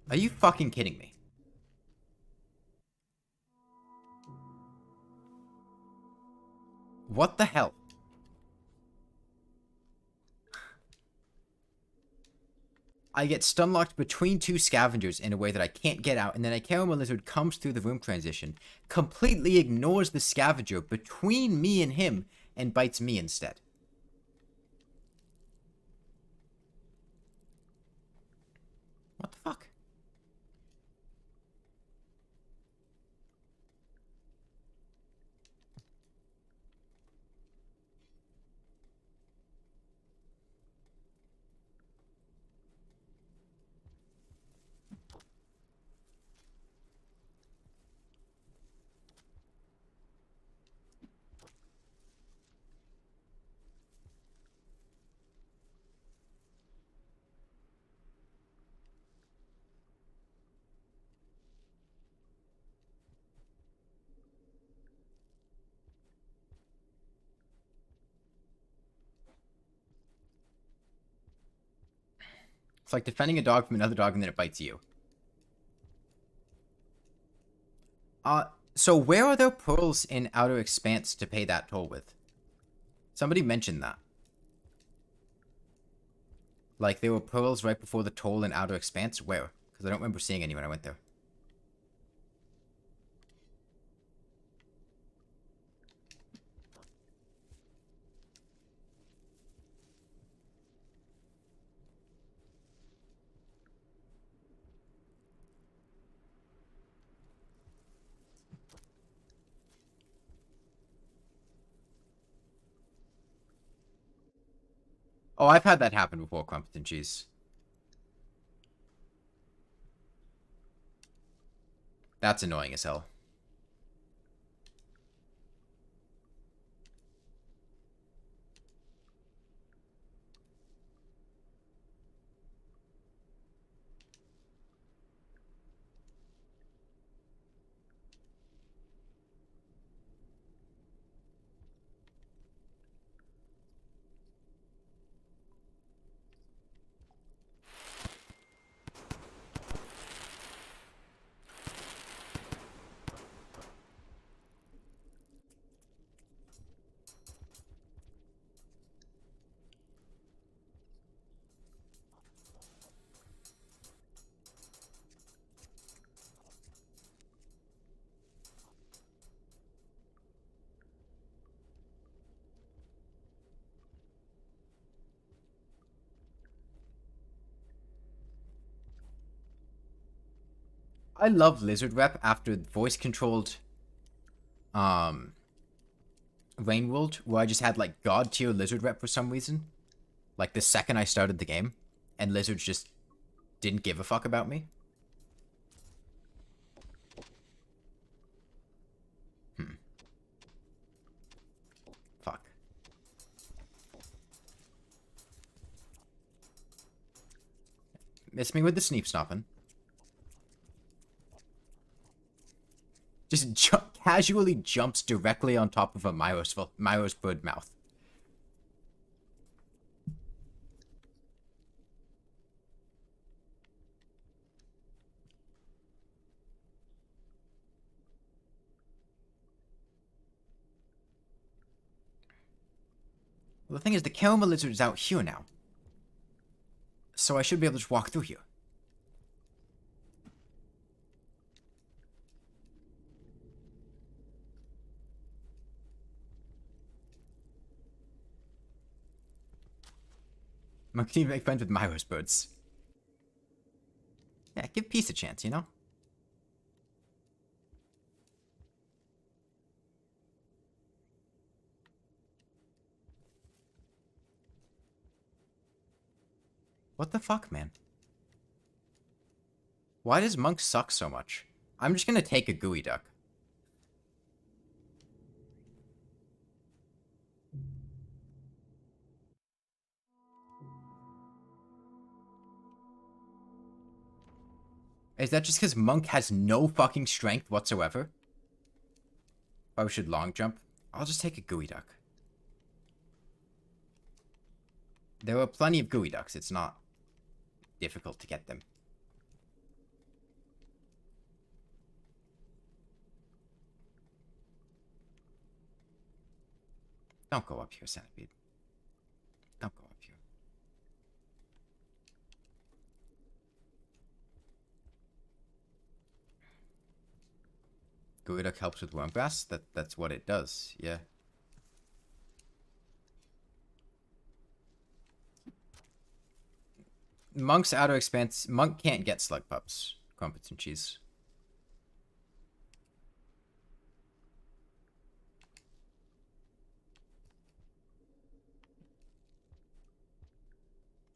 Are you fucking kidding me? What the hell? I get stun locked between 2 scavengers in a way that I can't get out, and then a Karama Lizard comes through the room transition, completely ignores the scavenger between me and him, and bites me instead. What the fuck? It's like defending a dog from another dog and then it bites you. So where are there pearls in Outer Expanse to pay that toll with? Somebody mentioned that. Like, there were pearls right before the toll in Outer Expanse? Where? Because I don't remember seeing any when I went there. Oh, I've had that happen before, Crumpet and Cheese. That's annoying as hell. I love Lizard Rep after voice-controlled, Rainworld, where I just had, like, God-tier Lizard Rep for some reason. Like, the second I started the game, and Lizards just didn't give a fuck about me. Fuck. Miss me with the sneep snopping. Just casually jumps directly on top of a Myros bird mouth. Well, the thing is, the Karma Lizard is out here now. So I should be able to just walk through here. I'm gonna make friends with Myros birds. Yeah, give peace a chance, you know? What the fuck, man? Why does Monk suck so much? I'm just gonna take a gooey duck. Is that just because Monk has no fucking strength whatsoever? I should long jump. I'll just take a gooey duck. There are plenty of gooey ducks. It's not difficult to get them. Don't go up here, Centipede. Don't go up here. Gooey duck helps with wormgrass? That's what it does, yeah. Monk's Outer Expanse. Monk can't get Slugpups. Crumpets and cheese.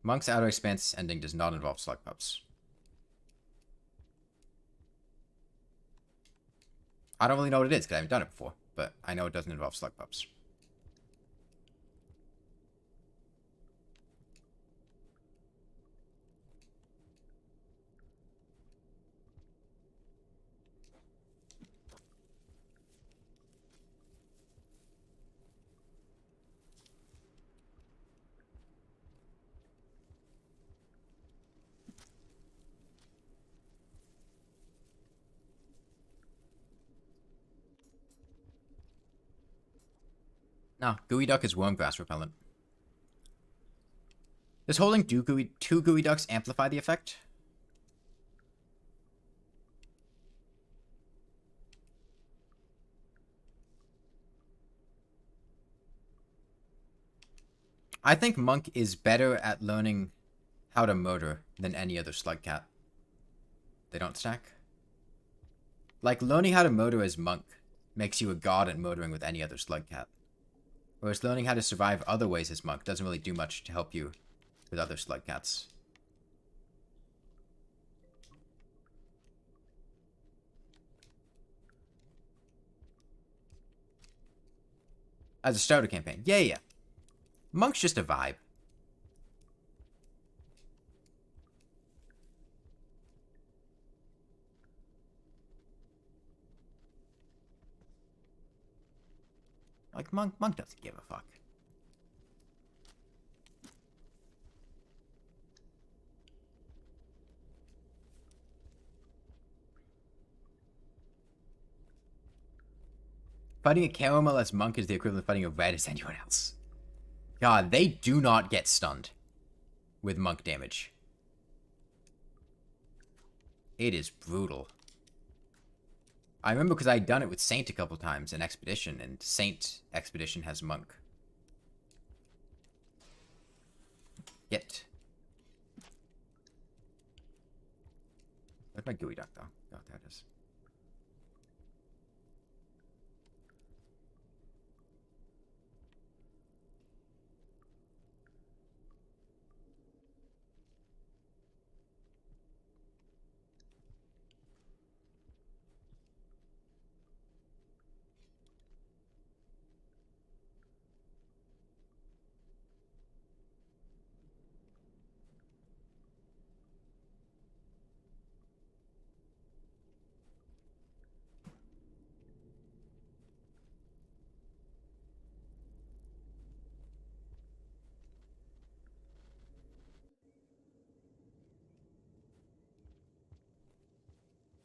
Monk's Outer Expanse ending does not involve Slugpups. I don't really know what it is because I haven't done it before, but I know it doesn't involve Slugpups. No, Gooey Duck is worm grass repellent. Does holding two Gooey Ducks amplify the effect? I think Monk is better at learning how to murder than any other slug cat. They don't stack. Like, learning how to murder as Monk makes you a god at murdering with any other slug cat. Whereas learning how to survive other ways as Monk doesn't really do much to help you with other slug cats. As a starter campaign. Yeah. Monk's just a vibe. Like, Monk doesn't give a fuck. Fighting a caramel as Monk is the equivalent of fighting a red as anyone else. God, they do not get stunned with Monk damage. It is brutal. I remember because I'd done it with Saint a couple times in Expedition, and Saint Expedition has Monk. Get. Where's my Gooey Duck, though? Oh, there it is.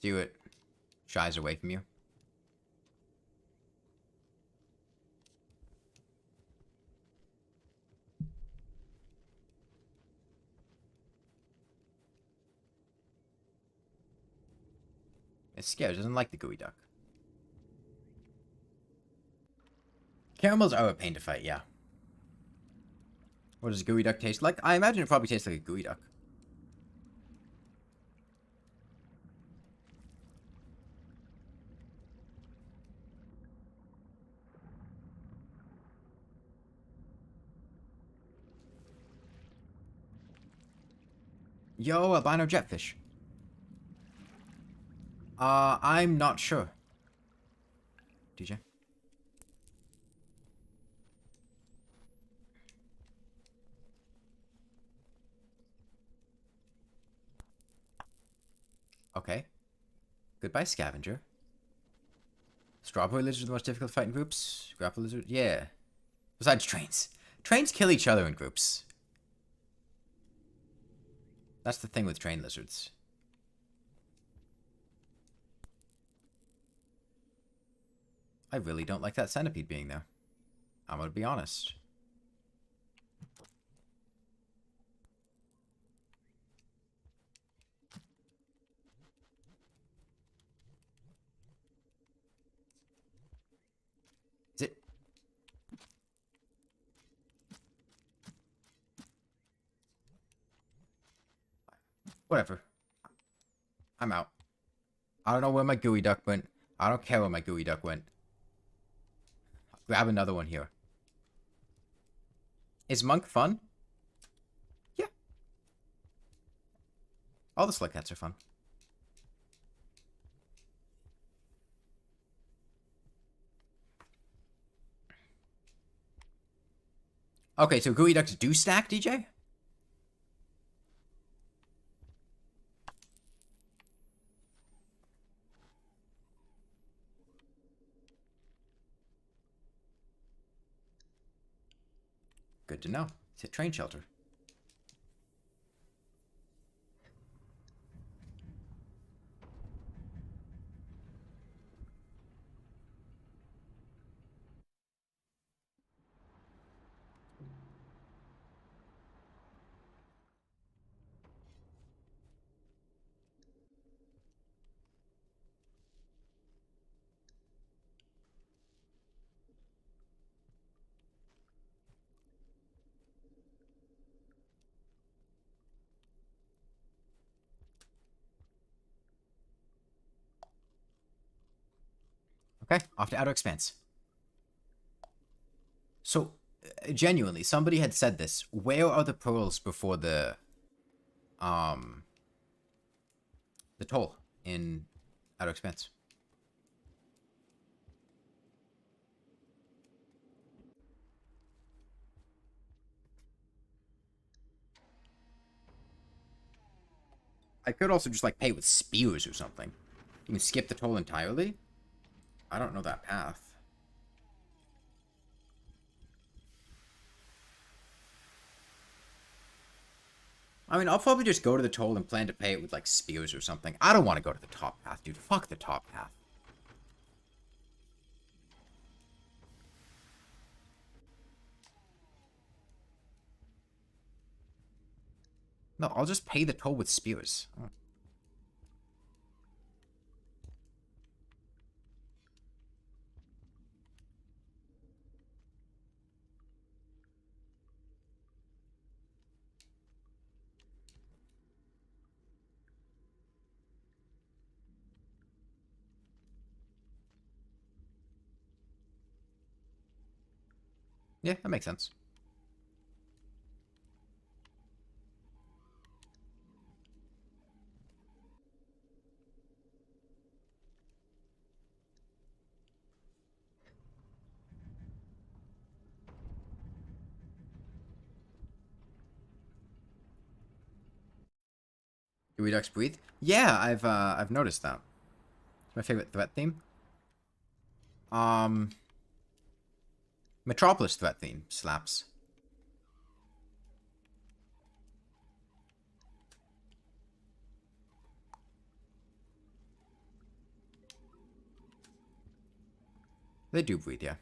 Do it. Shies away from you. It's scared. It doesn't like the Gooey Duck. Caramels are a pain to fight, yeah. What does Gooey Duck taste like? I imagine it probably tastes like a Gooey Duck. Yo, albino jetfish. I'm not sure. DJ? Okay. Goodbye, scavenger. Strawberry lizards are the most difficult to fight in groups. Grapple lizard? Yeah. Besides trains. Trains kill each other in groups. That's the thing with train lizards. I really don't like that centipede being there. I'm gonna be honest. Is it? Whatever. I'm out. I don't know where my Gooey Duck went. I don't care where my Gooey Duck went. I'll grab another one here. Is Monk fun? Yeah. All the slug cats are fun. Okay, so Gooey Ducks do stack, DJ? Good to know. It's a train shelter. Okay, off to Outer Expanse. So, genuinely, somebody had said this. Where are the pearls before the toll in Outer Expanse? I could also just, like, pay with spears or something. You can skip the toll entirely? I don't know that path. I mean, I'll probably just go to the toll and plan to pay it with, like, spears or something. I don't want to go to the top path, dude. Fuck the top path. No, I'll just pay the toll with spears. Oh. Yeah, that makes sense. Do we ducks breathe? Yeah, I've noticed that. It's my favorite threat theme. Metropolis threat theme slaps. They do breathe, yeah.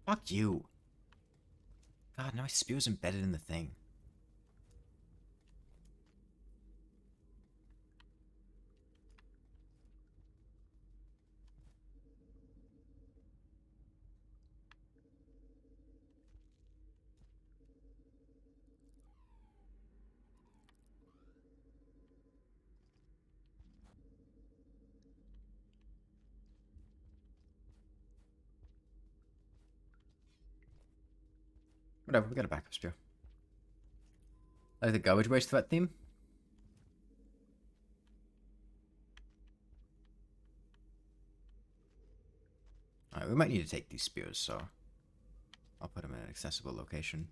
Fuck you. God, now my spear's embedded in the thing. Whatever, we got a backup spear. Like the garbage waste threat theme? Alright, we might need to take these spears, so I'll put them in an accessible location.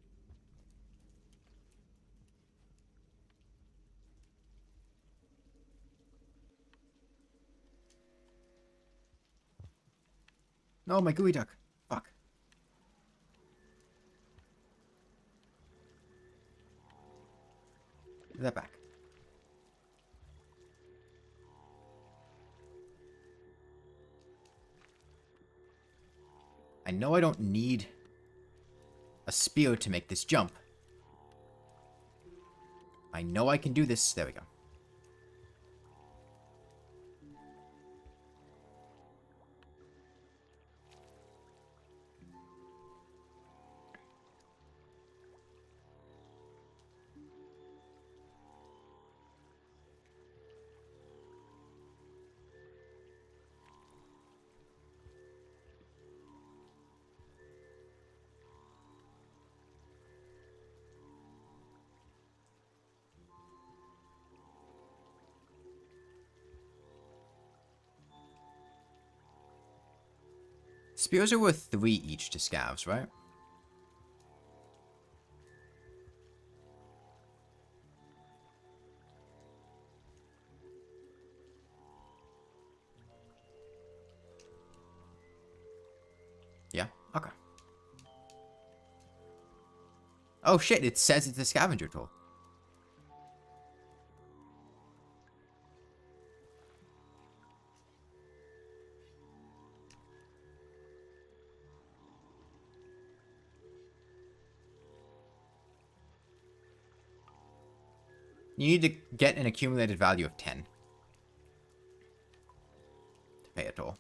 No, my gooey duck. Fuck. Give that back. I know I don't need a spear to make this jump. I know I can do this. There we go. Spears are worth 3 each to scavs, right? Yeah? Okay. Oh shit, it says it's a scavenger tool. You need to get an accumulated value of 10. pay a toll.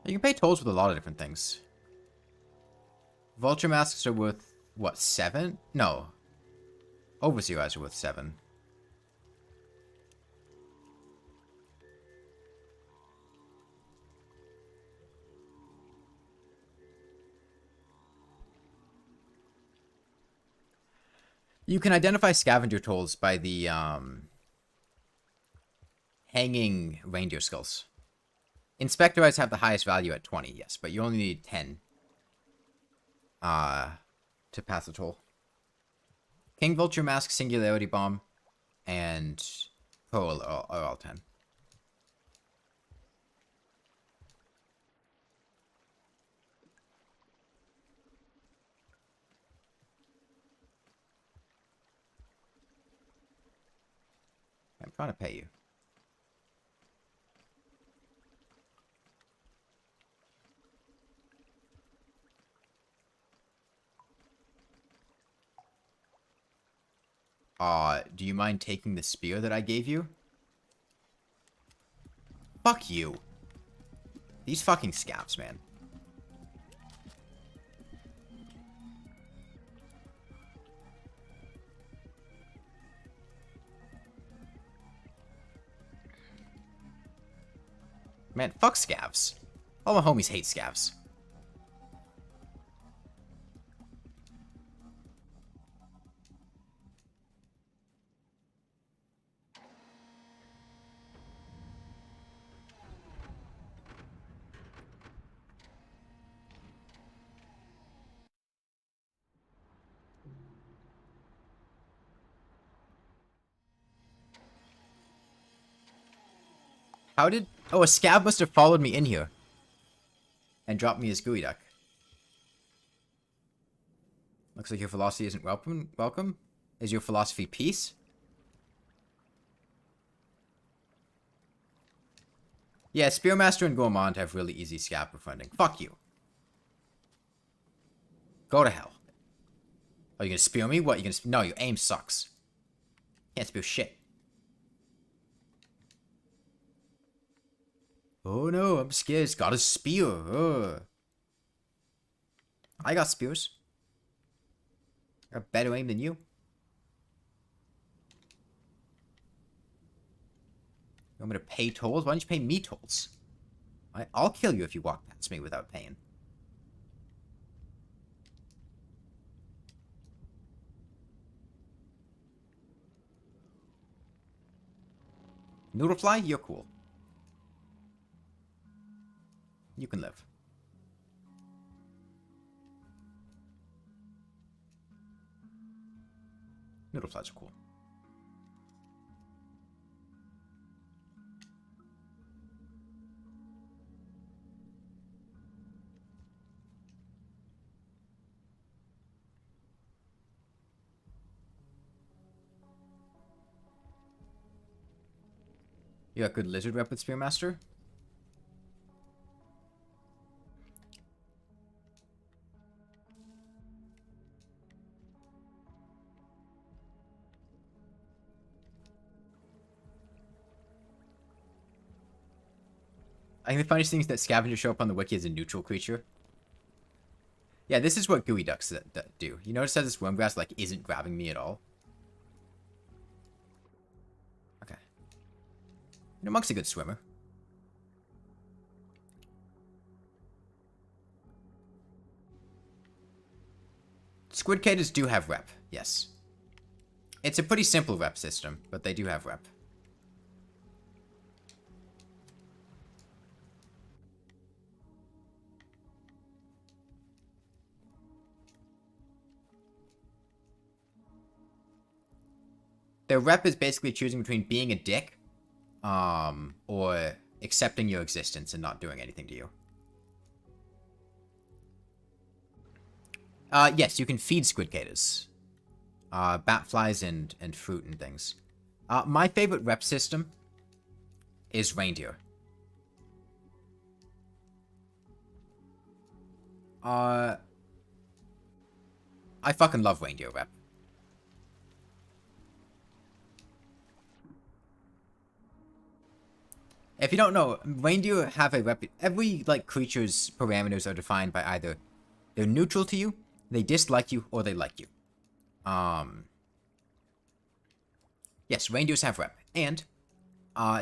You can pay tolls with a lot of different things. Vulture masks are worth, what, 7? No. Overseer eyes are worth 7. You can identify scavenger tolls by the hanging reindeer skulls. Inspector eyes have the highest value at 20, yes, but you only need 10 to pass the toll. King Vulture Mask, Singularity Bomb, and Pearl are all 10. I'm trying to pay you. Do you mind taking the spear that I gave you? Fuck you. These fucking scabs, man. Man, fuck scavs. All my homies hate scavs. How did... Oh, a scab must have followed me in here. And dropped me his gooey duck. Looks like your philosophy isn't welcome. Is your philosophy peace? Yeah, Spearmaster and Gourmand have really easy scab befriending. Fuck you. Go to hell. Are you gonna spear me? What, you gonna... No, your aim sucks. Can't spear shit. Oh no, I'm scared. It's got a spear. Ugh. I got spears. I got better aim than you. You want me to pay tolls? Why don't you pay me tolls? I'll kill you if you walk past me without paying. Noodlefly, you're cool. You can live. Noodleflies are cool. You got good lizard rep with Spearmaster? I think the funniest thing is that scavengers show up on the wiki as a neutral creature. Yeah, this is what gooey ducks that do. You notice that this wormgrass, like, isn't grabbing me at all? Okay. You know, Monk's a good swimmer. Squid Caders do have rep, yes. It's a pretty simple rep system, but they do have rep. Their rep is basically choosing between being a dick, or accepting your existence and not doing anything to you. Yes, you can feed squidcators. Batflies and fruit and things. My favorite rep system is reindeer. I fucking love reindeer rep. If you don't know, reindeer have a rep. Every like creature's parameters are defined by either they're neutral to you, they dislike you, or they like you. Yes, reindeers have rep, and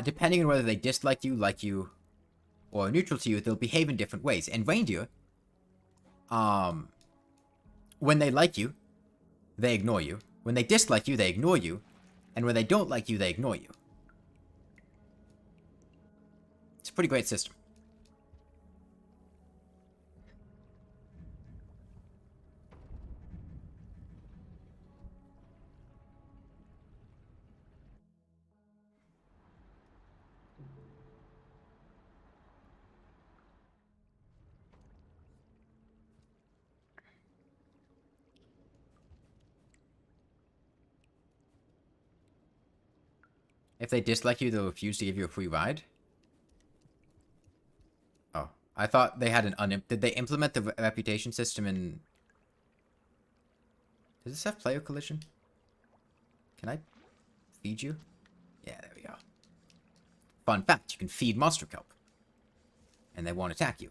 depending on whether they dislike you, like you, or are neutral to you, they'll behave in different ways. And reindeer, when they like you, they ignore you. When they dislike you, they ignore you, and when they don't like you, they ignore you. It's a pretty great system. If they dislike you, they'll refuse to give you a free ride. Oh, I thought they had an did they implement the reputation system in... Does this have player collision? Can I feed you? Yeah, there we go. Fun fact, you can feed monster kelp. And they won't attack you.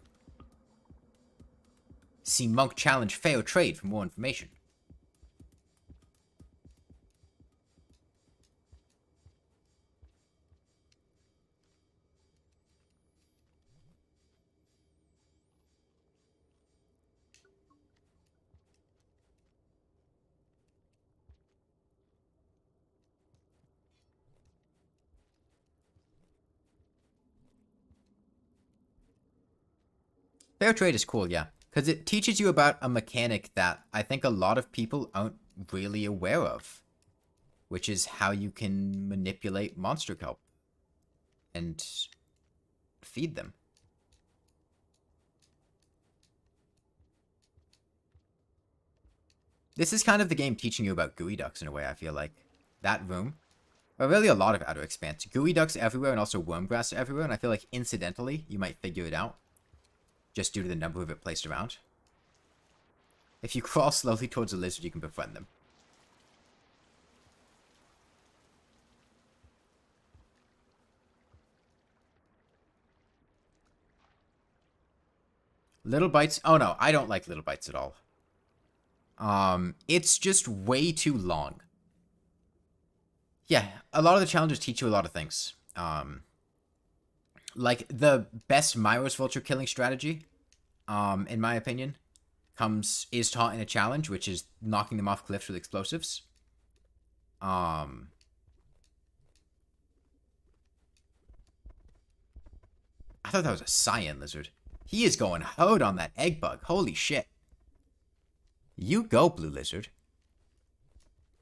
See Monk Challenge Fair Trade for more information. Fair trade is cool, yeah. Because it teaches you about a mechanic that I think a lot of people aren't really aware of. Which is how you can manipulate monster kelp. And feed them. This is kind of the game teaching you about gooey ducks in a way, I feel like. That room. But really a lot of Outer Expanse. Gooey ducks everywhere and also wormgrass everywhere. And I feel like incidentally, you might figure it out. Just due to the number of it placed around. If you crawl slowly towards a lizard, you can befriend them. Little bites? Oh no, I don't like little bites at all. It's just way too long. Yeah, a lot of the challenges teach you a lot of things. Like the best Myros vulture killing strategy, in my opinion, is taught in a challenge, which is knocking them off cliffs with explosives. I thought that was a cyan lizard. He is going hard on that egg bug. Holy shit. You go, blue lizard.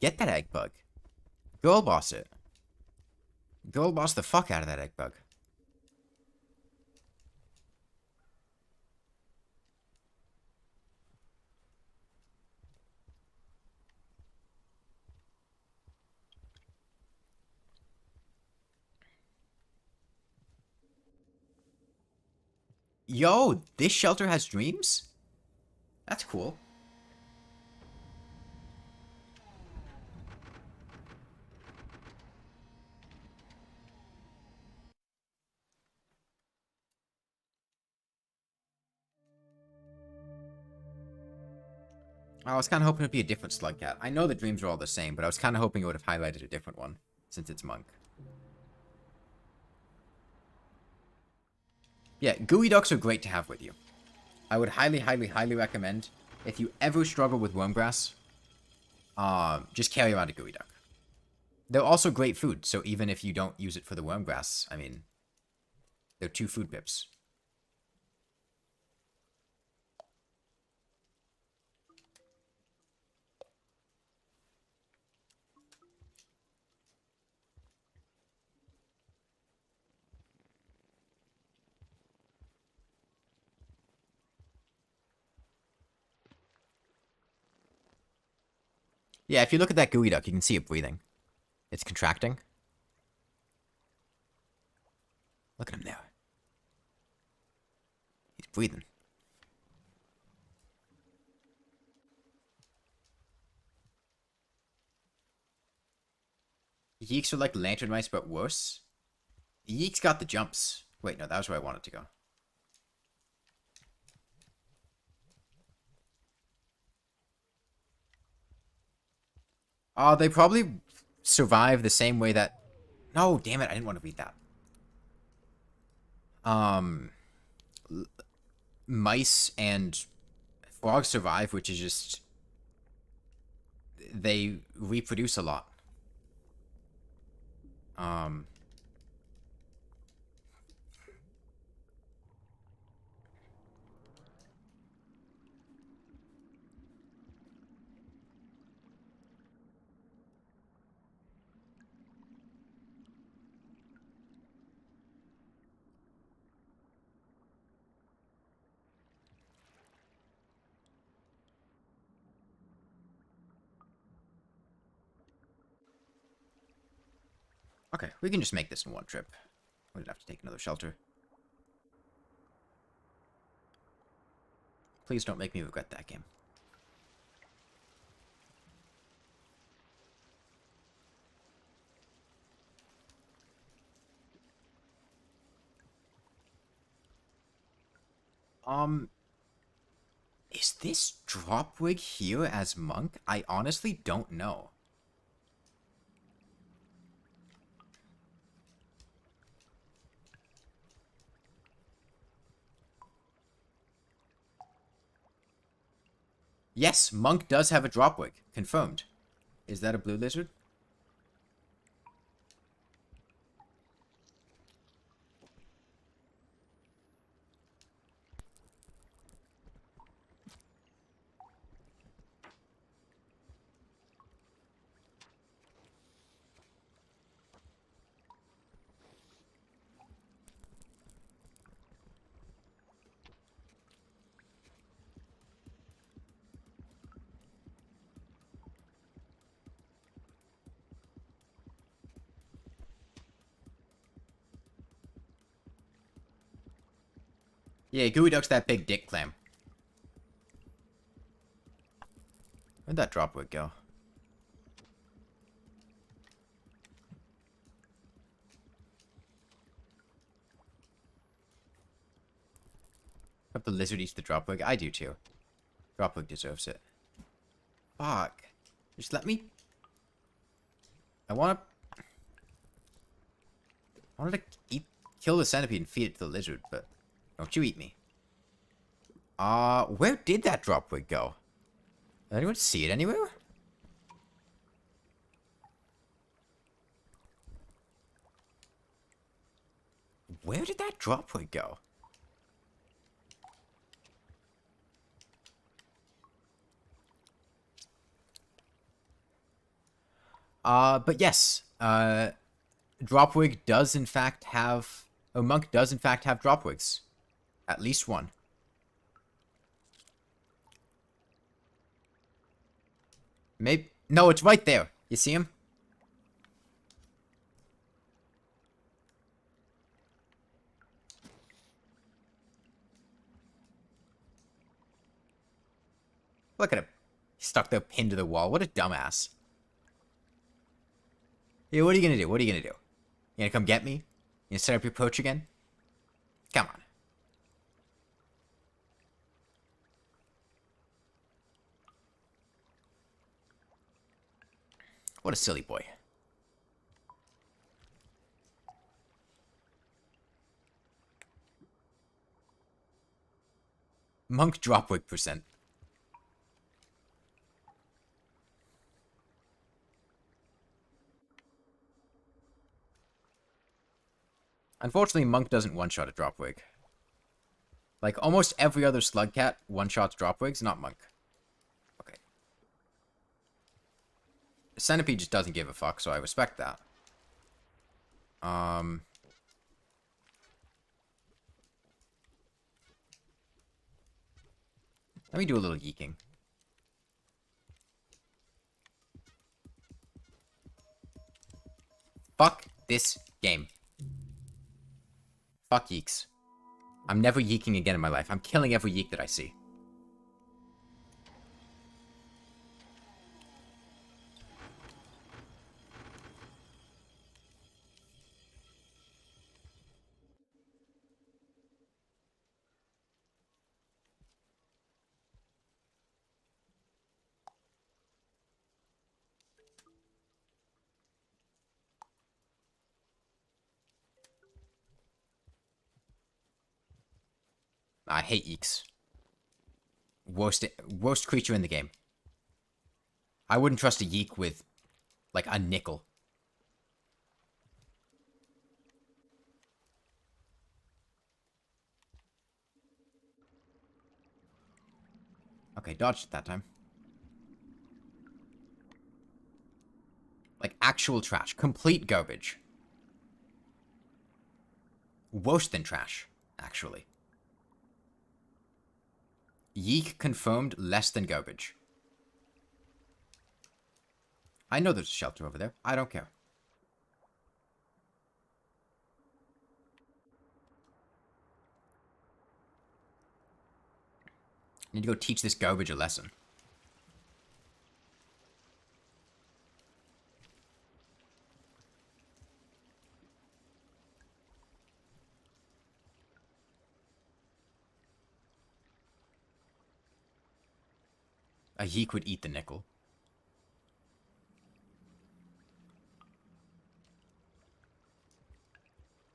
Get that egg bug. Girl boss it. Girl boss the fuck out of that egg bug. Yo, this shelter has dreams? That's cool. I was kind of hoping it'd be a different slug cat. I know the dreams are all the same, but I was kind of hoping it would have highlighted a different one, since it's monk. Yeah, gooey ducks are great to have with you. I would highly, highly, highly recommend, if you ever struggle with wormgrass, just carry around a gooey duck. They're also great food, so even if you don't use it for the wormgrass, I mean, they're 2 food pips. Yeah, if you look at that gooey duck, you can see it breathing. It's contracting. Look at him there. He's breathing. Yeeks are like lantern mice, but worse. Yeeks got the jumps. Wait, no, that was where I wanted to go. They probably survive the same way that... No, damn it, I didn't want to read that. Mice and frogs survive, which is just... They reproduce a lot. Okay, we can just make this in one trip. We don't have to take another shelter. Please don't make me regret that game. Is this Dropwig here as monk? I honestly don't know. Yes, monk does have a Dropwig. Confirmed. Is that a blue lizard? Yeah, Gooey Duck's that big dick clam. Where'd that Dropwig go? Hope the lizard eats the Dropwig. I do too. Dropwig deserves it. Fuck. Just let me... I wanted to kill the centipede and feed it to the lizard, but don't you eat me. Where did that Dropwig go? Did anyone see it anywhere? Where did that Dropwig go? But yes, Dropwig does in fact have... A monk does in fact have Dropwigs. At least one. Maybe... No, it's right there. You see him? Look at him. He's stuck there pinned to the wall. What a dumbass. Yeah, what are you gonna do? What are you gonna do? You gonna come get me? You gonna set up your perch again? Come on. What a silly boy. Monk Dropwig percent. Unfortunately, Monk doesn't one-shot a Dropwig. Like, almost every other slug cat one-shots Dropwigs, not Monk. Okay. Centipede just doesn't give a fuck, so I respect that. Let me do a little yeeking. this game. Fuck yeeks. I'm never yeeking again in my life. I'm killing every yeek that I see. I hate yeeks. Worst creature in the game. I wouldn't trust a yeek with, like, a nickel. Okay, dodged it that time. Like, actual trash. Complete garbage. Worse than trash, actually. Yeek confirmed, less than garbage. I know there's a shelter over there. I don't care. I need to go teach this garbage a lesson. A yeek would eat the nickel.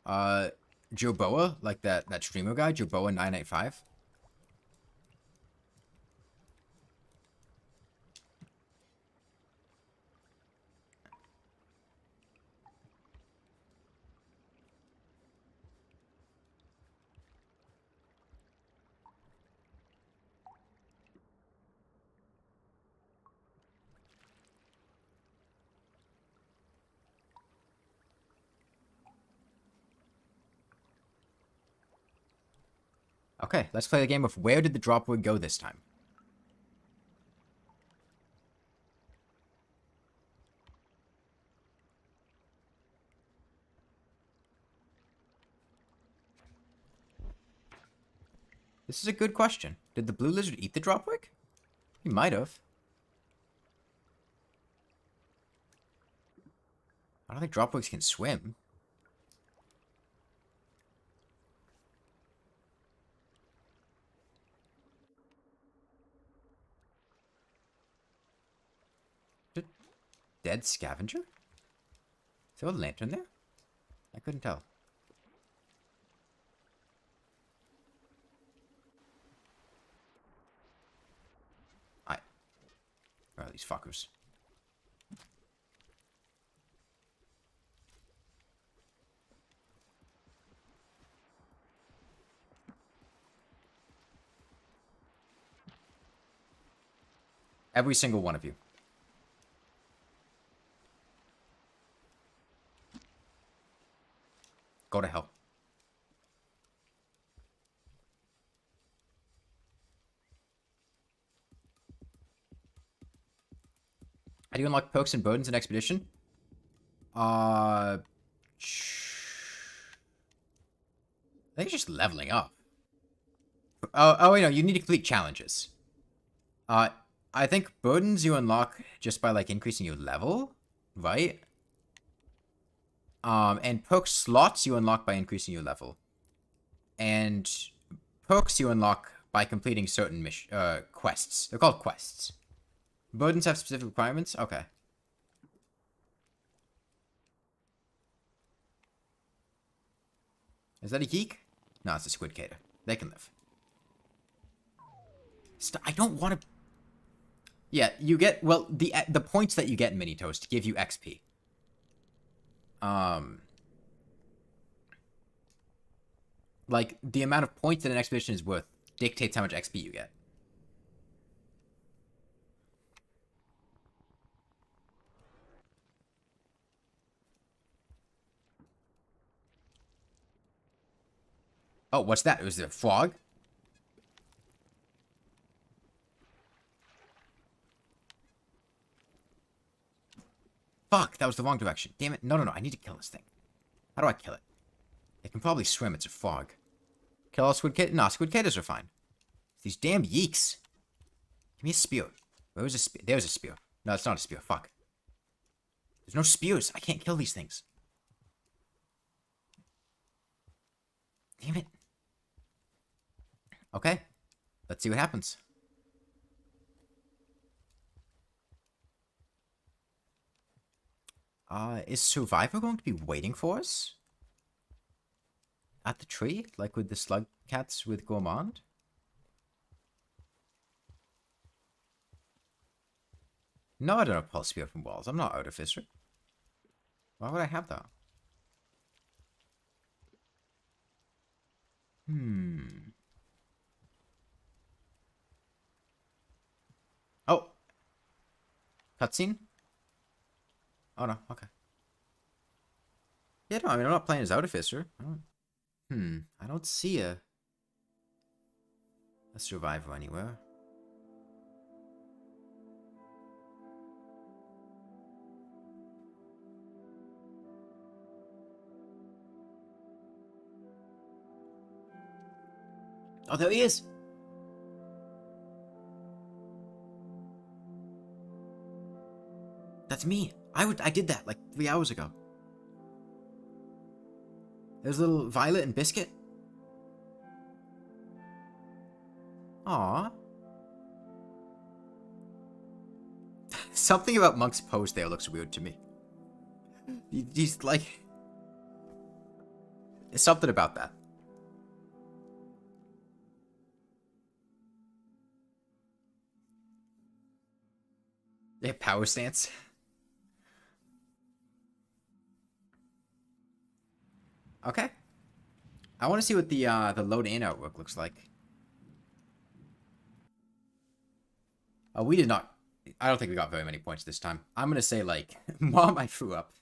Joboa, like that streamer guy, Joboa985. Okay, let's play the game of where did the Dropwig go this time? This is a good question. Did the blue lizard eat the Dropwig? He might have. I don't think Dropwigs can swim. Dead scavenger? Is there a lantern there? I couldn't tell. Where are these fuckers? Every single one of you. Go to hell. How do you unlock perks and burdens in Expedition? I think it's just leveling up. Oh wait, no, you need to complete challenges. I think burdens you unlock just by, like, increasing your level, right? And perk slots you unlock by increasing your level. And perks you unlock by completing certain quests. They're called quests. Burdens have specific requirements? Okay. Is that a geek? No, it's a squid cater. They can live. I don't want to... Yeah, you get... Well, the points that you get in Mini Toast give you XP. Like, the amount of points that an expedition is worth dictates how much XP you get. Oh, what's that? Was it a frog? Fuck, that was the wrong direction. Damn it. No, I need to kill this thing. How do I kill it? It can probably swim. It's a frog. Kill all squid kid? No, squid kidders are fine. These damn yeeks. Give me a spear. Where was a spear? There's a spear. No, it's not a spear. Fuck. There's no spears. I can't kill these things. Damn it. Okay. Let's see what happens. Is Survivor going to be waiting for us? At the tree? Like with the slug cats with Gourmand? No, I don't have pulse spear from walls. I'm not artificer. Why would I have that? Oh. Cutscene? Oh no, okay. Yeah, no, I mean, I'm not playing as artificer. I don't see a survivor anywhere. Oh, there he is! That's me. I did that like 3 hours ago. There's a little Violet and Biscuit. Aww. Something about Monk's pose there looks weird to me. He's like... There's something about that. They have power stance. Okay. I want to see what the load in artwork looks like. Oh, we did not... I don't think we got very many points this time. I'm going to say, like... Mom, I threw up.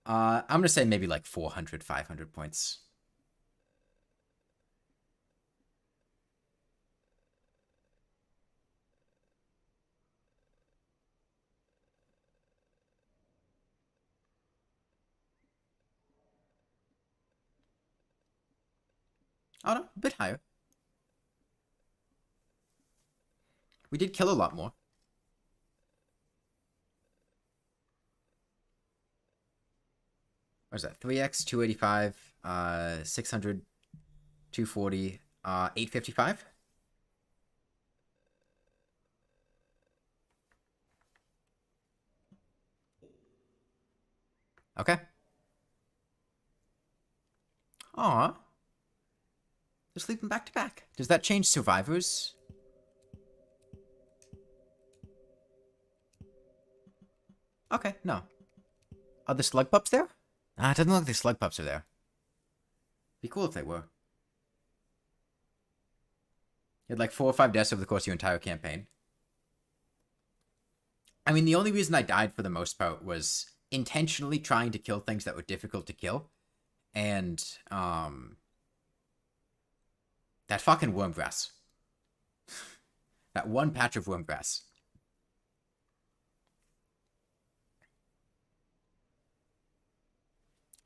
I'm going to say maybe, like, 400, 500 points. Oh, no. A bit higher. We did kill a lot more. What is that? 3x, 285, 600, 240, 855? Okay. Aw. They're sleeping back to back. Does that change survivors? Okay, no. Are the Slugpups there? Ah, it doesn't look like the Slugpups are there. Be cool if they were. You had like 4 or 5 deaths over the course of your entire campaign. I mean, the only reason I died for the most part was intentionally trying to kill things that were difficult to kill. And, that fucking wormgrass. That one patch of wormgrass.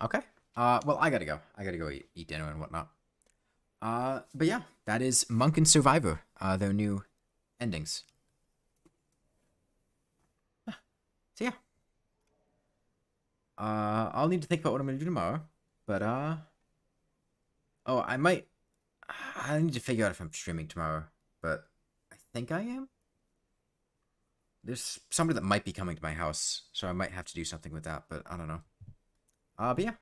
Okay. Well, I gotta go. I gotta go eat dinner and whatnot. But yeah, that is Monk and Survivor. Their new endings. So yeah. I'll need to think about what I'm gonna do tomorrow. But, oh, I need to figure out if I'm streaming tomorrow. But I think I am. There's somebody that might be coming to my house, so I might have to do something with that, but I don't know. But yeah.